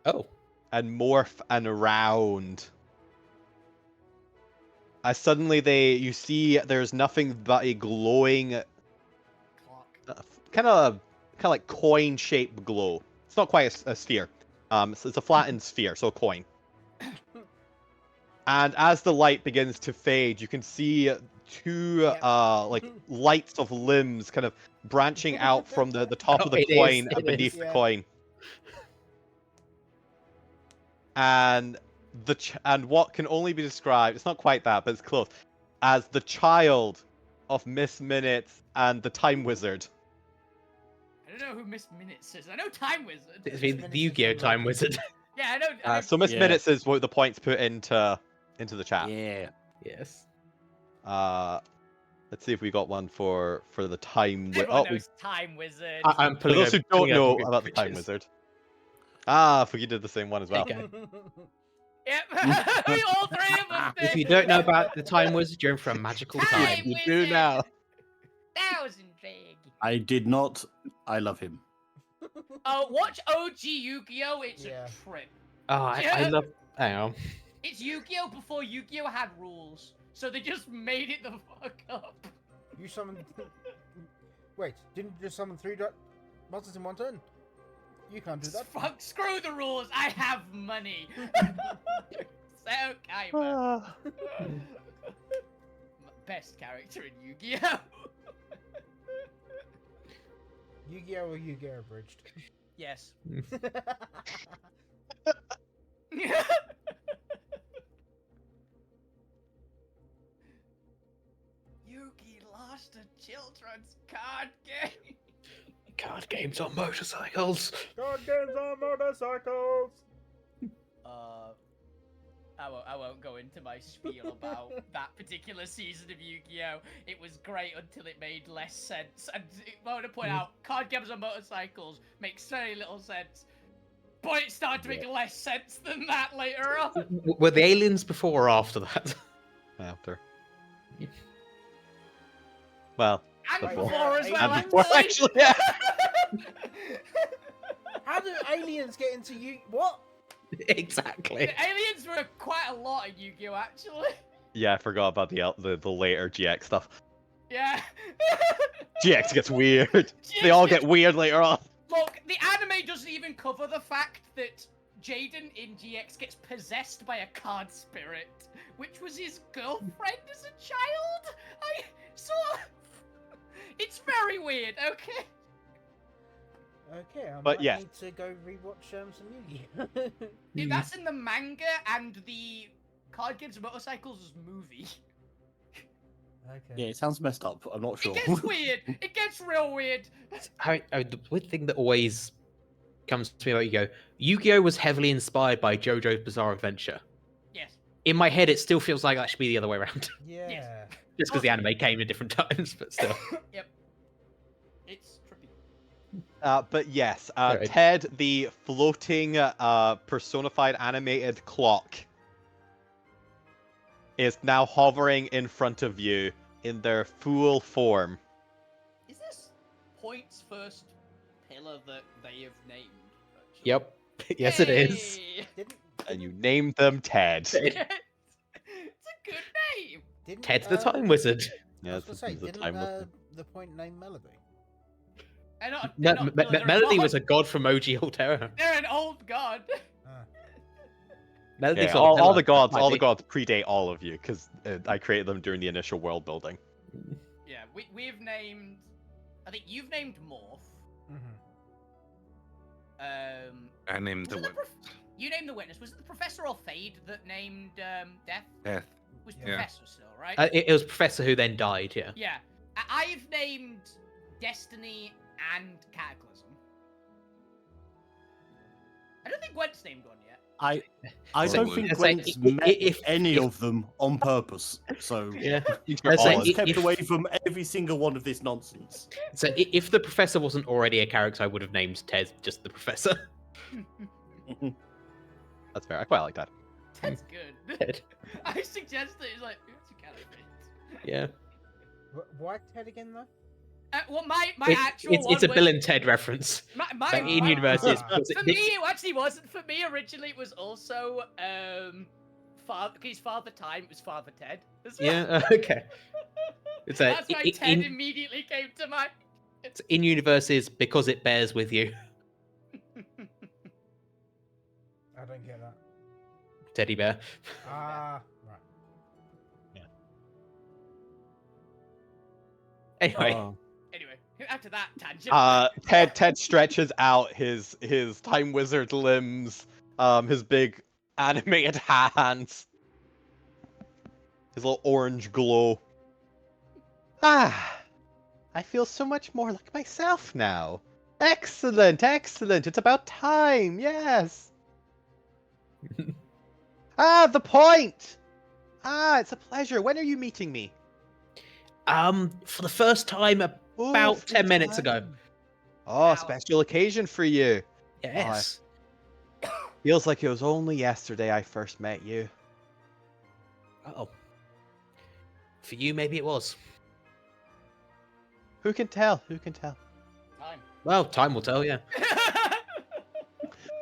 Oh. and morph and round. As suddenly you see there's nothing but a glowing, Clock. kind of like coin-shaped glow. It's not quite a sphere. It's a flattened sphere, so a coin. And as the light begins to fade, you can see 2 like lights of limbs kind of branching out from the top of the It is, coin it and beneath is. the Yeah. coin. And and what can only be described, it's not quite that, but it's close, as the child of Miss Minutes and the Time Wizard. I don't know who Miss Minutes is. I know Time Wizard. It's the Yu-Gi-Oh! Time Wizard. Yeah, I know. I know So Miss Yeah. Minutes is what the points put into the chat. Yeah. Yes. Let's see if we got one for the Time Wizard. Everyone Oh, knows Time Wizard. I'm for pulling those who over- don't pulling know over about the Time pictures. Wizard. Ah, Fugi did the same one as well. Okay. Yep. We all 3 of us did. If you don't know about the Time Wizard, you're in for a magical Time time. You do Wizard. now. That was intrigue. I did not. I love him. Oh, watch OG Yu-Gi-Oh! It's Yeah. a trip. Oh, I love. Hang on. It's Yu-Gi-Oh! Before Yu-Gi-Oh! Had rules. So they just made it the fuck up. You summoned. Wait, didn't you just summon 3 monsters in one turn? You can't do that. Fuck, screw the rules. I have money. So Kaiba. Ah. Best character in Yu-Gi-Oh! Yu-Gi-Oh! Or Yu-Gi-Oh! Abridged. Yes. Yugi lost a children's card game. Card games on motorcycles. God games on motorcycles! I won't go into my spiel about that particular season of Yu-Gi-Oh! It was great until it made less sense. And I want to point out, card games on motorcycles makes very little sense. But it started to make less sense than that later on. Were the aliens before or after that? After. Well, And Before. before as well, and before, actually. actually, yeah. How do aliens get into you? What? Exactly. The aliens were quite a lot in Yu-Gi-Oh! Actually. Yeah, I forgot about the later GX stuff. Yeah. GX gets weird. They all get weird later on. Look, the anime doesn't even cover the fact that Jaden in GX gets possessed by a card spirit, which was his girlfriend as a child. I saw. It's very weird. Okay. Okay, I But might yeah. need to go rewatch some Yu-Gi-Oh! Dude, that's in the manga and the Card Games and Motorcycles movie. Okay. Yeah, it sounds messed up. I'm not sure. It gets weird. It gets real weird. The weird thing that always comes to me about Yu-Gi-Oh! Was heavily inspired by JoJo's Bizarre Adventure. Yes. In my head, it still feels like that should be the other way around. Yeah. Just because the anime came at different times, but still. Yep. It's trippy. But yes, Alright. Ted, the floating personified animated clock, is now hovering in front of you in their full form. Is this Point's first pillar that they have named. Actually. Yep. Yes, it is. Yay! Didn't And you named them Ted. It's a good name. didn't Ted the Time Wizard. I was Yes, gonna say, the didn't time was the point name Melody? They're not, they're a Melody god. was a god from OG Alterra. They're an old god. Ah. Melody Yeah, from all Alterra, the gods, might all the be. gods predate all of you because I created them during the initial world building. Yeah, we've named. I think you've named Morph. Mhm. I named Was the it you named the witness. Was it the professor or Fade that named Death? Death. It was Yeah. professor still, right? It was Professor who then died, yeah. Yeah. I've named Destiny and Cataclysm. I don't think Gwent's named one yet. I So, don't think it's like, Gwent's if- met if- any if- of them on purpose. So Yeah. You're It's like, all Gwent's kept if- away from every single one of this nonsense. So if the Professor wasn't already a character, I would have named Ted just the Professor. That's fair. I quite like that. That's good. Ted. I suggested it's like, who's a character? Yeah. Why Ted again though? Well, my It's, actual one it's a was, Bill and Ted reference. My But in my- universe, it's For me, it actually wasn't. For me, originally, it was also father. His father time. It was Father Ted. As well. Yeah. Okay. It's a, That's why Ted in immediately came to mind. universe is because it bears with you. I don't get that. Teddy bear. Ah, right. Anyway. Anyway, after that tangent. Ted stretches out his time wizard limbs, his big animated hands, his little orange glow. Ah, I feel so much more like myself now. Excellent, excellent. It's about time. Yes. The point. It's a pleasure. When are you meeting me? For the first time about Ooh, 10 minutes time. ago. Oh, Wow. special occasion for you. Yes. Feels like it was only yesterday I first met you. Oh. For you, maybe it was. Who can tell? Who can tell? Time. Well, time will tell, yeah.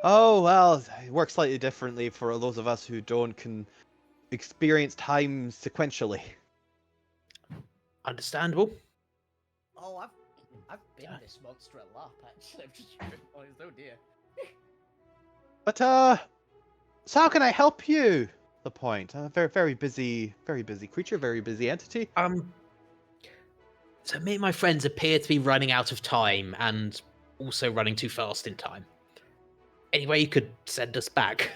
Oh, well, it works slightly differently for those of us who can experience time sequentially. Understandable. Oh, I've been this monster a lot. Actually, I've just realized. Oh dear. But, so how can I help you? The point. A very busy creature, very busy entity. So me and my friends appear to be running out of time and also running too fast in time. Anyway, you could send us back.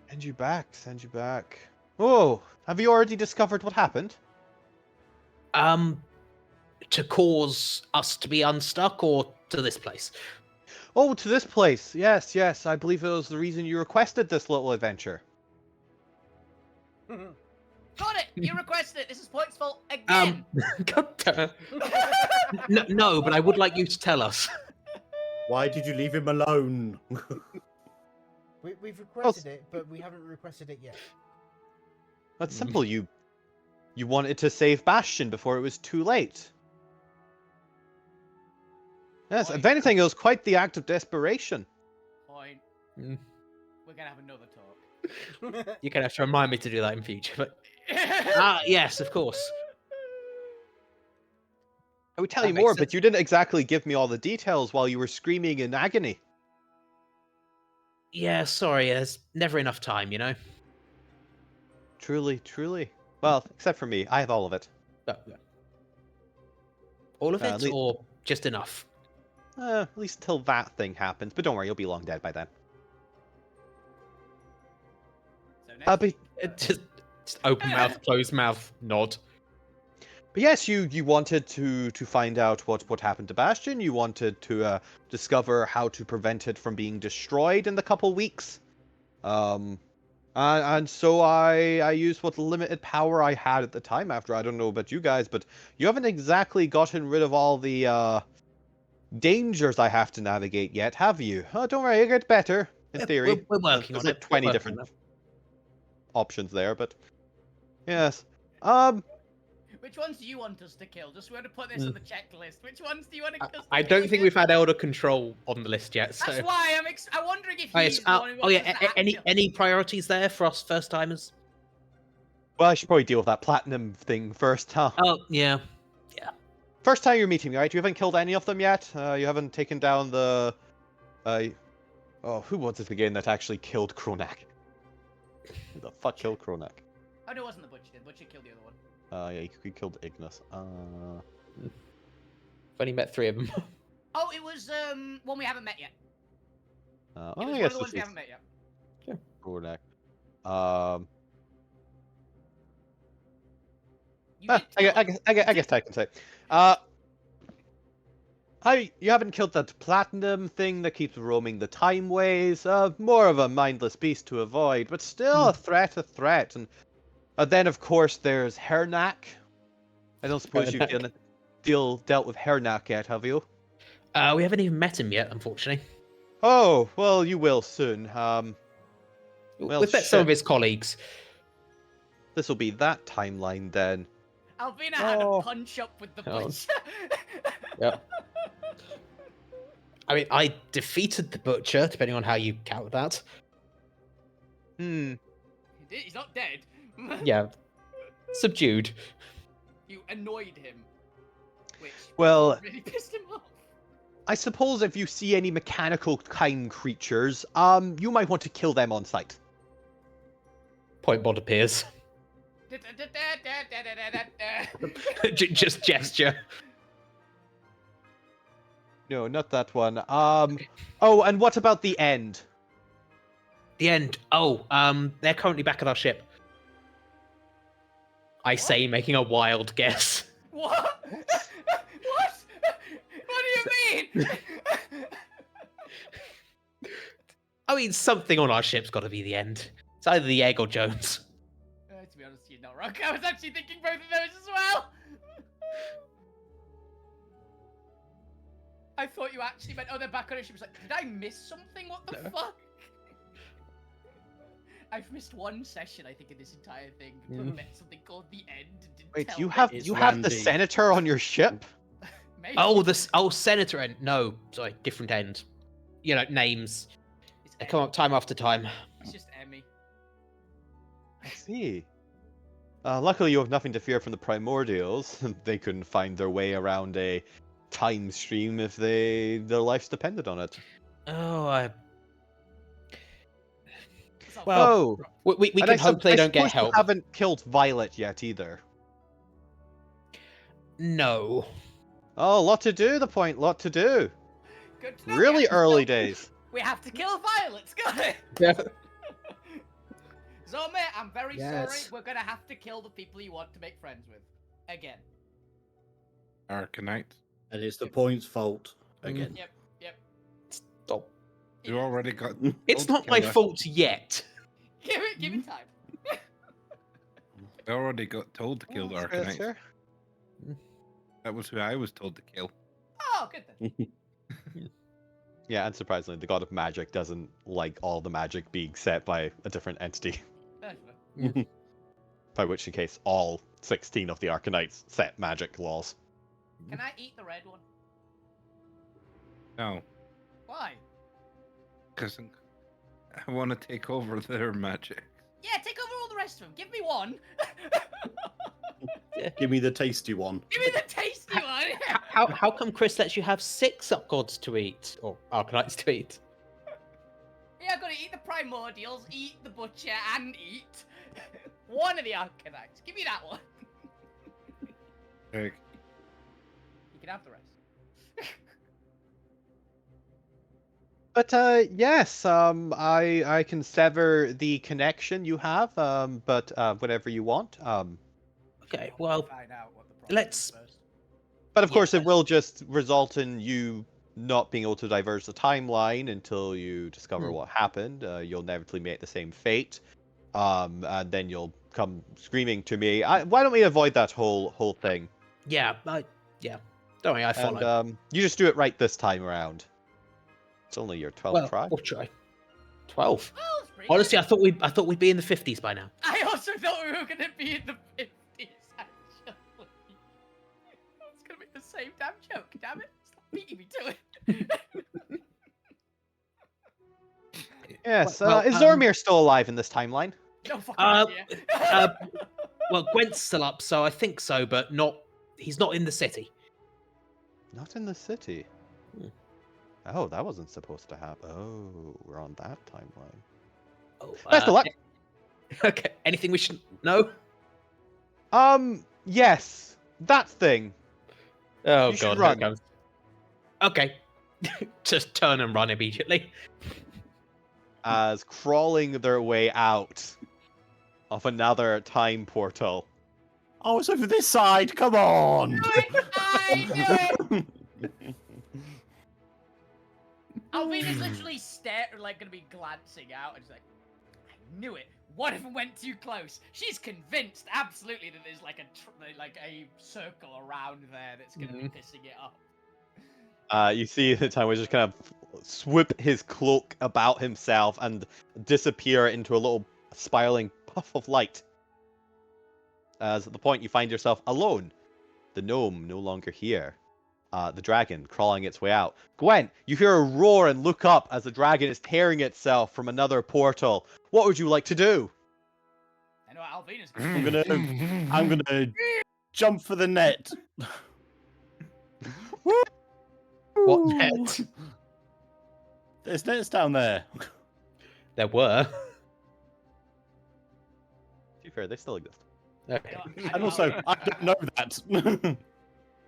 Send you back. Oh, have you already discovered what happened? To cause us to be unstuck or to this place? Oh, to this place. Yes. I believe it was the reason you requested this little adventure. Got it. You requested it. This is Point's fault again. God damn. No, but I would like you to tell us. Why did you leave him alone? We've requested it, but we haven't requested it yet. That's simple. You wanted to save Bastion before it was too late. Yes, if anything, it was quite the act of desperation. Point. Mm. We're gonna have another talk. You're gonna have to remind me to do that in future. But yes, of course. I would tell That you makes more, sense. but you didn't exactly give me all the details while you were screaming in agony. Yeah, sorry. There's never enough time, you know. Truly. Well, except for me, I have all of it. All of At it, least- or just enough? At least till that thing happens. But don't worry, you'll be long dead by then. So next week, Just open mouth, closed mouth, nod. But yes, you wanted to find out what happened to Bastion. You wanted to discover how to prevent it from being destroyed in the couple weeks. And so I used what limited power I had at the time. After I don't know about you guys, but you haven't exactly gotten rid of all the dangers I have to navigate yet, have you? Oh, don't worry, it gets better in Yeah, theory. we're working There's on like it. 20 We're working different on it. options there, but yes. Which ones do you want us to kill? Just want to put this on the checklist. Which ones do you want us to I kill don't think we've had Elder Control on the list yet. So. That's why I'm wondering if Oh, he's yes, the one who oh wants yeah, us to any kill. any priorities there for us first timers? Well, I should probably deal with that platinum thing first, huh? Oh yeah. First time you're meeting me, right? You haven't killed any of them yet? You haven't taken down the... who was it again that actually killed Kronak? Who the fuck killed Kronak? Oh, no, it wasn't the Butcher. The Butcher killed the other one. Yeah, he killed Ignis. I've only met 3 of them. Oh, it was one we haven't met yet. It was I one guess of the ones this we is haven't met yet. Kronak. You did tell I guess I can say. You haven't killed that platinum thing that keeps roaming the time ways. More of a mindless beast to avoid, but still a threat. And then, of course, there's Hernak. I don't suppose Hernak. you've dealt with Hernak yet, have you? We haven't even met him yet, unfortunately. Oh, well, you will soon. Well, We've met some of his colleagues. This will be that timeline then. Alvina had a Oh. punch up with the Oh. Butcher. Yeah. I mean, I defeated the Butcher, depending on how you count that. Hmm. He's not dead. Yeah. Subdued. You annoyed him. Which Well, really pissed him off. I suppose if you see any mechanical kind creatures, you might want to kill them on sight. Point bod appears. Just gesture. No, not that one. Oh, and what about the end? The end. Oh, they're currently back at our ship. I say, making a wild guess. What? What? What do you mean? I mean, something on our ship's got to be the end. It's either the egg or Jones. To be honest, you're not wrong. I was actually thinking both of those as well. I thought you actually meant, oh, they're back on a ship. I was like, did I miss something? What the fuck? I've missed one session, I think, in this entire thing. I met something called the end. And didn't Wait, tell you me. have It's you have the Randy. senator on your ship? Maybe. Oh, Senator end. No, sorry, different end. You know, names. It's They come Emmy. up time after time. It's just Emmy. I see. Luckily, you have nothing to fear from the primordials. They couldn't find their way around a time stream if their lives depended on it. Oh, It's all Well, fucked up. we And can hope they don't get suppose help. You haven't killed Violet yet either. No. Oh, lot to do. Lot to do. Good to know. Really We have to early kill- days. We have to kill Violet, got it? Yeah. Zome, I'm very sorry. Yes. We're gonna have to kill the people you want to make friends with. Again. Arcanite. And it's the point's fault again. Yep. Stop. You already got. It's told not to my kill her. fault yet. Give it time. I already got told to kill the Yes, Arcanite. sir. That was who I was told to kill. Oh, good then. Yeah, unsurprisingly, the god of magic doesn't like all the magic being set by a different entity. That's fine. By which case, all 16 of the Arcanites set magic laws. Can I eat the red one? No, Why? because I want to take over their magic. Yeah, take over all the rest of them. Give me one. Give me the tasty one. Give me the tasty one. How come Chris lets you have 6 upgods to eat? Or Arcanites to eat? Yeah, I'm gonna eat the primordials, eat the butcher, and eat one of the arcanites. Give me that one. Like, You can have the rest. But yes, I can sever the connection you have, but whatever you want. Okay, well, Find out what the problem let's- is first. But of course, Yeah. it will just result in you not being able to diverge the timeline until you discover what happened. You'll inevitably meet the same fate, and then you'll come screaming to me. Why don't we avoid that whole thing? yeah, don't worry, I follow. And you just do it right this time around. It's only your 12th well, try. we'll try. 12. Oh, it's pretty Honestly, good. I thought we'd be in the 50s by now. I also thought we were gonna be in the 50s, actually. same damn joke. Damn it! Stop beating me to it. Yes. Well, Is Zormir still alive in this timeline? No fucking Uh, idea. well, Gwent's still up, so I think so, but not. He's not in the city. Not in the city. Hmm. Oh, that wasn't supposed to happen. Oh, we're on that timeline. Oh, Best of luck. Okay. Anything we should know? Yes. That thing. Oh You should god, here run. it comes. Okay. Just turn and run immediately. As crawling their way out of another time portal. Oh, it's over this side. Come on. I knew it! Alvina's literally gonna be glancing out and she's like, I knew it. One of them went too close. She's convinced, absolutely, that there's like a circle around there that's gonna be pissing it off. You see the time where just kind of whip his cloak about himself and disappear into a little spiraling puff of light. As at the point you find yourself alone. The gnome no longer here. The dragon crawling its way out. Gwent, you hear a roar and look up as the dragon is tearing itself from another portal. What would you like to do? I know what Alvina's I'm gonna jump for the net. What net? There's nets down there. There were. To be fair, they still exist. Okay. And also, I don't know that.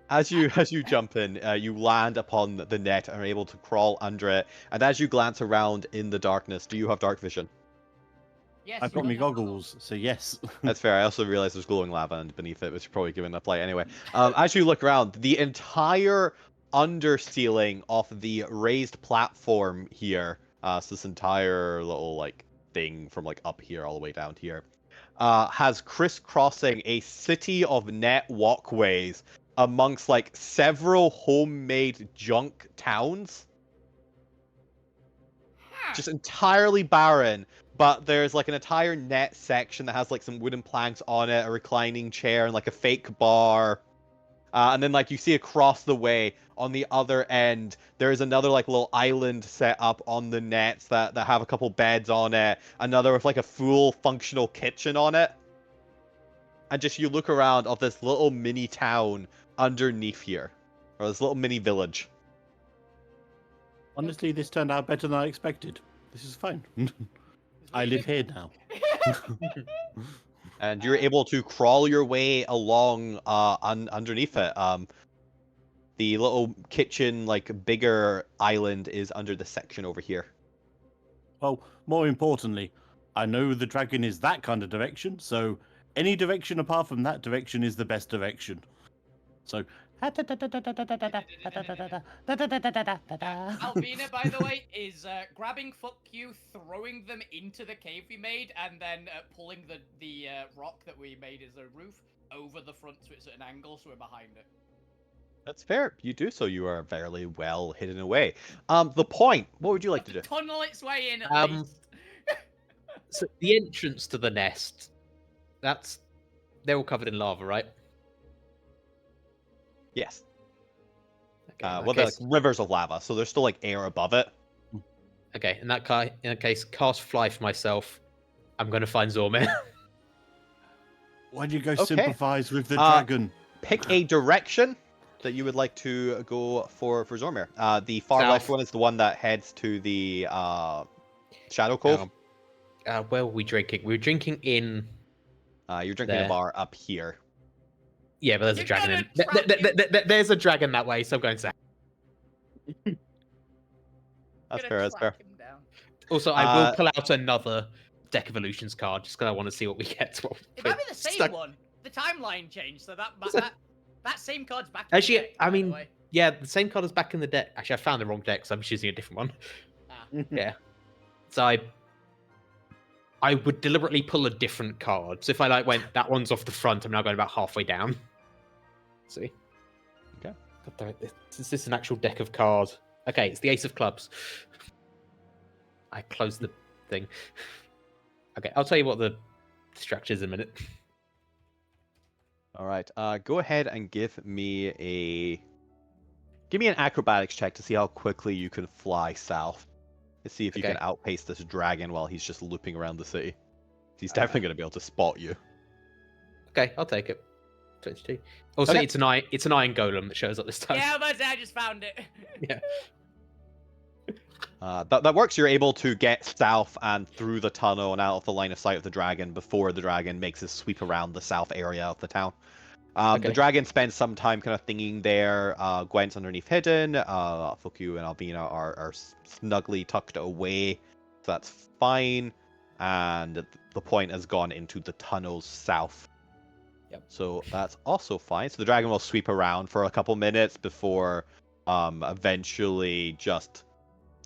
As you jump in, you land upon the net and are able to crawl under it. And as you glance around in the darkness, do you have dark vision? Yes, I've you got me have goggles, so yes. That's fair. I also realized there's glowing lava beneath it, which is probably giving enough light anyway. As you look around, the entire underceiling of the raised platform here, so this entire little like thing from like up here all the way down here, has crisscrossing a city of net walkways amongst like several homemade junk towns. Just entirely barren, but there's like an entire net section that has like some wooden planks on it, a reclining chair, and like a fake bar. And then like you see across the way on the other end, there's another like little island set up on the nets that have a couple beds on it, another with like a full functional kitchen on it. And just you look around of this little mini town underneath here, or this little mini village. Honestly, this turned out better than I expected. This is fine. I live here now. And you're able to crawl your way along underneath it. The little kitchen, like bigger island, is under the section over here. Well, more importantly, I know the dragon is that kind of direction, so any direction apart from that direction is the best direction. So. Alvina, by the way, is grabbing fuck you, throwing them into the cave we made, and then pulling the rock that we made as a roof over the front so it's at an angle so we're behind it. That's fair. You do so. You are fairly well hidden away. The point. What would you like to do? Tunnel its way in at least. So the entrance to the nest, they're all covered in lava, right? Yes. Okay, in that Well, they're like case- rivers of lava, so there's still like air above it. Okay, in that case, cast fly for myself. I'm going to find Zormir. Why'd you go Okay. sympathize with the dragon? Pick a direction that you would like to go for Zormir. The far South. left one is the one that heads to the Shadow Cove. Where were we drinking? We were drinking in. You're drinking there. a bar up here. Yeah, but there's a You're dragon in. gonna track There's a dragon that way, so I'm going south. That's Gonna fair. That's fair. track him down. Also, I will pull out another Deck of Illusions card just because I want to see what we get. It might be the same Stuck- one. The timeline changed, so that Is it? that same card's back. in the Actually, deck, I by the mean, way. yeah, the same card is back in the deck. Actually, I found the wrong deck, so I'm just using a different one. Ah. Yeah. So I would deliberately pull a different card. So if I like went that one's off the front, I'm now going about halfway down. See? Okay. God damn it, is this an actual deck of cards? Okay, it's the Ace of Clubs. I closed the thing. Okay, I'll tell you what the structure is in a minute. All right. Go ahead and give me a Give me an acrobatics check to see how quickly you can fly south. Let's see if you can Okay. outpace this dragon while he's just looping around the city. He's definitely going to be able to spot you. Okay, I'll take it. 22. Also, Okay. it's an iron golem that shows up this time. Yeah, but I just found it. Yeah. That works. You're able to get south and through the tunnel and out of the line of sight of the dragon before the dragon makes his sweep around the south area of the town. The Okay. dragon spends some time kind of thinking there. Gwent's underneath hidden. Fuku and Alvina are snugly tucked away. So that's fine. And the point has gone into the tunnels south. Yep. So that's also fine. So the dragon will sweep around for a couple minutes before eventually just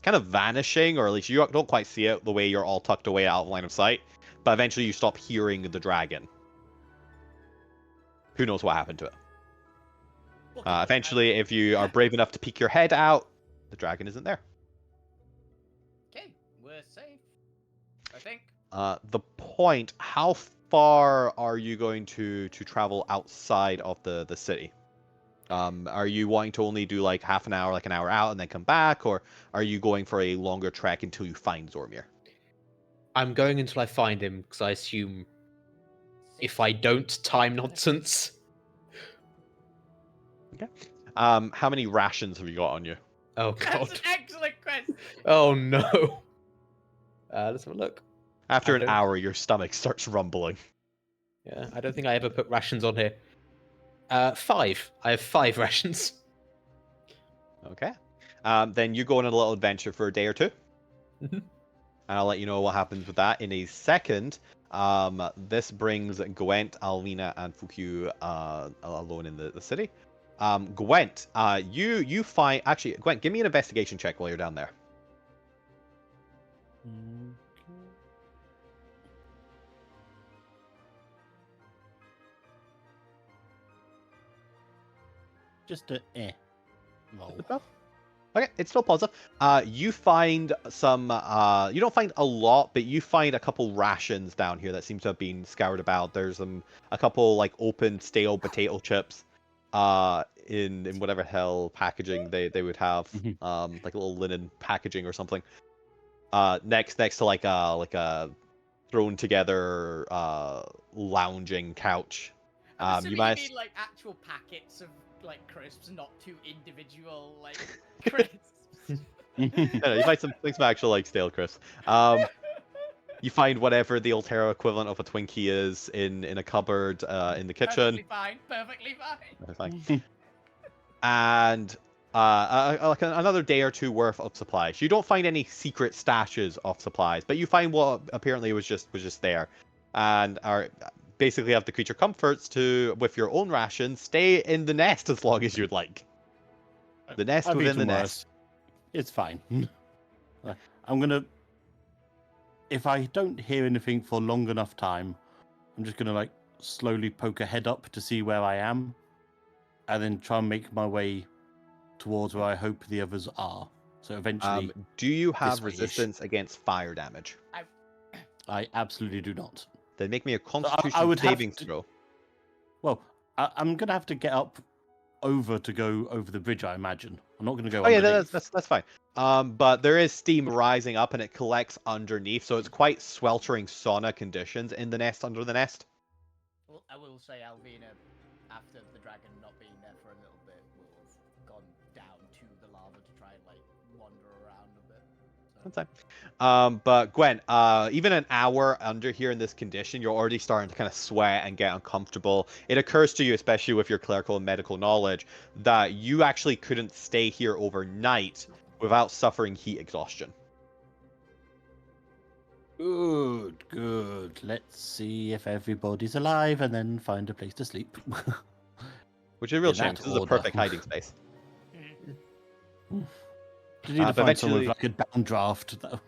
kind of vanishing, or at least you don't quite see it the way you're all tucked away out of line of sight. But eventually you stop hearing the dragon. Who knows what happened to it? Eventually, if you are brave enough to peek your head out, the dragon isn't there. Okay, we're safe. I think. The point, how far are you going to travel outside of the city? Are you wanting to only do like half an hour, like an hour out, and then come back, or are you going for a longer trek until you find Zormir? I'm going until I find him because I assume if I don't, time nonsense. Okay. How many rations have you got on you? Oh That's god. an excellent question. Oh no. Let's have a look. After I an don't- hour, your stomach starts rumbling. Yeah, I don't think I ever put rations on here. 5. I have 5 rations. Okay. Then you go on a little adventure for a day or two. Mhm. And I'll let you know what happens with that in a second. This brings Gwent, Alvina, and Fukyu alone in the city. Gwent, you find... Actually, Gwent, give me an investigation check while you're down there. Just a roll. Okay, it's still positive. You find some, you don't find a lot, but you find a couple rations down here that seem to have been scoured about. There's a couple like open stale potato chips, in whatever hell packaging they would have, like a little linen packaging or something. Next to like a thrown together lounging couch. I'm assuming You you might mean like actual packets of like crisps, not 2 individual like crisps. Yeah, you find some actual like stale crisps. You find whatever the Alterra equivalent of a Twinkie is in a cupboard in the kitchen. Perfectly fine. Perfectly fine. That's fine. And like another day or two worth of supplies. You don't find any secret stashes of supplies, but you find what apparently was just there, and are basically have the creature comforts to, with your own rations, stay in the nest as long as you'd like. The nest I've within the eaten nest. worse. It's fine. I'm gonna. If I don't hear anything for long enough time, I'm just gonna like slowly poke a head up to see where I am, and then try and make my way towards where I hope the others are. So eventually, Do you have this way-ish. resistance against fire damage? I absolutely do not. Then make me a I Constitution would have saving to- throw. Well, I'm gonna have to get up over to go over the bridge. I imagine. I'm not gonna go. Oh yeah, underneath. that's fine. But there is steam rising up and it collects underneath, so it's quite sweltering sauna conditions in the nest under the nest. Well, I will say Alvina, after the dragon not being there for a little bit, will have gone down to the lava to try and like wander around a bit. So. That's fine. But Gwen, even an hour under here in this condition, you're already starting to kind of sweat and get uncomfortable. It occurs to you, especially with your clerical and medical knowledge, that you actually couldn't stay here overnight without suffering heat exhaustion. Good, good. Let's see if everybody's alive and then find a place to sleep. Which is a real In shame. that This is a order. perfect hiding space. You need to but find someone with eventually- like a downdraft, though.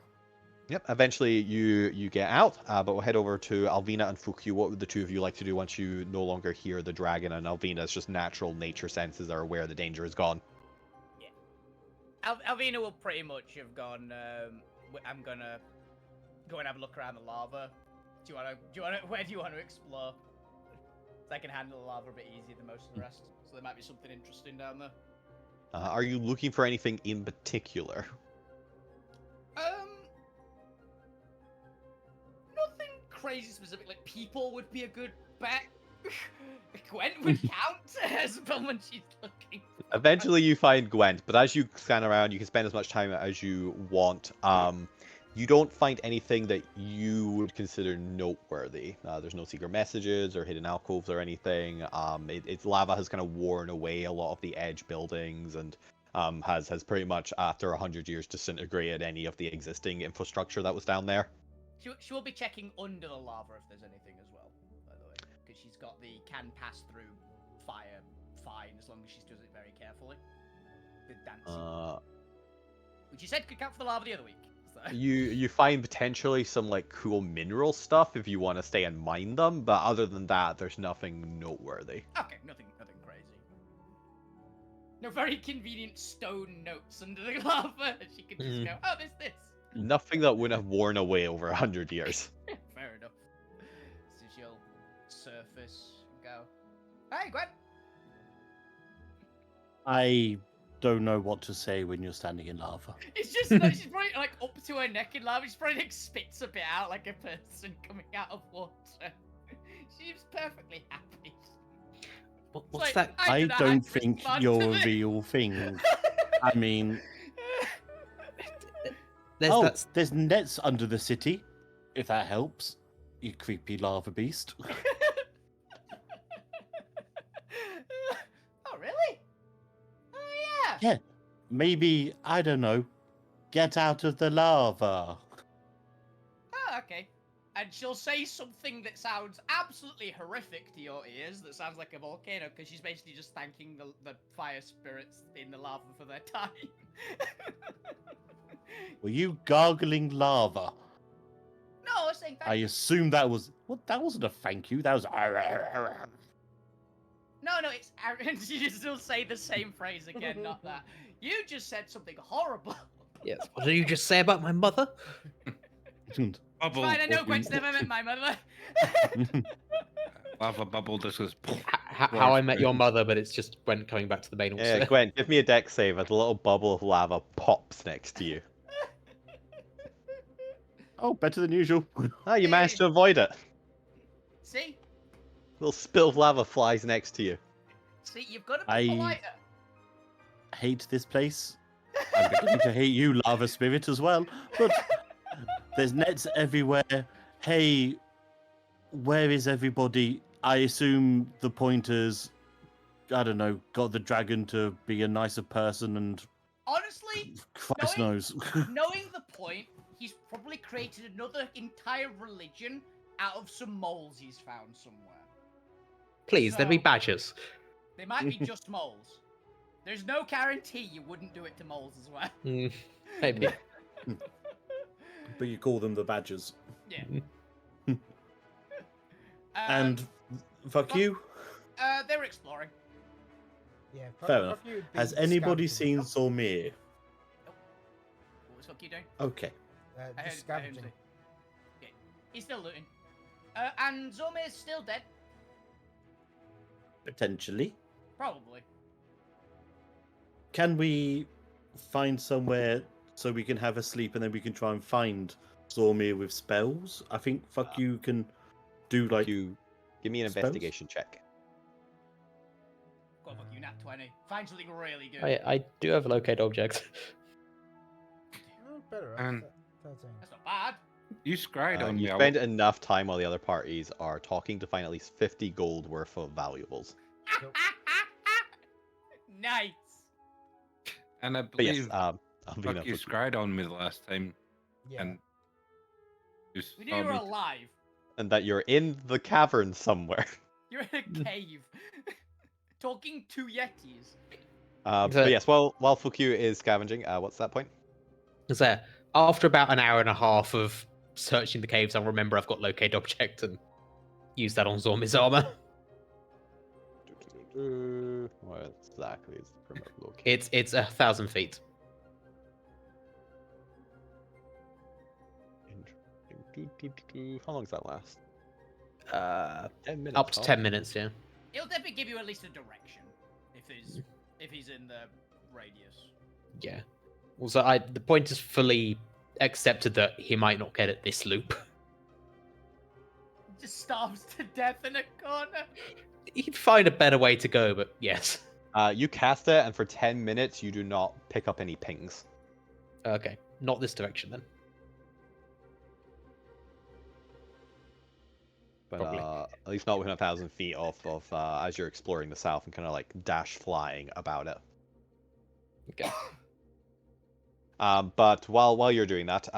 Yep, eventually you get out, but we'll head over to Alvina and Fukyu. What would the two of you like to do once you no longer hear the dragon? And Alvina's just natural nature senses are aware the danger is gone. Alvina will pretty much have gone. I'm gonna go and have a look around the lava. Where do you want to explore? So I can handle the lava a bit easier than most of the rest. So there might be something interesting down there. Are you looking for anything in particular? Nothing crazy specific. Like people would be a good bet. Gwent would count as well when she's looking. Eventually you find Gwent, but as you scan around, you can spend as much time as you want. You don't find anything that you would consider noteworthy. There's no secret messages or hidden alcoves or anything. Its lava has kind of worn away a lot of the edge buildings and has pretty much, after 100 years, disintegrated any of the existing infrastructure that was down there. She will be checking under the lava if there's anything as well, by the way, because she's got the can pass through fire fine as long as she does it very carefully. With dancing, which you said could count for the lava the other week. So. You find potentially some like cool mineral stuff if you want to stay and mine them, but other than that, there's nothing noteworthy. Okay, nothing crazy. No very convenient stone notes under the lava. She could just go, oh, there's this. Nothing that wouldn't have worn away over 100 years. Fair enough. So she'll surface and go, hey, Gwen. I don't know what to say when you're standing in lava. It's just like she's probably like up to her neck in lava. She's probably like spits a bit out like a person coming out of water. She's perfectly happy. What's like, that? I that don't actress think fun you're to a me. real thing. I mean, There's there's nets under the city, if that helps. You creepy lava beast. Oh, really? Oh, yeah. Yeah, maybe, I don't know, get out of the lava. Oh, okay. And she'll say something that sounds absolutely horrific to your ears, that sounds like a volcano, because she's basically just thanking the fire spirits in the lava for their time. Were you gargling lava? No, I was saying thank I you. assume that was... What? That wasn't a thank you, that was... No, it's arrogant. You still say the same phrase again, not that. You just said something horrible. Yes. What did you just say about my mother? Bubble. Fine, I know what Gwen's you- never met my mother. Lava bubble. This was. How I met your mother, but it's just when coming back to the main. Yeah, Gwen, give me a deck save as a little bubble of lava pops next to you. Oh, better than usual. Ah, you managed to avoid it. See? Little spill of lava flies next to you. See, you've got to be I- politer. Hate this place. I'm beginning to hate you, lava spirit, as well. But there's nets everywhere. Hey, where is everybody? I assume the pointers, I don't know, got the dragon to be a nicer person and Honestly, Christ knowing- knows. knowing the point, he's probably created another entire religion out of some moles he's found somewhere. Please, there'd be So- badgers. They might be just moles. There's no guarantee you wouldn't do it to moles as well. Maybe. But you call them the badgers. Yeah. And fuck you. They were exploring. Yeah, Fair enough. you would be Has anybody scavenging. seen Zormir? What was fuck you doing? Okay. I heard Just him scavenging. say- Yeah, he's still looting. And Zormir's still dead. Potentially. Probably. Can we find somewhere so we can have a sleep and then we can try and find Zormir with spells? I think fuck you can do like You give me an spells? investigation check. Go on, fuck you, nat 20. Find something really good. I do have a locate object. Oh, better. And- 13. That's not bad. You scried on You me. I spend enough time while the other parties are talking to find at least 50 gold worth of valuables. Nope. Nice. And I But yes, believe I'll be fuck enough you for- scried on me the last time, Yeah. and you We saw knew you were me. alive. and that you're in the cavern somewhere. You're in a cave. Talking to Yetis. But yes, while Fukyu is scavenging, what's that point? So after about an hour and a half of searching the caves, I'll remember I've got locate object and use that on Zormir's armor. What exactly is the remote location? It's 1,000 feet. Interesting. How long does that last? 10 minutes. Up to oh. 10 minutes, yeah. He'll definitely give you at least a direction if he's in the radius. Yeah. Also, the point is fully accepted that he might not get it this loop. Just starves to death in a corner. He'd find a better way to go, but yes. You cast it, and for 10 minutes, you do not pick up any pings. Okay, not this direction then. But Probably. at least not within 1,000 feet of as you're exploring the south and kind of like dash flying about it. Okay. But while you're doing that,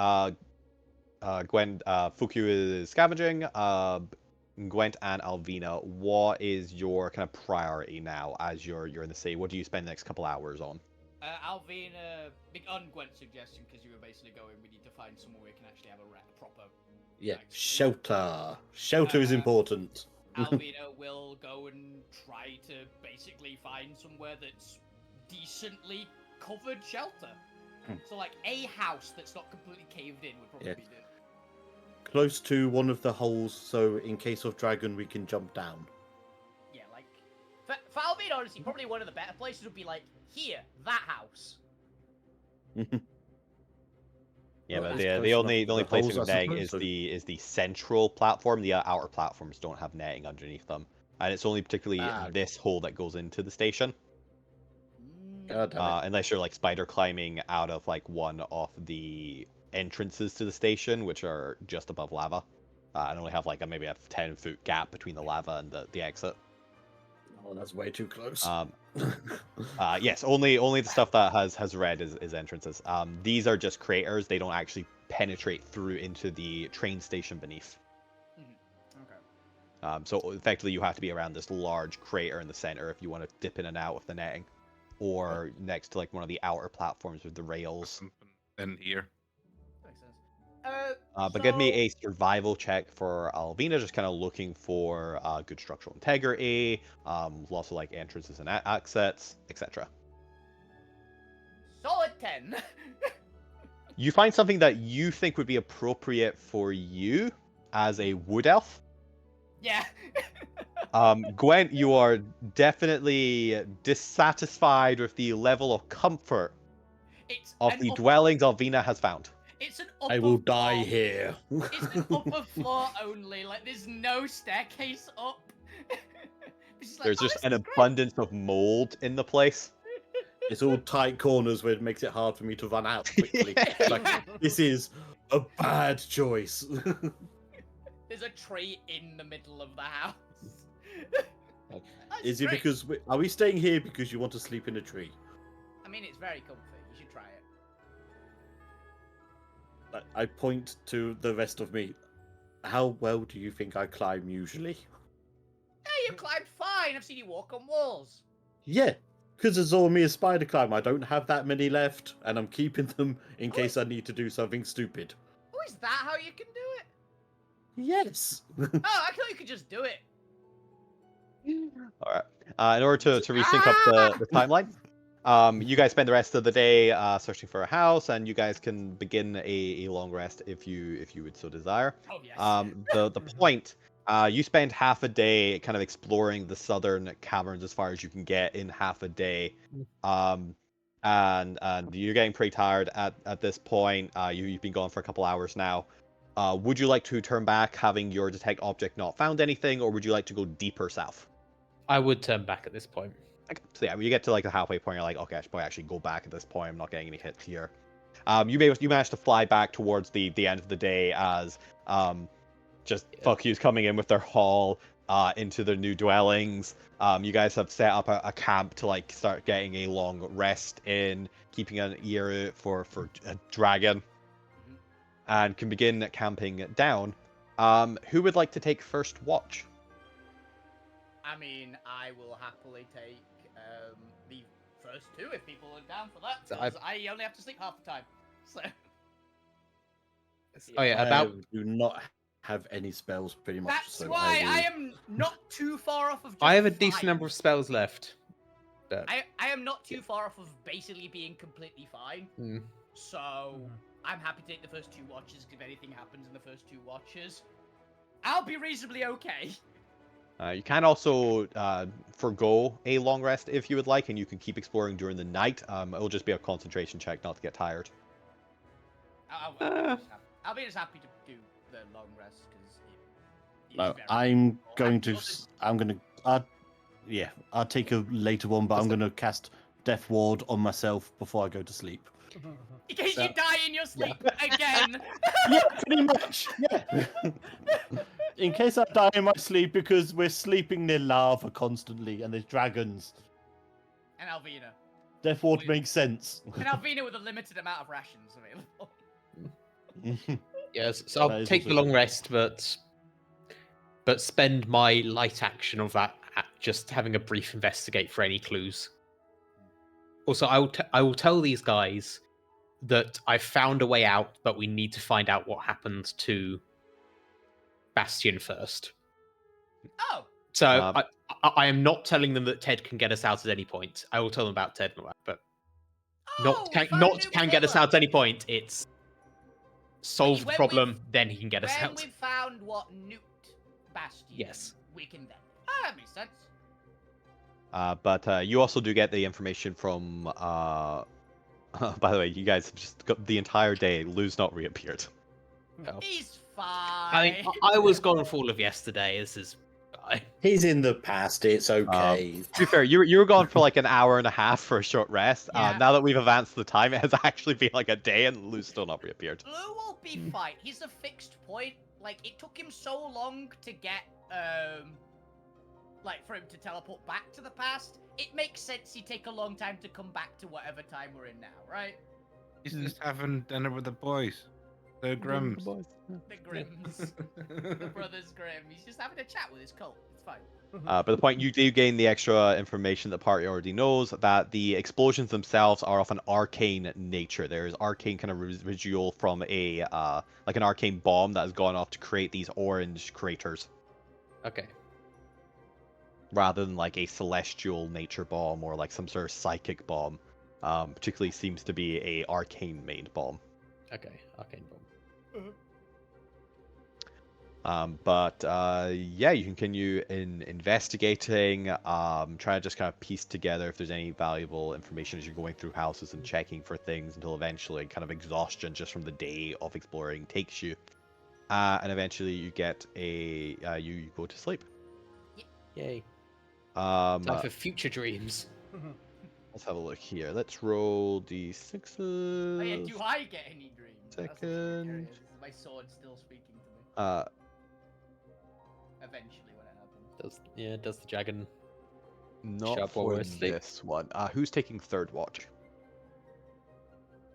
Fukyu is scavenging. Gwent and Alvina, what is your kind of priority now as you're in the sea? What do you spend the next couple hours on? Alvina, big on Gwent's suggestion, because you were basically going, we need to find somewhere we can actually have a proper. Yeah, night's sleep. shelter. Shelter is important. Alvina will go and try to basically find somewhere that's decently covered shelter. So, like, a house that's not completely caved in would probably Yeah. be good. Close to one of the holes, so in case of dragon, we can jump down. Yeah, like, for Alvina, honestly, probably one of the better places would be, like, here, that house. Yeah, Well, but it's the close only enough to the place holes, with I netting is suppose, so- the central platform. The outer platforms don't have netting underneath them, and it's only particularly Ah. this hole that goes into the station. God damn it. Unless you're like spider climbing out of like one of the entrances to the station, which are just above lava, and only have like maybe a 10-foot gap between the lava and the exit. Oh, that's way too close. Yes, only the stuff that has red is entrances. These are just craters. They don't actually penetrate through into the train station beneath. Okay. So effectively, you have to be around this large crater in the center if you want to dip in and out with the netting, or next to like one of the outer platforms with the rails. In here. Makes sense. But give me a survival check for Alvina, just kind of looking for good structural integrity, lots of like entrances and exits, etc. Solid 10. You find something that you think would be appropriate for you as a wood elf. Yeah. Gwent, you are definitely dissatisfied with the level of comfort It's of an the upper- dwellings Alvina has found. It's an upper I will die floor. here. It's an upper floor only. Like, there's no staircase up. It's like, There's oh, just this an is great. abundance of mold in the place. It's all tight corners where it makes it hard for me to run out quickly. Yeah. Like, this is a bad choice. There's a tree in the middle of the house. That's Is it great. because are we staying here because you want to sleep in a tree? I mean, it's very comfy. You should try it. I point to the rest of me. How well do you think I climb usually? Hey, you climbed fine. I've seen you walk on walls. Yeah, because it's all me a spider climb. I don't have that many left, and I'm keeping them in case I need to do something stupid. Oh, is that how you can do it? Yes. Oh, I thought you could just do it. All right. In order to resync up the timeline, you guys spend the rest of the day searching for a house, and you guys can begin a long rest if you would so desire. Oh, yes. The point, you spend half a day kind of exploring the southern caverns as far as you can get in half a day. And you're getting pretty tired at this point. You've been gone for a couple hours now. Would you like to turn back, having your detect object not found anything, or would you like to go deeper south? I would turn back at this point. Okay. So yeah, when you get to like the halfway point, you're like, okay, I should probably actually go back at this point. I'm not getting any hits here. You manage to fly back towards the end of the day as just fuck yous coming in with their haul into their new dwellings. You guys have set up a camp to like start getting a long rest in, keeping an ear out for a dragon, and can begin camping down. Who would like to take first watch? I mean, I will happily take the first two if people are down for that. So 'Cause I only have to sleep half the time. So. Oh yeah, I about do not have any spells pretty much. That's so why I will- am not too far off of. Just I have a decent fine. number of spells left. But I am not too far off of basically being completely fine. Hmm. So I'm happy to take the first two watches if anything happens in the first two watches. I'll be reasonably okay. You can also forgo a long rest if you would like, and you can keep exploring during the night. It'll just be a concentration check not to get tired. I'll be just happy to do the long rest because No, I'm going to. I'll take a later one, but I'm going to cast Death Ward on myself before I go to sleep. In case you die in your sleep again. Yeah, pretty much. Yeah. In case I die in my sleep because we're sleeping near lava constantly and there's dragons. And Alvina. Death Ward makes sense. And Alvina with a limited amount of rations available. Yes, so I'll take the long rest, but spend my light action of that at just having a brief investigate for any clues. Also, I will tell these guys that I found a way out, but we need to find out what happened to Bastion first. Oh. So I am not telling them that Ted can get us out at any point. I will tell them about Ted and all that, but not can get us out at any point. It's solve the problem, then he can get us out. When we've found what nuked Bastion, yes, we can then. That makes sense. But you also do get the information from. By the way, you guys have just got the entire day. Lou's not reappeared. Oh. He's fine. I mean, I was gone for all of yesterday. This is fine. He's in the past. It's okay. To be fair, you were gone for like an hour and a half for a short rest. Yeah. Now that we've advanced the time, it has actually been like a day, and Lou's still not reappeared. Lou will be fine. He's a fixed point. Like, it took him so long to get, like, for him to teleport back to the past. It makes sense he'd take a long time to come back to whatever time we're in now, right? He's just having dinner with the boys. The Grims. The Grims. The brothers Grimm. He's just having a chat with his cult. It's fine. But the point, you do gain the extra information that party already knows, that the explosions themselves are of an arcane nature. There is arcane kind of residual from a like an arcane bomb that has gone off to create these orange craters, Okay. rather than like a celestial nature bomb or like some sort of psychic bomb. Particularly seems to be a arcane made bomb. Okay. Arcane bomb. Yeah, you continue in investigating, trying to just kind of piece together if there's any valuable information as you're going through houses and checking for things until eventually kind of exhaustion just from the day of exploring takes you. And eventually you get you go to sleep. Yay. Um, Time for future dreams. let's have a look here. Let's roll d6s. Oh yeah, do I get any dreams? That's what's really Second. curious. Is my sword still speaking to me? Eventually, when it happens. Does the dragon? Not Sharp while for we're asleep. this one. Who's taking third watch?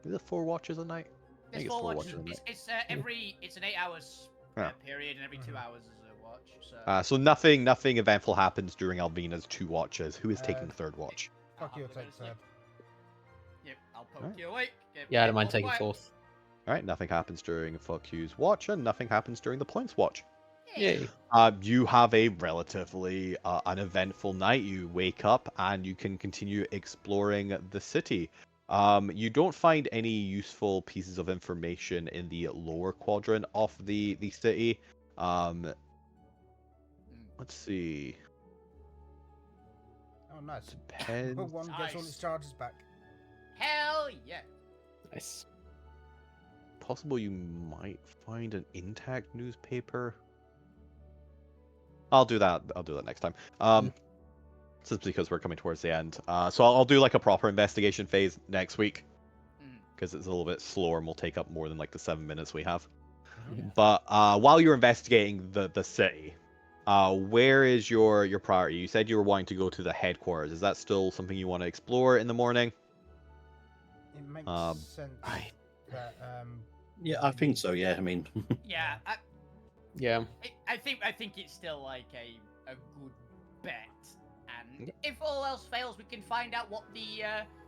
Is it 4 watches a night? I There's think it's 4 4 watches. watches a night. It's an 8 hours Yeah. period, and every 2 hours is a watch. So nothing eventful happens during Alvina's 2 watches. Who is taking third watch? Fuck you, I'll take go to sleep. third. Yep, I'll poke Alright. you awake. Yeah, I don't mind taking fourth. All right, nothing happens during Fuck You's watch, and nothing happens during the Points watch. Yay. You have a relatively uneventful night. You wake up and you can continue exploring the city. You don't find any useful pieces of information in the lower quadrant of the city. Let's see. Oh, nice. Depends. One gets all its charges back. Hell yeah. Nice. Possible you might find an intact newspaper. I'll do that. I'll do that next time. Simply because we're coming towards the end. So I'll do like a proper investigation phase next week, because it's a little bit slower and will take up more than like the 7 minutes we have. Yeah. But while you're investigating the city, where is your priority? You said you were wanting to go to the headquarters. Is that still something you want to explore in the morning? It makes sense that Yeah, I think so. Yeah, I mean, Yeah, Yeah. I think it's still like a good bet, and if all else fails, we can find out what the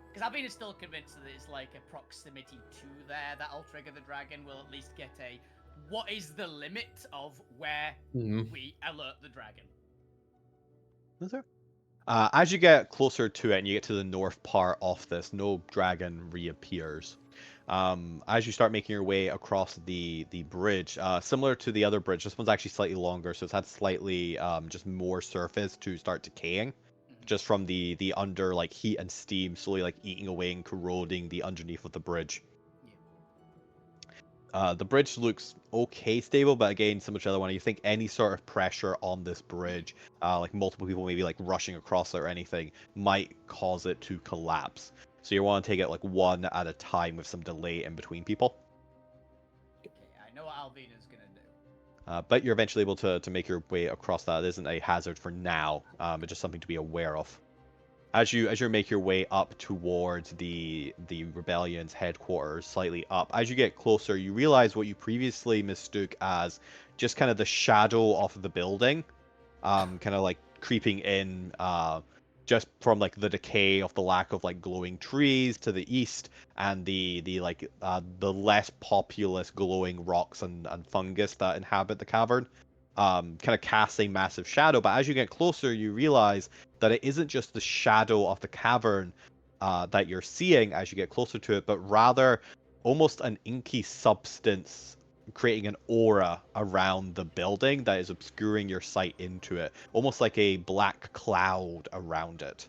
because I've been still convinced that it's like a proximity to there that'll trigger the dragon. We'll at least get a what is the limit of where we alert the dragon. Is there? As you get closer to it and you get to the north part of this, no dragon reappears. As you start making your way across the bridge, similar to the other bridge, this one's actually slightly longer, so it's had slightly just more surface to start decaying, just from the under like heat and steam slowly like eating away and corroding the underneath of the bridge. The bridge looks okay stable, but again, similar to the other one, you think any sort of pressure on this bridge, like multiple people maybe like rushing across it or anything, might cause it to collapse. So you want to take it like one at a time with some delay in between people. Okay, I know what Alvina's gonna do. But you're eventually able to make your way across that. It isn't a hazard for now. It's just something to be aware of. As you make your way up towards the rebellion's headquarters, slightly up, as you get closer, you realize what you previously mistook as just kind of the shadow of the building, kind of like creeping in, just from like the decay of the lack of like glowing trees to the east, and the less populous glowing rocks and fungus that inhabit the cavern. Kind of casting massive shadow, but as you get closer, you realize that it isn't just the shadow of the cavern that you're seeing as you get closer to it, but rather almost an inky substance creating an aura around the building that is obscuring your sight into it, almost like a black cloud around it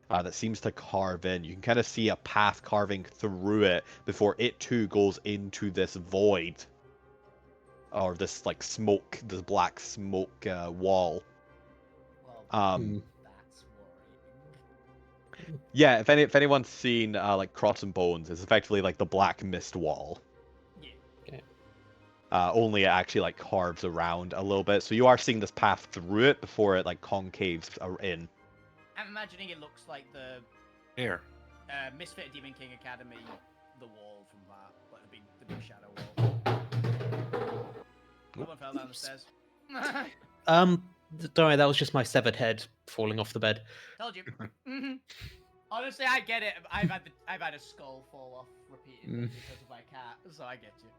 that seems to carve in. You can kind of see a path carving through it before it too goes into this void, or this like smoke, this black smoke wall. Well, that's worrying. Yeah, if anyone's seen like Cross and Bones, it's effectively like the black mist wall. Yeah. Okay. Only it actually like carves around a little bit, so you are seeing this path through it before it like concaves in. I'm imagining it looks like the Here. Misfit Demon King Academy, the wall from that, like the big shadow wall. Someone fell down the stairs. Don't worry, that was just my severed head falling off the bed. Told you. Honestly, I get it. I've had a skull fall off repeatedly because of my cat, so I get you.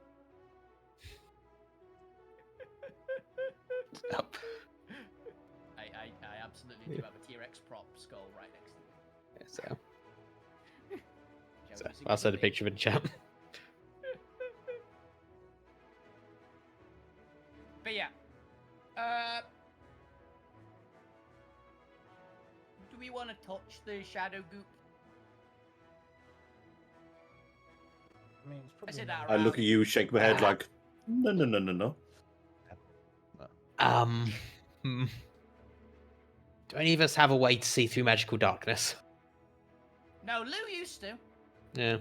I absolutely do have a T-Rex prop skull right next to me. So I'll send a picture of it in chat. But yeah, do we want to touch the shadow goop? I mean, it's I probably said that I look at you, shake my head like, no. Do any of us have a way to see through magical darkness? No, Lou used to. Yeah.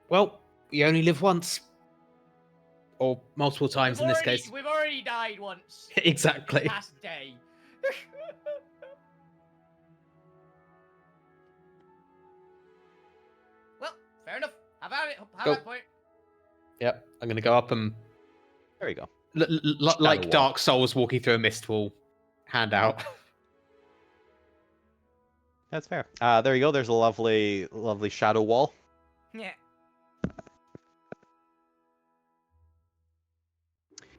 Well, you only live once. Or multiple times in this case. We've already died once. Exactly. Past day. Well, fair enough. Have at it. Have Go. that point. Yep, I'm gonna go up and There you go. like wall. Dark Souls walking through a mist wall, hand out. That's fair. There you go. There's a lovely shadow wall. Yeah.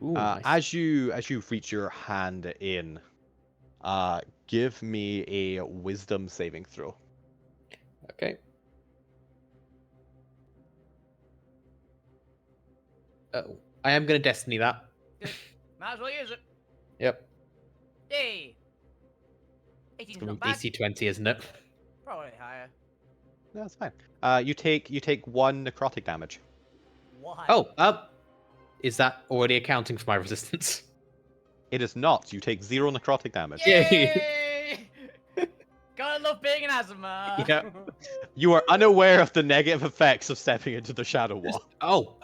Ooh, nice. As you reach your hand in, give me a wisdom saving throw. Okay. Oh, I am gonna destiny that. Good. Might as well use it. Yep. Yay. 18's It's gonna not be bad. DC 20, isn't it? Probably higher. That's fine. You take 1 necrotic damage. Why? Oh, is that already accounting for my resistance? It is not. You take 0 necrotic damage. Yay! Gotta love being an Azuma. Yeah. You are unaware of the negative effects of stepping into the shadow wall. Oh,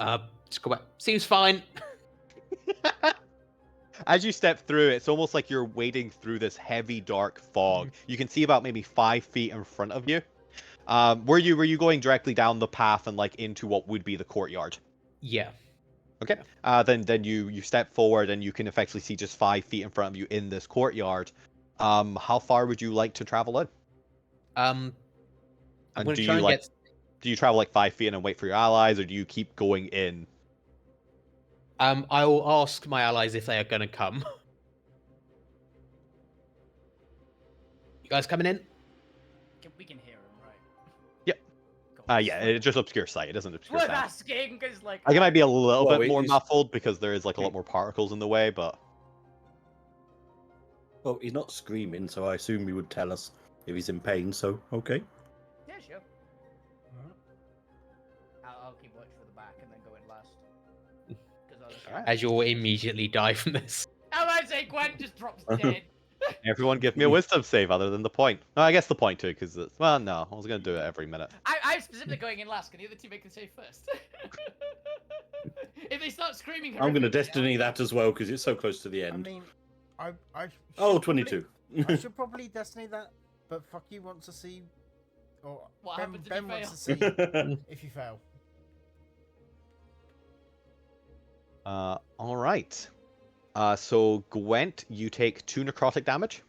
just go back. Seems fine. As you step through, it's almost like you're wading through this heavy, dark fog. You can see about maybe 5 feet in front of you. Were you going directly down the path and like into what would be the courtyard? Yeah. Okay. Then you step forward and you can effectively see just 5 feet in front of you in this courtyard. How far would you like to travel in? I'm And gonna do try you and like get. do you travel like 5 feet and wait for your allies, or do you keep going in? I will ask my allies if they are gonna come. You guys coming in? We can hear him, right? Yep. Cool. Yeah, it just obscures sight. It doesn't obscure Worth sound. asking, because like. Like, it might be a little Well, bit it more is- muffled because there is like a lot more particles in the way, but Well, he's not screaming, so I assume he would tell us if he's in pain. So okay. Yeah, sure. Alright. I'll keep watch for the back and then go in last. Because Alright. As you'll immediately die from this. I might say Gwen just drops dead. everyone give me a wisdom save other than the point. No, I guess the point too, because it's... Well, no, I was going to do it every minute. I'm specifically going in last. Can the other two make the save first? If they start screaming, I'm going to horrifically, destiny that as well because it's so close to the I end. mean, I Oh, should probably- 22. I should probably destiny that, but fuck you wants to see, or What Ben, happens if Ben you wants fail? to see if you fail. All right. So Gwent, you take 2 necrotic damage.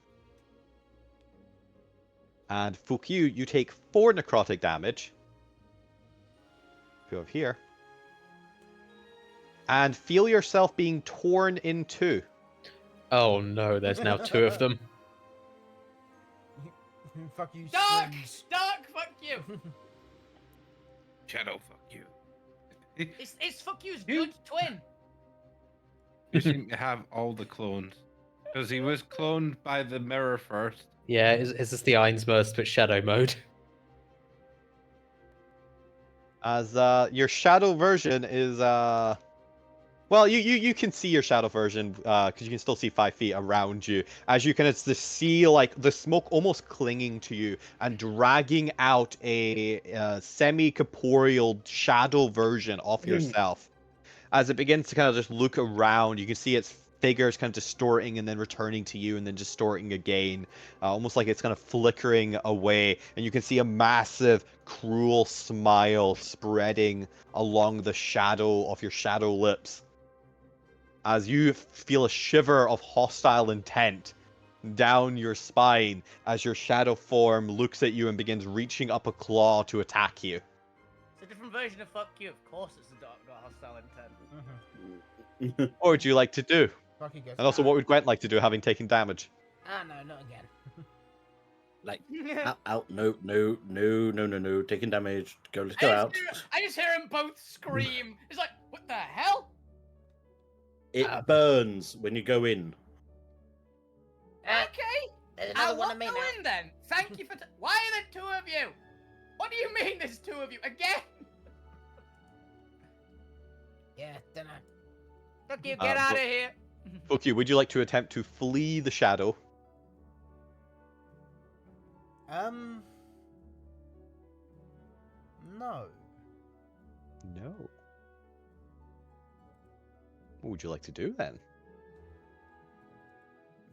And Fukyu, you take 4 necrotic damage. Go over here. And feel yourself being torn in 2. Oh no, there's now 2 of them. Fuck you, Dark! Springs. Dark, fuck you! Shadow, fuck you. It's fuck you's good twin. You seem to have all the clones. Because he was cloned by the mirror first. Yeah, is this the Ainsworth but shadow mode? As your shadow version is well, you can see your shadow version because you can still see 5 feet around you as you can see like the smoke almost clinging to you and dragging out a semi-corporeal shadow version of yourself. As it begins to kind of just look around, you can see its figures kind of distorting and then returning to you and then distorting again, almost like it's kind of flickering away, and you can see a massive cruel smile spreading along the shadow of your shadow lips as you feel a shiver of hostile intent down your spine as your shadow form looks at you and begins reaching up a claw to attack you. It's a different version of fuck you. Of course, it's a dark, got hostile intent. What would you like to do? Fuck you guys. And also, what would Gwent like to do, having taken damage? Ah, no, not again. Like, out, no, taking damage. Let's go out. I just hear them both scream. It's like, what the hell? It burns when you go in. Okay. There's I another one of won't me go now. in then. Thank you for. Why are there 2 of you? What do you mean there's 2 of you again? Yeah, dunno. Look, you get out of but- here. Fukyu, would you like to attempt to flee the shadow? No. No. What would you like to do then?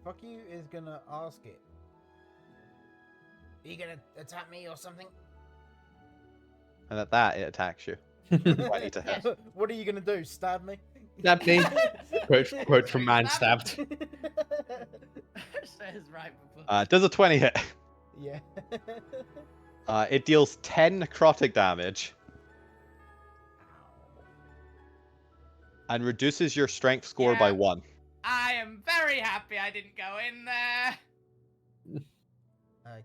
Fuck you is gonna ask it. Are you gonna attack me or something? And at that, it attacks you. I need to hit. What are you gonna do? Stab me? Stab me. Quote from man stabbed. Says right before. Does a 20 hit? Yeah. It deals 10 necrotic damage. And reduces your strength score by Yeah. 1. I am very happy I didn't go in there. Okay.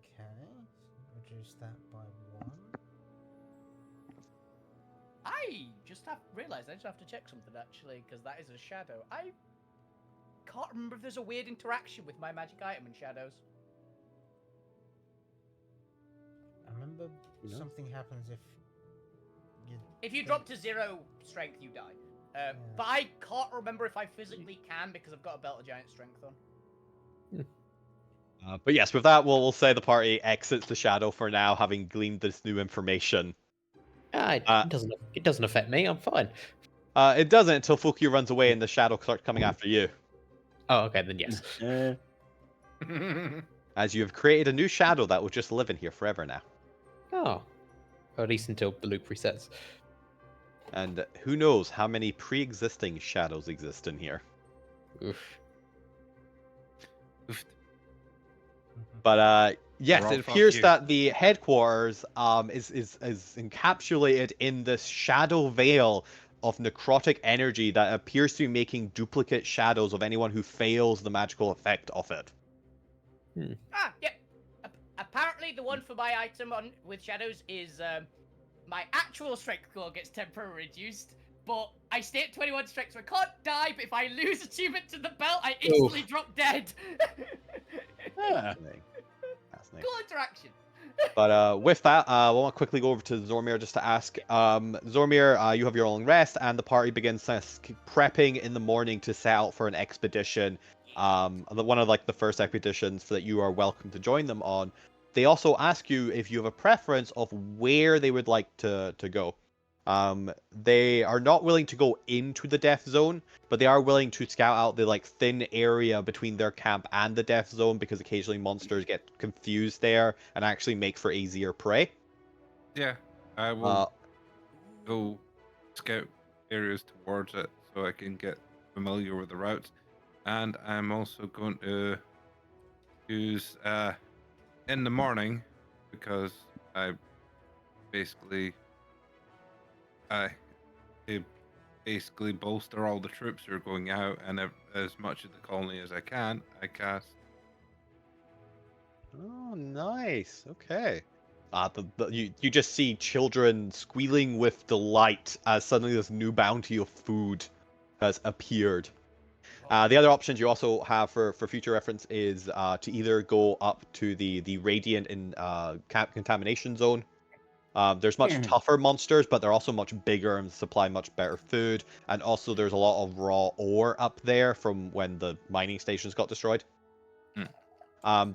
Reduce that by 1. I just have realized I just have to check something actually, because that is a shadow. I can't remember if there's a weird interaction with my magic item and shadows. I remember No. something happens if you. If you drop to 0 strength, you die. But I can't remember if I physically can because I've got a belt of giant strength on. But yes, with that, we'll say the party exits the shadow for now, having gleaned this new information. It doesn't affect me. I'm fine. It doesn't until Fukyu runs away and the shadow starts coming after you. Oh, okay, then yes. As you have created a new shadow that will just live in here forever now. Oh, or at least until the loop resets. And who knows how many pre-existing shadows exist in here. Oof. But yes, Well, it fuck appears you. that the headquarters is encapsulated in this shadow veil of necrotic energy that appears to be making duplicate shadows of anyone who fails the magical effect of it. Ah, yeah. Apparently, the one for my item on with shadows is my actual strength score gets temporarily reduced, but I stay at 21 strength, so I can't die, but if I lose attunement to the belt, I instantly drop dead. Yeah. Fascinating. Fascinating. Cool interaction. But with that, I want to quickly go over to Zormir just to ask. Zormir, you have your own rest, and the party begins prepping in the morning to set out for an expedition. One of like the first expeditions that you are welcome to join them on. They also ask you if you have a preference of where they would like to go. They are not willing to go into the death zone, but they are willing to scout out the like thin area between their camp and the death zone because occasionally monsters get confused there and actually make for easier prey. Yeah, I will go scout areas towards it so I can get familiar with the routes. And I'm also going to use in the morning because I basically to basically bolster all the troops who are going out and as much of the colony as I can, I cast. Oh, nice. Okay. You just see children squealing with delight as suddenly this new bounty of food has appeared. The other options you also have for future reference is to either go up to the Radiant in contamination zone. There's much tougher monsters, but they're also much bigger and supply much better food. And also there's a lot of raw ore up there from when the mining stations got destroyed.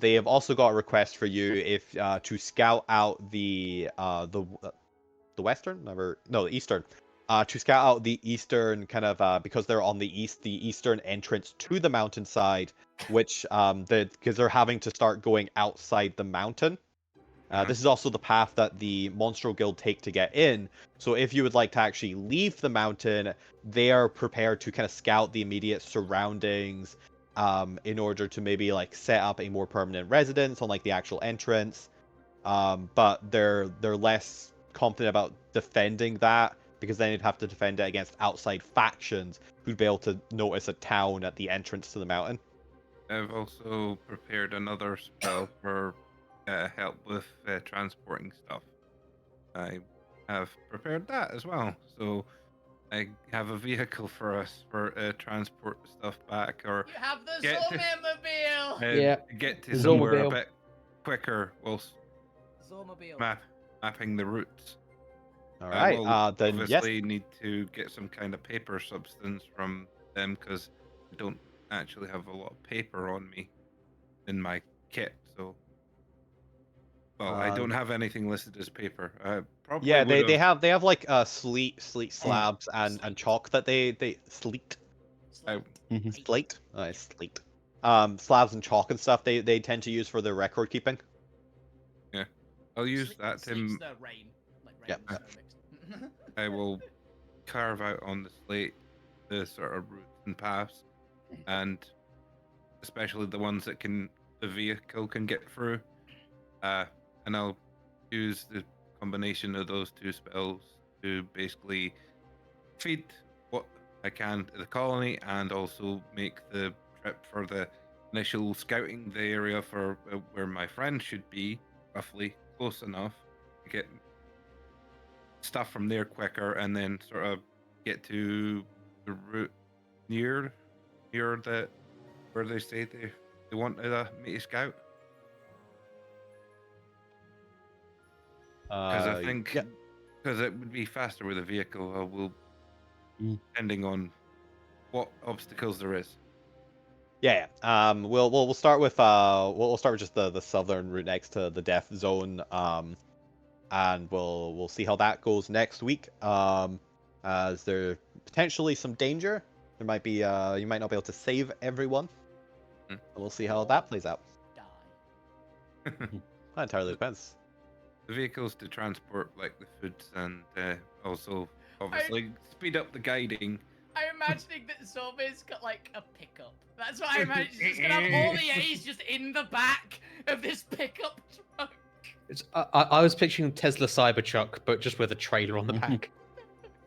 They have also got a request for you if to scout out the western, the eastern. To scout out the eastern kind of because they're on the eastern entrance to the mountainside, which because they're having to start going outside the mountain. This is also the path that the Monstro Guild take to get in. So if you would like to actually leave the mountain, they are prepared to kind of scout the immediate surroundings in order to maybe like set up a more permanent residence on like the actual entrance. But they're less confident about defending that because then you'd have to defend it against outside factions who'd be able to notice a town at the entrance to the mountain. I've also prepared another spell for help with transporting stuff. I have prepared that as well, so I have a vehicle for us for transport stuff back, or You have the get to- Zormobile. get to The somewhere a Zormobile. bit quicker whilst Zormobile. mapping the routes. All I right. will Then yes. obviously need to get some kind of paper substance from them because I don't actually have a lot of paper on me in my kit. So, well, I don't have anything listed as paper. Probably Yeah, they would've- have like sleet slabs and Slate. chalk that they sleet I- slate sleet slabs and chalk and stuff they tend to use for their record keeping. I'll use that to. Sleep's the rain. Like rain Yep. and snow mixed. I will carve out on the slate the sort of routes and paths, and especially the ones that the vehicle can get through. And I'll use the combination of those two spells to basically feed what I can to the colony and also make the trip for the initial scouting the area for where my friend should be, roughly close enough to get stuff from there quicker and then sort of get to the route near the where they say they want me to scout. Because I think yeah. because it would be faster with a vehicle, will depending on what obstacles there is. Yeah. We'll start with we'll start with just the southern route next to the death zone. And we'll see how that goes next week. As there potentially some danger. There might be you might not be able to save everyone. And we'll see how that plays out. Die. That entirely depends. The vehicles to transport like the foods and also obviously speed up the guiding. I'm imagining that Zorba's got like a pickup. That's what I imagine. She's gonna have all the A's just in the back of this pickup truck. I was picturing Tesla Cybertruck, but just with a trailer on the back.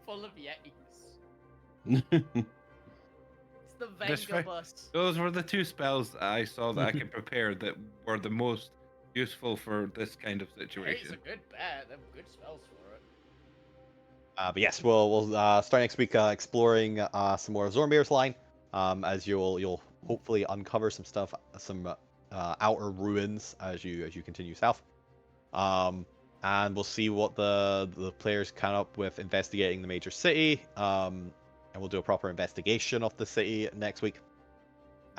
Full of Yetis. It's the This Venga fa- bus. Those were the two spells that I saw that I could prepare that were the most useful for this kind of Hey, it's situation. a good bet. They're good spells for it. But yes, we'll start next week exploring some more of Zormir's line, as you'll hopefully uncover some stuff, some outer ruins as you continue south. And we'll see what the players come up with investigating the major city. And we'll do a proper investigation of the city next week.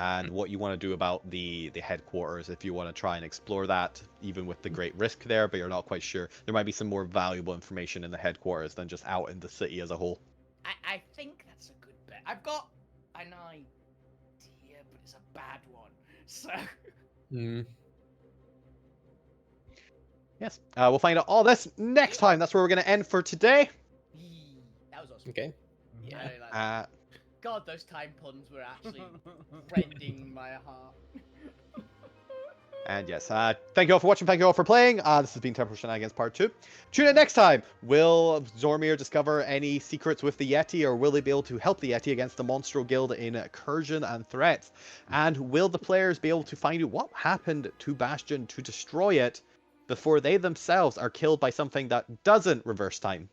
And what you want to do about the headquarters, if you want to try and explore that, even with the great risk there, but you're not quite sure. There might be some more valuable information in the headquarters than just out in the city as a whole. I think that's a good bet. I've got an idea, but it's a bad one. So. Hmm. Yes, we'll find out all this next time. That's where we're going to end for today. That was awesome. Okay. Yeah. I really like Uh, that. God, those time puns were actually rending my heart. And yes, thank you all for watching. Thank you all for playing. This has been Temporal Shenanigans Part 2. Tune in next time. Will Zormir discover any secrets with the Yeti, or will they be able to help the Yeti against the Monstro Guild in incursion and threats? And will the players be able to find out what happened to Bastion to destroy it before they themselves are killed by something that doesn't reverse time?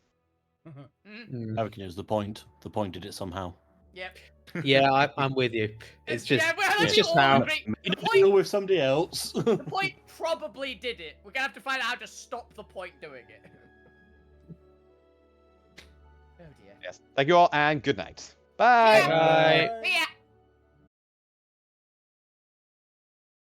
I reckon it was the point. The point did it somehow. Yep. Yeah, I'm with you. It's just, yeah, we're it's just all how. agree. You The know, deal point, with somebody else. the point probably did it. We're gonna have to find out how to stop the point doing it. Oh dear. Yes. Thank you all, and good night. Bye. Bye. Yeah.